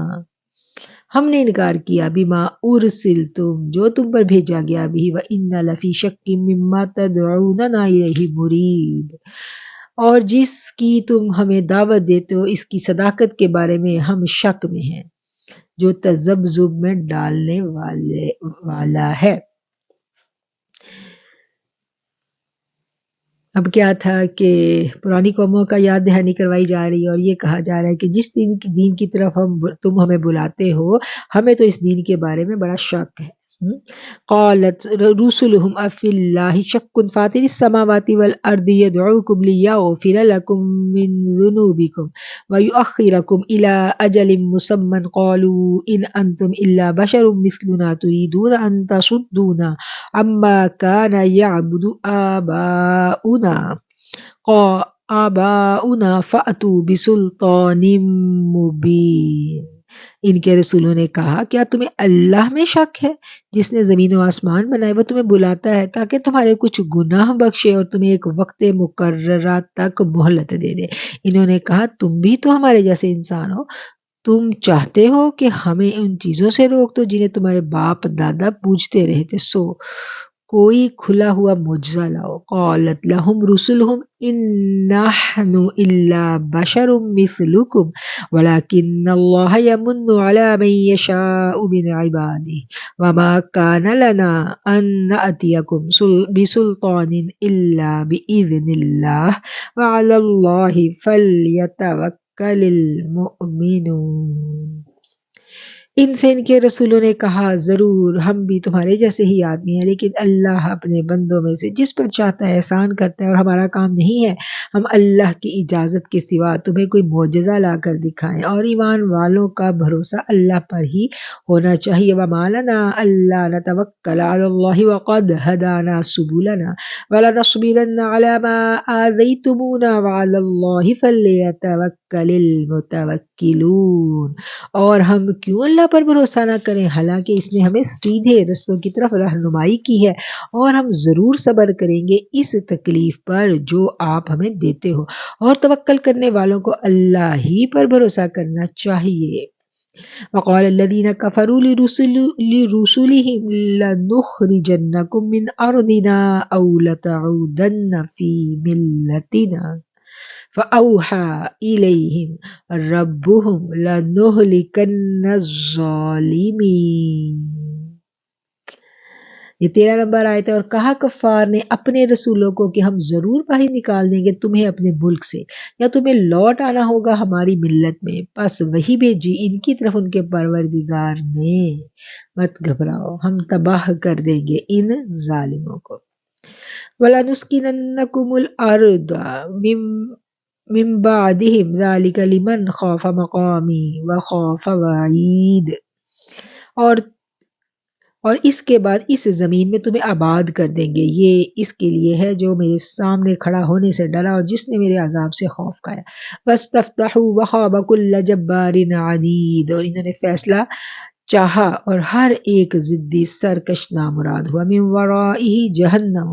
ہم نے انکار کیا بما ارسلتم جو تم پر بھیجا گیا بھی، وَإِنَّا لَفِي شَكٍّ مِّمَّا تَدْعُونَنَا إِلَيْهِ مُرِيبٍ، اور جس کی تم ہمیں دعوت دیتے ہو اس کی صداقت کے بارے میں ہم شک میں ہیں، جو تذبذب میں ڈالنے والا ہے۔ اب کیا تھا کہ پرانی قوموں کا یاد دہانی کروائی جا رہی ہے، اور یہ کہا جا رہا ہے کہ جس دین کی طرف تم ہمیں بلاتے ہو ہمیں تو اس دین کے بارے میں بڑا شک ہے۔ قالت رسلهم افی اللہ شک فاطر السماوات والارض يدعوكم ليغفر لكم من ذنوبكم ويؤخركم الى اجل مسمى قالوا ان انتم الا بشر مثلنا تريدون ان تصدونا عما كان يعبد آباؤنا فأتوا بسلطان مبین۔ ان کے رسولوں نے کہا کیا تمہیں اللہ میں شک ہے جس نے زمین و آسمان بنائے؟ وہ تمہیں بلاتا ہے تاکہ تمہارے کچھ گناہ بخشے اور تمہیں ایک وقت مقررہ تک مہلت دے دے۔ انہوں نے کہا تم بھی تو ہمارے جیسے انسان ہو، تم چاہتے ہو کہ ہمیں ان چیزوں سے روک دو جنہیں تمہارے باپ دادا پوجتے رہے تھے، سو کوئی کھلا ہوا معجزہ لاؤ۔ قالت لهم رسلهم ان نحن الا بشر مثلكم ولكن الله يمن على من يشاء من عباده وما كان لنا ان نأتيكم بسلطان الا بإذن الله وعلى الله فليتوكل المؤمنون۔ ان سے ان کے رسولوں نے کہا ضرور ہم بھی تمہارے جیسے ہی آدمی ہیں، لیکن اللہ اپنے بندوں میں سے جس پر چاہتا ہے احسان کرتا ہے، اور ہمارا کام نہیں ہے ہم اللہ کی اجازت کے سوا تمہیں کوئی معجزہ لا کر دکھائیں، اور ایمان والوں کا بھروسہ اللہ پر ہی ہونا چاہیے۔ وَمَا لَنَا أَلَّا نَتَوَكَّلَ عَلَى اللَّهِ وَقَدْ هَدَانَا سُبُلَنَا وَلَنَصْبِرَنَّ عَلَى مَا آذَيْتُمُونَا وَعَلَى اللَّهِ فَلْيَتَوَكَّلِ الْمُتَوَكِّلُونَ۔ اور ہم کیوں اللہ پر بھروسہ نہ کریں، حالانکہ اس نے ہمیں سیدھے رستوں کی طرف رہنمائی کی ہے، اور ہم ضرور صبر کریں گے اس تکلیف پر جو آپ ہمیں دیتے ہو، اور توکل کرنے والوں کو اللہ ہی پر بھروسہ کرنا چاہیے۔ وقال الذين كفروا لرسلهم لنخرجنكم من أرضنا أو لتعودن في ملتنا فأوحى إليهم ربهم لنهلكن الظالمين۔ یہ 13 نمبر آیت ہے۔ اور کہا کفار نے اپنے رسولوں کو کہ ہم ضرور باہر نکال دیں گے تمہیں اپنے ملک سے، یا تمہیں لوٹ آنا ہوگا ہماری ملت میں، پس وہی بھیجی ان کی طرف ان کے پروردگار نے، مت گھبراؤ ہم تباہ کر دیں گے ان ظالموں کو۔ وَلَنُسْكِنَنَّكُمُ الْأَرْضَ من بعدهم ذلك لمن خاف مقامی وخاف وعید۔ اور اس کے بعد اس زمین میں تمہیں آباد کر دیں گے، یہ اس کے لیے ہے جو میرے سامنے کھڑا ہونے سے ڈرا اور جس نے میرے عذاب سے خوف کھایا۔ وَاسْتَفْتَحُوا وَخَابَ كُلُّ جَبَّارٍ عَنِيدٍ۔ اور انہوں نے فیصلہ چاہا اور ہر ایک ضدی سرکش نامراد ہوا۔ مِن وَرَائِهِ جَہَنَّمُ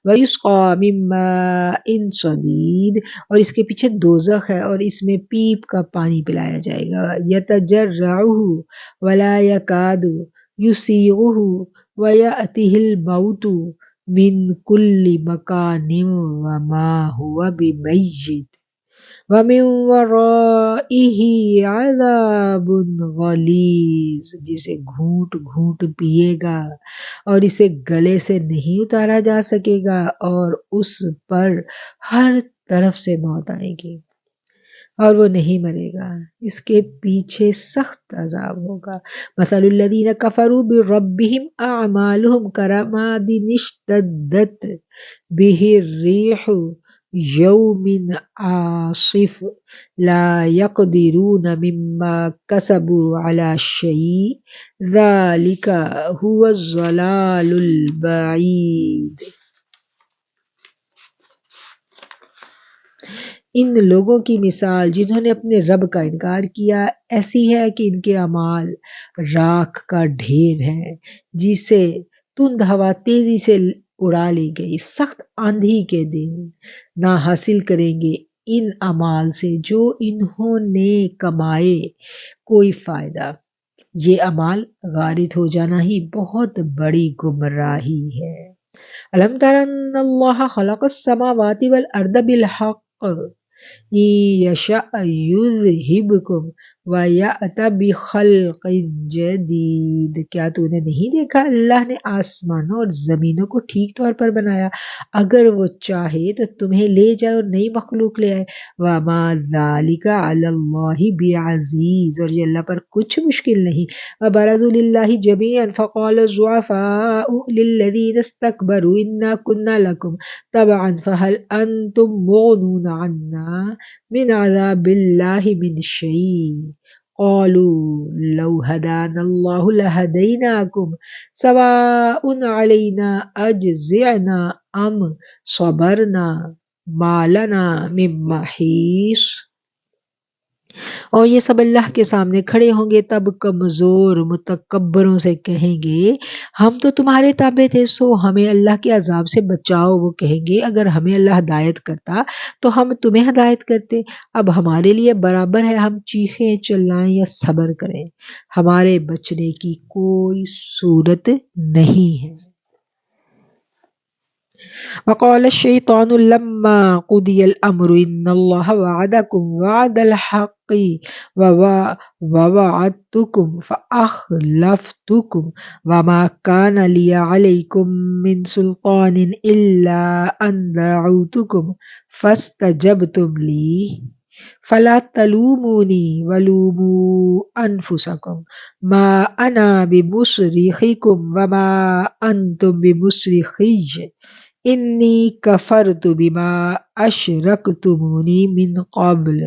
وَيُسْقَىٰ مِن مَّاءٍ صَدِيدٍ۔ اور اس کے پیچھے دوزخ ہے اور اس میں پیپ کا پانی پلایا جائے گا۔ يَتَجَرَّعُهُ وَلَا يَكَادُ يُسِيغُهُ وَيَأْتِهِ الْمَوْتُ مِن كُلِّ مَكَانٍ وَمَا هُوَ بِمَيِّتٍ وَمِن وَرَائِهِ عَذَابٌ غَلِيظٌ۔ جسے گھونٹ گھونٹ پیے گا اور اسے گلے سے نہیں اتارا جا سکے گا، اور اس پر ہر طرف سے موت آئے گی اور وہ نہیں مرے گا، اس کے پیچھے سخت عذاب ہوگا۔ مثل الذین کفروا بربہم اعمالہم کرماد اشتدت بہ الریح یوم عاصف لا یقدرون مما کسبوا علی شیء ذلک هو الضلال البعید۔ ان لوگوں کی مثال جنہوں نے اپنے رب کا انکار کیا ایسی ہے کہ ان کے اعمال راکھ کا ڈھیر ہے جسے تند ہوا تیزی سے اڑا لے گئی۔ سخت آندھی کے دن نہ حاصل کریں گے ان اعمال سے جو انہوں نے کمائے کوئی فائدہ۔ یہ اعمال غارت ہو جانا ہی بہت بڑی گمراہی ہے۔ الم تر ان اللہ خلق السماوات والارض بالحق یشاء یذہبکم ویأتی بخلق جدید۔ کیا تو نے نہیں دیکھا اللہ نے آسمانوں اور زمینوں کو ٹھیک طور پر بنایا، اگر وہ چاہے تو تمہیں لے جائے اور نئی مخلوق لے آئے۔ وما ذلک علی اللہ بعزیز۔ اور یہ اللہ پر کچھ مشکل نہیں۔ وبرزوا للہ جمیعا فقال الضعفاء للذین استکبروا انا کنا لکم تبعا فهل انتم مغنون عنا من عذاب اللہ من شیء قالوا لو هدانا اللہ لہدیناکم سواء علینا اجزعنا ام صبرنا ما لنا من محیص۔ اور یہ سب اللہ کے سامنے کھڑے ہوں گے، تب کمزور متکبروں سے کہیں گے ہم تو تمہارے تابع تھے سو ہمیں اللہ کے عذاب سے بچاؤ۔ وہ کہیں گے اگر ہمیں اللہ ہدایت کرتا تو ہم تمہیں ہدایت کرتے، اب ہمارے لیے برابر ہے ہم چیخیں چلائیں یا صبر کریں، ہمارے بچنے کی کوئی صورت نہیں ہے۔ وقال الشيطان لما قضي الأمر إن الله وعدكم وعد الحق ووعدتكم فأخلفتكم وما كان لي عليكم من سلطان إلا أن دعوتكم فاستجبتم لي فلا تلوموني ولوموا أنفسكم ما أنا بمصرخكم وما أنتم بمصرخي إني كفرت بما أشركتموني من قبل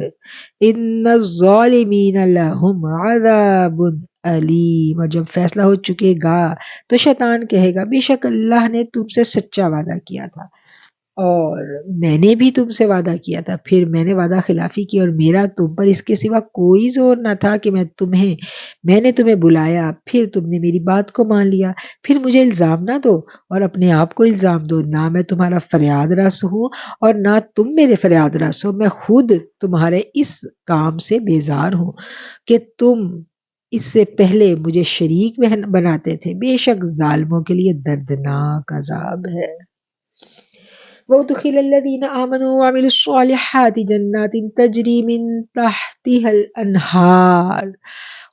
إن الظالمين لهم عذاب علیم۔ اور جب فیصلہ ہو چکے گا تو شیطان کہے گا بے شک اللہ نے تم سے سچا وعدہ کیا تھا اور میں نے بھی تم سے وعدہ کیا تھا، پھر میں نے وعدہ خلافی کی اور میرا تم پر اس کے سوا کوئی زور نہ تھا کہ میں نے تمہیں بلایا، پھر تم نے میری بات کو مان لیا، پھر مجھے الزام نہ دو اور اپنے آپ کو الزام دو، نہ میں تمہارا فریاد رس ہوں اور نہ تم میرے فریاد رس ہو، میں خود تمہارے اس کام سے بیزار ہوں کہ تم اس سے پہلے مجھے شریک بناتے تھے، بے شک ظالموں کے لیے دردناک عذاب ہے۔ وَأُدْخِلَ الَّذِينَ آمَنُوا وَعَمِلُوا الصَّالِحَاتِ جَنَّاتٍ تَجْرِي مِن تَحْتِهَا الْأَنْهَارُ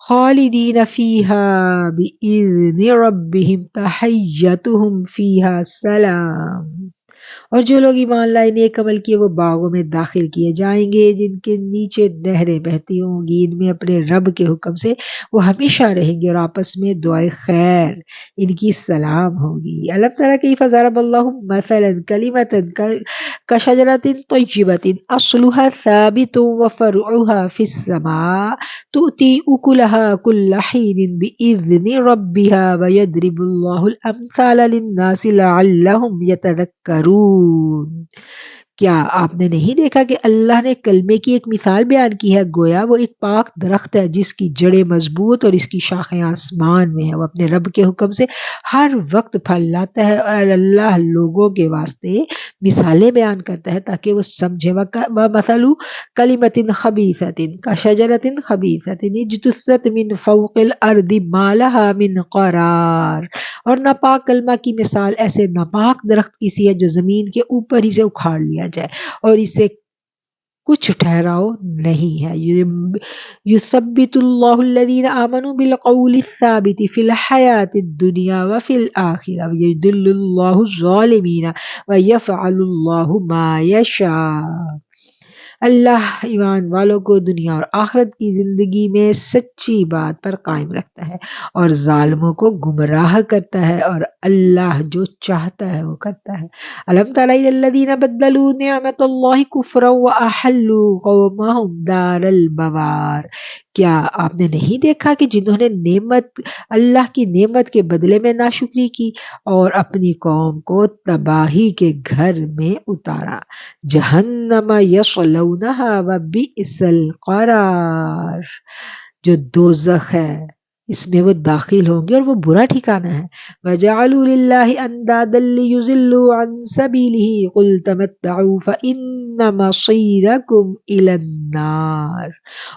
خَالِدِينَ فِيهَا بِإِذْنِ رَبِّهِمْ تَحِيَّتُهُمْ فِيهَا سَلَامٌ۔ اور جو لوگ ایمان لائے نیک عمل کیے وہ باغوں میں داخل کیے جائیں گے جن کے نیچے نہریں بہتی ہوں گی، ان میں اپنے رب کے حکم سے وہ ہمیشہ رہیں گے اور آپس میں دعائے خیر ان کی سلام ہوگی۔ الم تری کیف ضرب اللہ مثلا کلمۃ کشجرۃ طیبۃ اصلها ثابت وفرعها فی السماء تؤتی اکلها کل حین بإذن ربها ویضرب اللہ الامثال للناس لعلهم یتذکرون۔ کیا آپ نے نہیں دیکھا کہ اللہ نے کلمے کی ایک مثال بیان کی ہے، گویا وہ ایک پاک درخت ہے جس کی جڑیں مضبوط اور اس کی شاخیں آسمان میں ہیں، وہ اپنے رب کے حکم سے ہر وقت پھل لاتا ہے اور اللہ لوگوں کے واسطے مثالیں بیان کرتا ہے تاکہ وہ سمجھے۔ وَمَثَلُ كَلِمَةٍ خَبِيثَةٍ كَشَجَرَةٍ خَبِيثَةٍ اجْتُثَّتْ مِنْ فَوْقِ الْأَرْضِ مَا لَهَا مِنْ قَرَارٍ۔ اور ناپاک کلمہ کی مثال ایسے ناپاک درخت کی سی ہے جو زمین کے اوپر ہی سے اکھاڑ لیا جائے اور اسے کچھ ٹھہراؤ نہیں ہے۔ یثبت اللہ الذین آمنوا بالقول الثابت فی الحیاۃ الدنیا وفی الآخرہ ویضل اللہ الظالمین ویفعل اللہ ما یشاء۔ اللہ ایمان والوں کو دنیا اور آخرت کی زندگی میں سچی بات پر قائم رکھتا ہے اور ظالموں کو گمراہ کرتا ہے، اور اللہ جو چاہتا ہے وہ کرتا ہے۔ الم تر الی الذین بدلوا نعمت اللہ کفرا واحلوا قومهم دار البوار۔ کیا آپ نے نہیں دیکھا کہ جنہوں نے اللہ کی نعمت کے بدلے میں ناشکری کی اور اپنی قوم کو تباہی کے گھر میں اتارا، جہنم یصلونہا وبئس القرار، جو دوزخ ہے اس میں وہ داخل ہوں گے اور وہ برا ٹھکانہ ہے۔ وَجَعَلُوا لِلَّهِ أَنْدَادًا لِيُضِلُّوا عَنْ سَبِيلِهِ قُلْ تَمَتَّعُوا فَإِنَّ مَصِيرَكُمْ إِلَى النَّارِ۔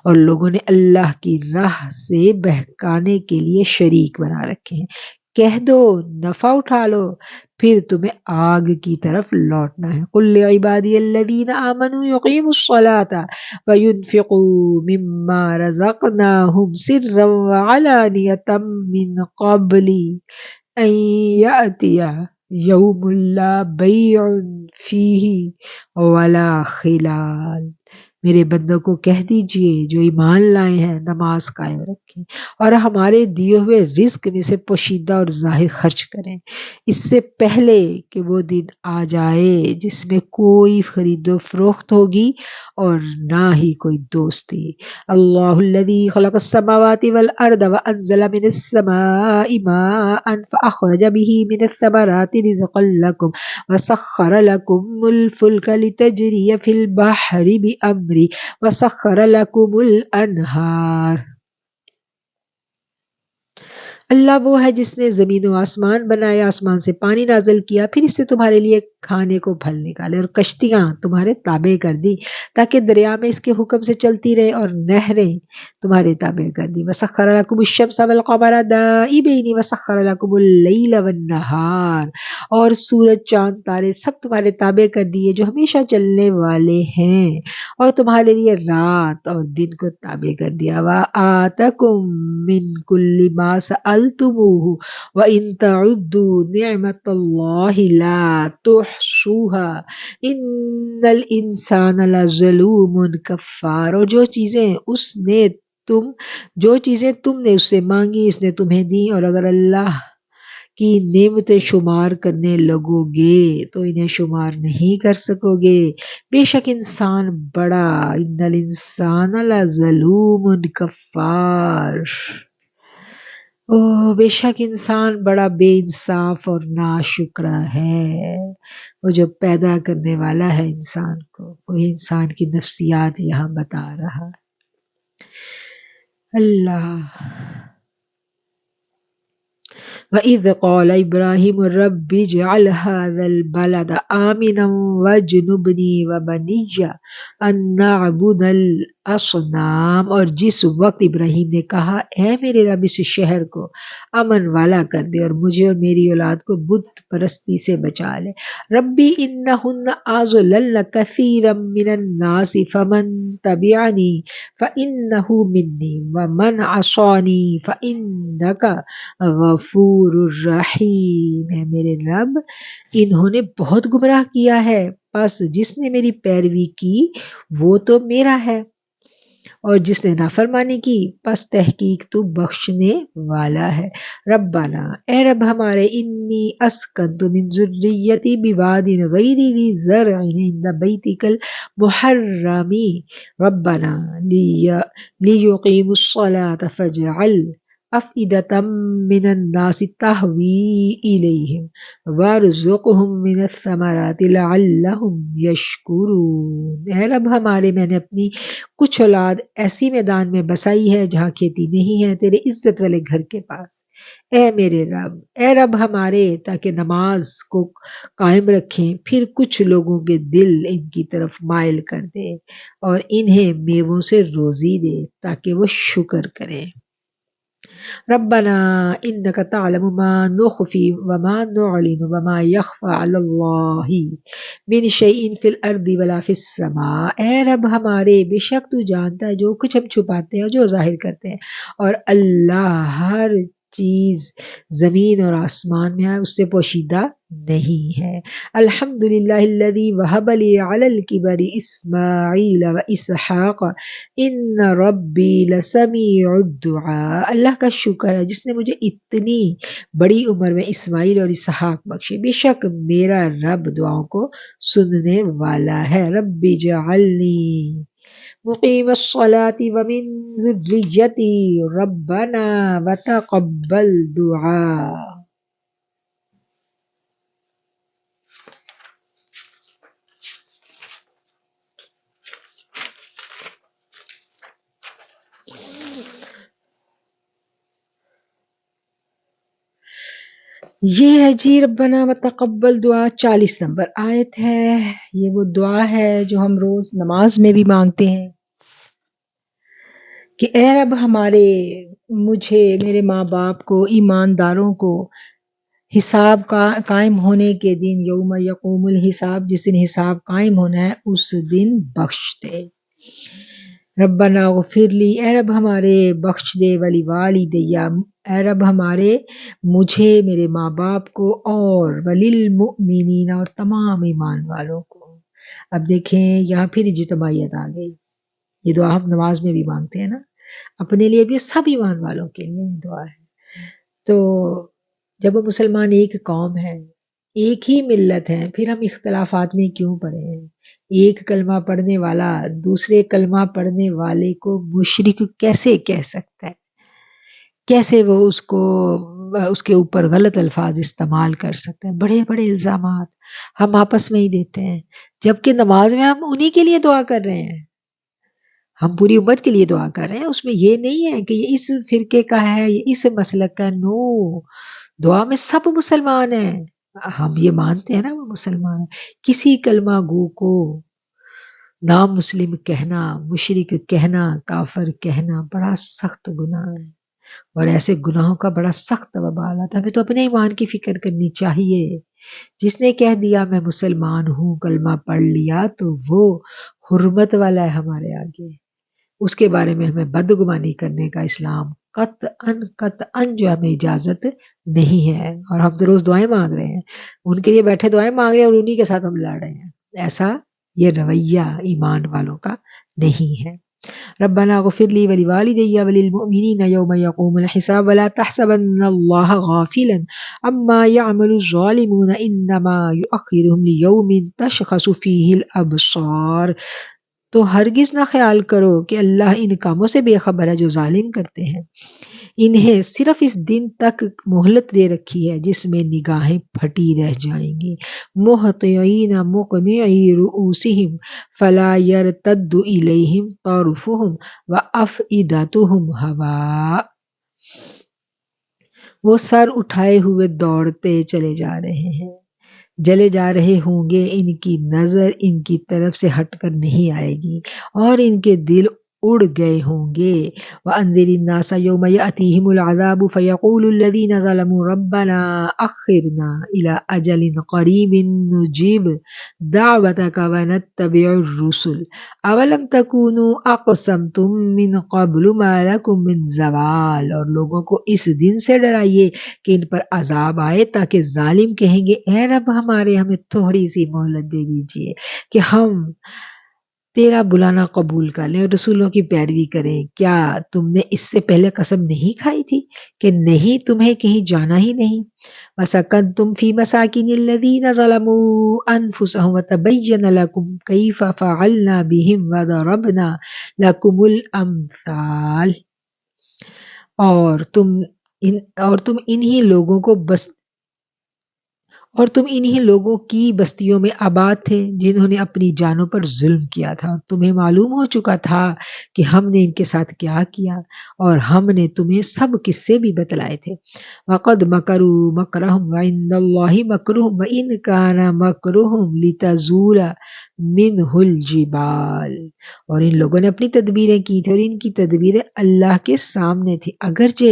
اور لوگوں نے اللہ کی راہ سے بہکانے کے لیے شریک بنا رکھے ہیں، کہہ دو نفع اٹھا لو پھر تمہیں آگ کی طرف لوٹنا ہے۔ قُلْ لِعِبَادِيَ الَّذِينَ آمَنُوا يُقِيمُوا الصَّلَاةَ وَيُنْفِقُوا مِمَّا رَزَقْنَاهُمْ سِرًّا وَعَلَانِيَةً مِّن قَبْلِ أَن يَأْتِيَ يَوْمٌ لَا بَيْعٌ فِيهِ وَلَا خِلَالٌ۔ میرے بندوں کو کہہ دیجئے جو ایمان لائے ہیں نماز قائم رکھیں اور ہمارے دیے ہوئے رزق میں سے پوشیدہ اور ظاہر خرچ کریں، اس سے پہلے کہ وہ دن آ جائے جس میں کوئی خرید و فروخت ہوگی اور نہ ہی کوئی دوستی۔ اللہ الذی خلق السماوات والارض وانزل من السماء ماء فاخرج به من الثمرات رزقا لكم وسخر لكم الفلك لتجري في البحر بأمره وسخر لكم الأنهار۔ اللہ وہ ہے جس نے زمین و آسمان بنایا، آسمان سے پانی نازل کیا، پھر اس سے تمہارے لیے کھانے کو پھل نکالے، اور کشتیاں تمہارے تابع کر دی تاکہ دریا میں اس کے حکم سے چلتی رہے، اور نہریں تمہارے تابع کر دی۔ وسخر لکم الشمس والقمر دائبین وسخر لکم اللیل والنہار، اور سورج، چاند، تارے سب تمہارے تابع کر دیے جو ہمیشہ چلنے والے ہیں، اور تمہارے لیے رات اور دن کو تابع کر دیا۔ وَآتَكُم مِّن كُلِّ مَا سَأَلْتُمُوهُ وَإِن تَعُدُّوا نِعْمَتَ اللَّهِ لَا تُحْصُوهَا إِنَّ الْإِنسَانَ لَظَلُومٌ كَفَّارٌ، اور جو چیزیں تم نے اس سے مانگی اس نے تمہیں دی، اور اگر اللہ کی نعمتیں شمار کرنے لگو گے تو انہیں شمار نہیں کر سکو گے۔ بے شک انسان بڑا، ان الانسان لظلوم کفار، بے شک انسان بڑا بے انصاف اور ناشکرا ہے۔ وہ جو پیدا کرنے والا ہے انسان کو، وہی انسان کی نفسیات یہاں بتا رہا۔ اللہ وَإِذْ قَالَ إِبْرَاهِيمُ رَبِّ اجْعَلْ هَٰذَا الْبَلَدَ آمِنًا وَاجْنُبْنِي وَبَنِيَّ أَن نَّعْبُدَ الْأَصْنَامَ، اور جس وقت ابراہیم نے کہا اے میرے رب اس شہر کو امن والا کر دے اور مجھے اور میری اولاد کو بت پرستی سے بچا لے۔ ربی انہن اضللن کثیرا من الناس فمن تبعنی فانہ منی ومن عصانی فانک غفور الرحیم۔ ہے میرے رب انہوں نے بہت گمراہ کیا ہے، پس جس نے میری پیروی کی وہ تو میرا ہے، اور جس نے نافرمانی کی پس تحقیق تو بخشنے والا ہے۔ ربنا اے رب ہمارے انی اسکنت من ذریتی بواد غیر ذی زرع عند بیتک المحرم ربنا لیقیموا الصلاة فاجعل افئدة من الناس تہوی الیہم وارزقہم من الثمرات لعلہم یشکرون۔ اے رب ہمارے میں نے اپنی کچھ اولاد ایسی میدان میں بسائی ہے جہاں کھیتی نہیں ہے، تیرے عزت والے گھر کے پاس۔ اے میرے رب، اے رب ہمارے تاکہ نماز کو قائم رکھیں، پھر کچھ لوگوں کے دل ان کی طرف مائل کر دے اور انہیں میووں سے روزی دے تاکہ وہ شکر کریں۔ ربنا انک تعلم ما نخفی وما نعلن وما یخفى علی اللہ من شیء فی الارض ولا فی السماء۔ اے رب ہمارے بے شک تو جانتا ہے جو کچھ ہم چھپاتے ہیں اور جو ظاہر کرتے ہیں، اور اللہ ہر چیز زمین اور آسمان میں ہے، اس سے پوشیدہ نہیں ہے۔ الحمدللہ الذی وہب لی علی الکبر اسماعیل و اسحاق ان ربی لسمیع الدعاء۔ اللہ کا شکر ہے جس نے مجھے اتنی بڑی عمر میں اسماعیل اور اسحاق بخشے، بے شک میرا رب دعاؤں کو سننے والا ہے۔ رب اجعلنی مقیم الصلاة ومن ذریتی ربنا وتقبل دعاء۔ یہ ہے جی ربنا وتقبل دعا، 40 نمبر آیت ہے۔ یہ وہ دعا ہے جو ہم روز نماز میں بھی مانگتے ہیں کہ اے رب ہمارے مجھے، میرے ماں باپ کو، ایمانداروں کو حساب کا قائم ہونے کے دن، یوم یقوم الحساب، جس دن حساب قائم ہونا ہے اس دن بخش دے۔ ربنا اغفر لی، اے رب ہمارے بخش دے، ولی والدیا، اے رب ہمارے مجھے، میرے ماں باپ کو، اور وللمؤمنین، اور تمام ایمان والوں کو۔ اب دیکھیں یہاں پھر اجتماعیت آ گئی۔ یہ دعا ہم نماز میں بھی مانگتے ہیں نا، اپنے لیے بھی، سب ایمان والوں کے لیے یہ دعا ہے۔ تو جب مسلمان ایک قوم ہے، ایک ہی ملت ہے، پھر ہم اختلافات میں کیوں پڑے ہیں؟ ایک کلمہ پڑھنے والا دوسرے کلمہ پڑھنے والے کو مشرک کیسے کہہ سکتا ہے؟ کیسے وہ اس کے اوپر غلط الفاظ استعمال کر سکتے ہیں؟ بڑے بڑے الزامات ہم آپس میں ہی دیتے ہیں، جبکہ نماز میں ہم انہی کے لیے دعا کر رہے ہیں۔ ہم پوری امت کے لیے دعا کر رہے ہیں، اس میں یہ نہیں ہے کہ یہ اس فرقے کا ہے، یہ اس مسلک کا، نو، دعا میں سب مسلمان ہیں، ہم یہ مانتے ہیں نا وہ مسلمان ہیں۔ کسی کلمہ گو کو نام مسلم کہنا، مشرک کہنا، کافر کہنا بڑا سخت گناہ ہے، اور ایسے گناہوں کا بڑا سخت وبال آتا ہے۔ ہمیں تو اپنے ایمان کی فکر کرنی چاہیے۔ جس نے کہہ دیا میں مسلمان ہوں، کلمہ پڑھ لیا، تو وہ حرمت والا ہے ہمارے آگے، اس کے بارے میں ہمیں بدگمانی کرنے کا اسلام قطعاً جو ہمیں اجازت نہیں ہے۔ اور ہم تو روز دعائیں مانگ رہے ہیں، ان کے لیے بیٹھے دعائیں مانگ رہے ہیں اور انہی کے ساتھ ہم لڑ رہے ہیں۔ ایسا یہ رویہ ایمان والوں کا نہیں ہے۔ ربنا اغفر لي ولوالدي وللمؤمنين يوم يقوم الحساب ولا تحسبن الله غافلا عما يعمل الظالمون انما يؤخرهم ليوم تشخص فيه الابصار۔ تو ہرگز نہ خیال کرو کہ اللہ ان کاموں سے بے خبر ہے جو ظالم کرتے ہیں، انہیں صرف اس دن تک مہلت دے رکھی ہے جس میں نگاہیں پھٹی رہ جائیں گی۔ مہطعین مقنعی رؤوسہم فلا یرتد الیہم طرفہم وافئدتہم ہواء۔ وہ سر اٹھائے ہوئے دوڑتے چلے جا رہے ہیں، جلے جا رہے ہوں گے، ان کی نظر ان کی طرف سے ہٹ کر نہیں آئے گی، اور ان کے دل اڑ گئے ہوں گے۔ وَأَنذِرِ النَّاسَ يَوْمَ يَأْتِيهِمُ الْعَذَابُ فَيَقُولُ الَّذِينَ ظَلَمُوا رَبَّنَا أَخِّرْنَا إِلَىٰ أَجَلٍ قَرِيبٍ نُّجِبْ دَعْوَتَكَ وَنَتَّبِعِ الرُّسُلَ أَوَلَمْ تَكُونُوا أَقْسَمْتُم مِّن قَبْلُ مَا لَكُم مِّن زَوَالٍ۔ اور لوگوں کو اس دن سے ڈرائیے کہ ان پر عذاب آئے، تاکہ ظالم کہیں گے اے رب ہمارے، ہمیں تھوڑی سی مہلت دے دیجئے کہ ہم تیرا بلانا قبول کر لیں اور رسولوں کی پیروی کریں۔ کیا تم نے اس سے پہلے قسم نہیں کھائی تھی کہ نہیں، تمہیں کہیں جانا ہی نہیں؟ وَسَكَنْتُمْ فِي مَسَاكِنِ الَّذِينَ ظَلَمُوا أَنفُسَهُمْ وَتَبَيَّنَ لَكُمْ كَيْفَ فَعَلْنَا بِهِمْ وَضَرَبْنَا لَكُمُ الْأَمْثَالَ۔ اور تم انہی لوگوں کو اور تم انہی لوگوں کی بستیوں میں آباد تھے جنہوں نے اپنی جانوں پر ظلم کیا تھا، اور تمہیں معلوم ہو چکا تھا کہ ہم نے ان کے ساتھ کیا کیا، اور ہم نے تمہیں سب قصے بھی بتلائے تھے۔ وَقَدْ مَكَرُوا مَكْرَهُمْ وَعِندَ اللَّهِ مَكْرُهُمْ وَإِنْ كَانَ مَكْرُهُمْ لِتَزُولَ مِنْهُ الْجِبَالُ۔ اور ان لوگوں نے اپنی تدبیریں کی تھی، اور ان کی تدبیریں اللہ کے سامنے تھی، اگرچہ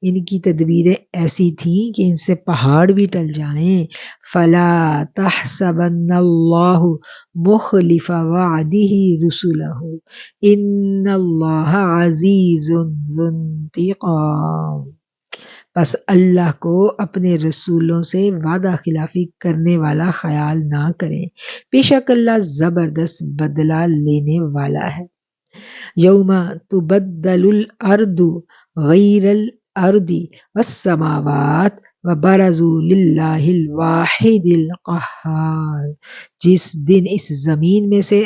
ان کی تدبیریں ایسی تھیں کہ ان سے پہاڑ بھی ٹل جائیں۔ فَلَا تَحْسَبَنَّ اللَّهَ مُخْلِفَ وَعْدِهِ رُسُلَهُ إِنَّ اللَّهَ عَزِيزٌ ذُو انتقام۔ بس اللہ کو اپنے رسولوں سے وعدہ خلافی کرنے والا خیال نہ کریں، بے شک اللہ زبردست بدلہ لینے والا ہے۔ یوم تبدل الارض غیر الارض والسماوات وبرزوا للہ الواحد القہار۔ جس دن اس زمین میں سے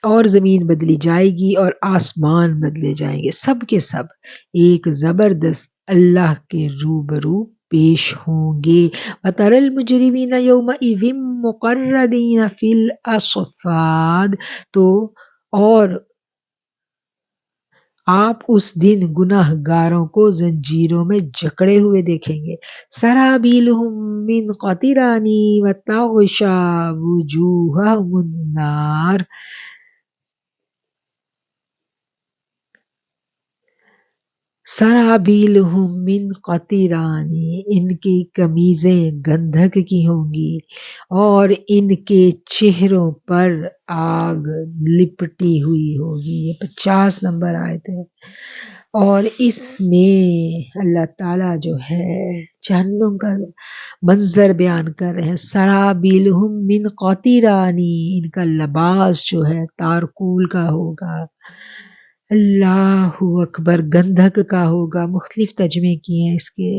اور زمین بدلی جائے گی اور آسمان بدلے جائیں گے، سب کے سب ایک زبردست اللہ کے روبرو پیش ہوں گے۔ وَتَرَى الْمُجْرِمِينَ يَوْمَئِذٍ مُقَرَّنِينَ فِي الْأَصْفَادِ۔ تو اور آپ اس دن گناہ گاروں کو زنجیروں میں جکڑے ہوئے دیکھیں گے۔ سَرَابِيلُهُم مِّن قَطِرَانٍ وَتَغْشَىٰ وُجُوهَهُمُ النَّارُ۔ سَرَابِيلُهُم مِّن قَطِرَانٍ، ان کی قمیضیں گندھک کی ہوں گی، اور ان کے چہروں پر آگ لپٹی ہوئی ہوگی۔ یہ 50 نمبر آیت ہے، اور اس میں اللہ تعالیٰ جو ہے جہنم کا منظر بیان کر رہے ہیں۔ سَرَابِيلُهُم مِّن قَطِرَانٍ، ان کا لباس جو ہے تارکول کا ہوگا، اللہ اکبر، گندھک کا ہوگا، مختلف ترجمے کیے ہیں اس کے،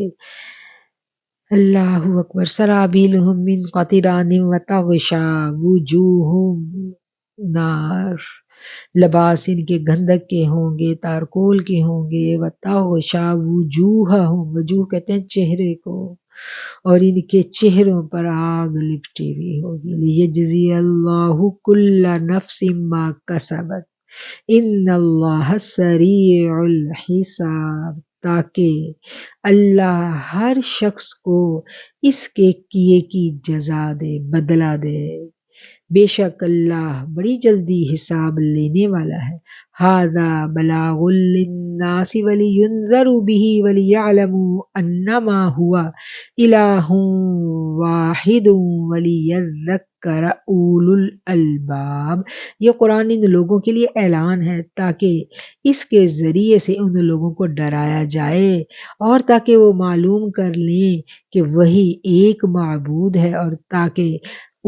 اللہ اکبر۔ سرابیلہم من قطران وتغشیٰ وجوہہم نار، لباس ان کے گندھک کے ہوں گے، تارکول کے ہوں گے۔ وتغشیٰ وجوہہم، وجوہ کہتے ہیں چہرے کو، اور ان کے چہروں پر آگ لپٹی ہوئی ہوگی۔ لیجزی اللہ کل نفس ما کسبت، ان اللہ سریع الحساب، تاکہ اللہ ہر شخص کو اس کے کیے کی جزا دے، بدلہ دے۔ بے شک اللہ بڑی جلدی حساب لینے والا ہے۔ ھذا بلاغ للناس ولینذروا به وليعلموا انما هو الہ واحد وليذکر اولو الالباب، یہ قرآن ان لوگوں کے لیے اعلان ہے تاکہ اس کے ذریعے سے ان لوگوں کو ڈرایا جائے اور تاکہ وہ معلوم کر لیں کہ وہی ایک معبود ہے، اور تاکہ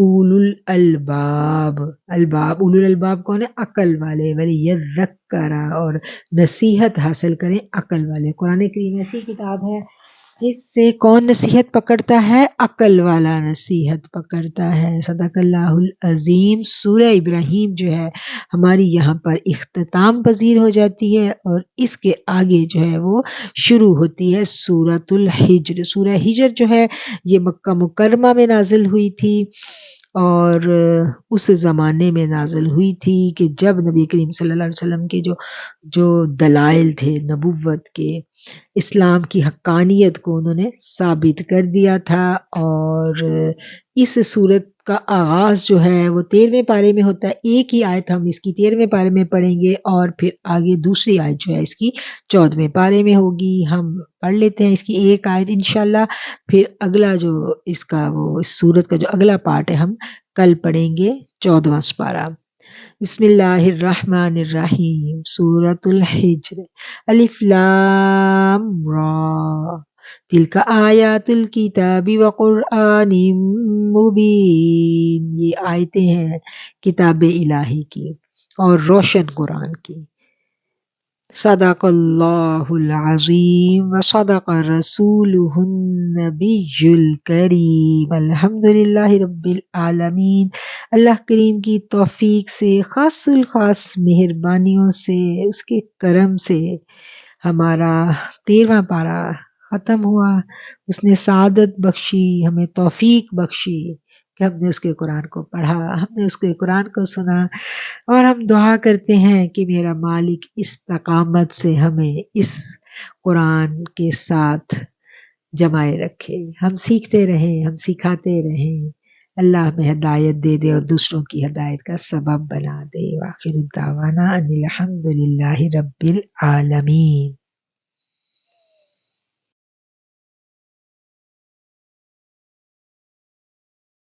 اولو الالباب، اولو الالباب کون ہے؟ عقل والے، ولیذکر، اور نصیحت حاصل کریں عقل والے۔ قرآن کریم ایسی کتاب ہے جس سے کون نصیحت پکڑتا ہے؟ عقل والا نصیحت پکڑتا ہے۔ صدق اللہ العظیم۔ سورہ ابراہیم جو ہے ہماری یہاں پر اختتام پذیر ہو جاتی ہے، اور اس کے آگے جو ہے وہ شروع ہوتی ہے سورۃ الحجر۔ سورہ ہجر جو ہے یہ مکہ مکرمہ میں نازل ہوئی تھی، اور اس زمانے میں نازل ہوئی تھی کہ جب نبی کریم صلی اللہ علیہ وسلم کے جو دلائل تھے نبوت کے، اسلام کی حقانیت کو انہوں نے ثابت کر دیا تھا۔ اور اس صورت کا آغاز جو ہے وہ 13ویں پارے میں ہوتا ہے۔ ایک ہی آیت ہم اس کی 13ویں پارے میں پڑھیں گے، اور پھر آگے دوسری آیت جو ہے اس کی 14ویں پارے میں ہوگی۔ ہم پڑھ لیتے ہیں اس کی ایک آیت انشاءاللہ، پھر اگلا جو اس صورت کا جو اگلا پارٹ ہے ہم کل پڑھیں گے 14واں سپارہ۔ بسم اللہ الرحمن الرحیم۔ سورۃ الحجر۔ الف لام را، تلک آیات الکتاب وقرآن مبین، یہ آیتیں ہیں کتاب الہی کی اور روشن قرآن کی۔ صدق اللہ العظیم وصدق رسولہ النبی الکریم۔ الحمدللہ رب العالمین۔ اللہ کریم کی توفیق سے، خاص الخاص مہربانیوں سے، اس کے کرم سے ہمارا 13واں پارہ ختم ہوا۔ اس نے سعادت بخشی، ہمیں توفیق بخشی کہ ہم نے اس کے قرآن کو پڑھا، ہم نے اس کے قرآن کو سنا، اور ہم دعا کرتے ہیں کہ میرا مالک استقامت سے ہمیں اس قرآن کے ساتھ جمائے رکھے، ہم سیکھتے رہیں، ہم سکھاتے رہیں، اللہ ہمیں ہدایت دے دے اور دوسروں کی ہدایت کا سبب بنا دے۔ وآخر الدعوانا ان الحمد للہ رب العالمین۔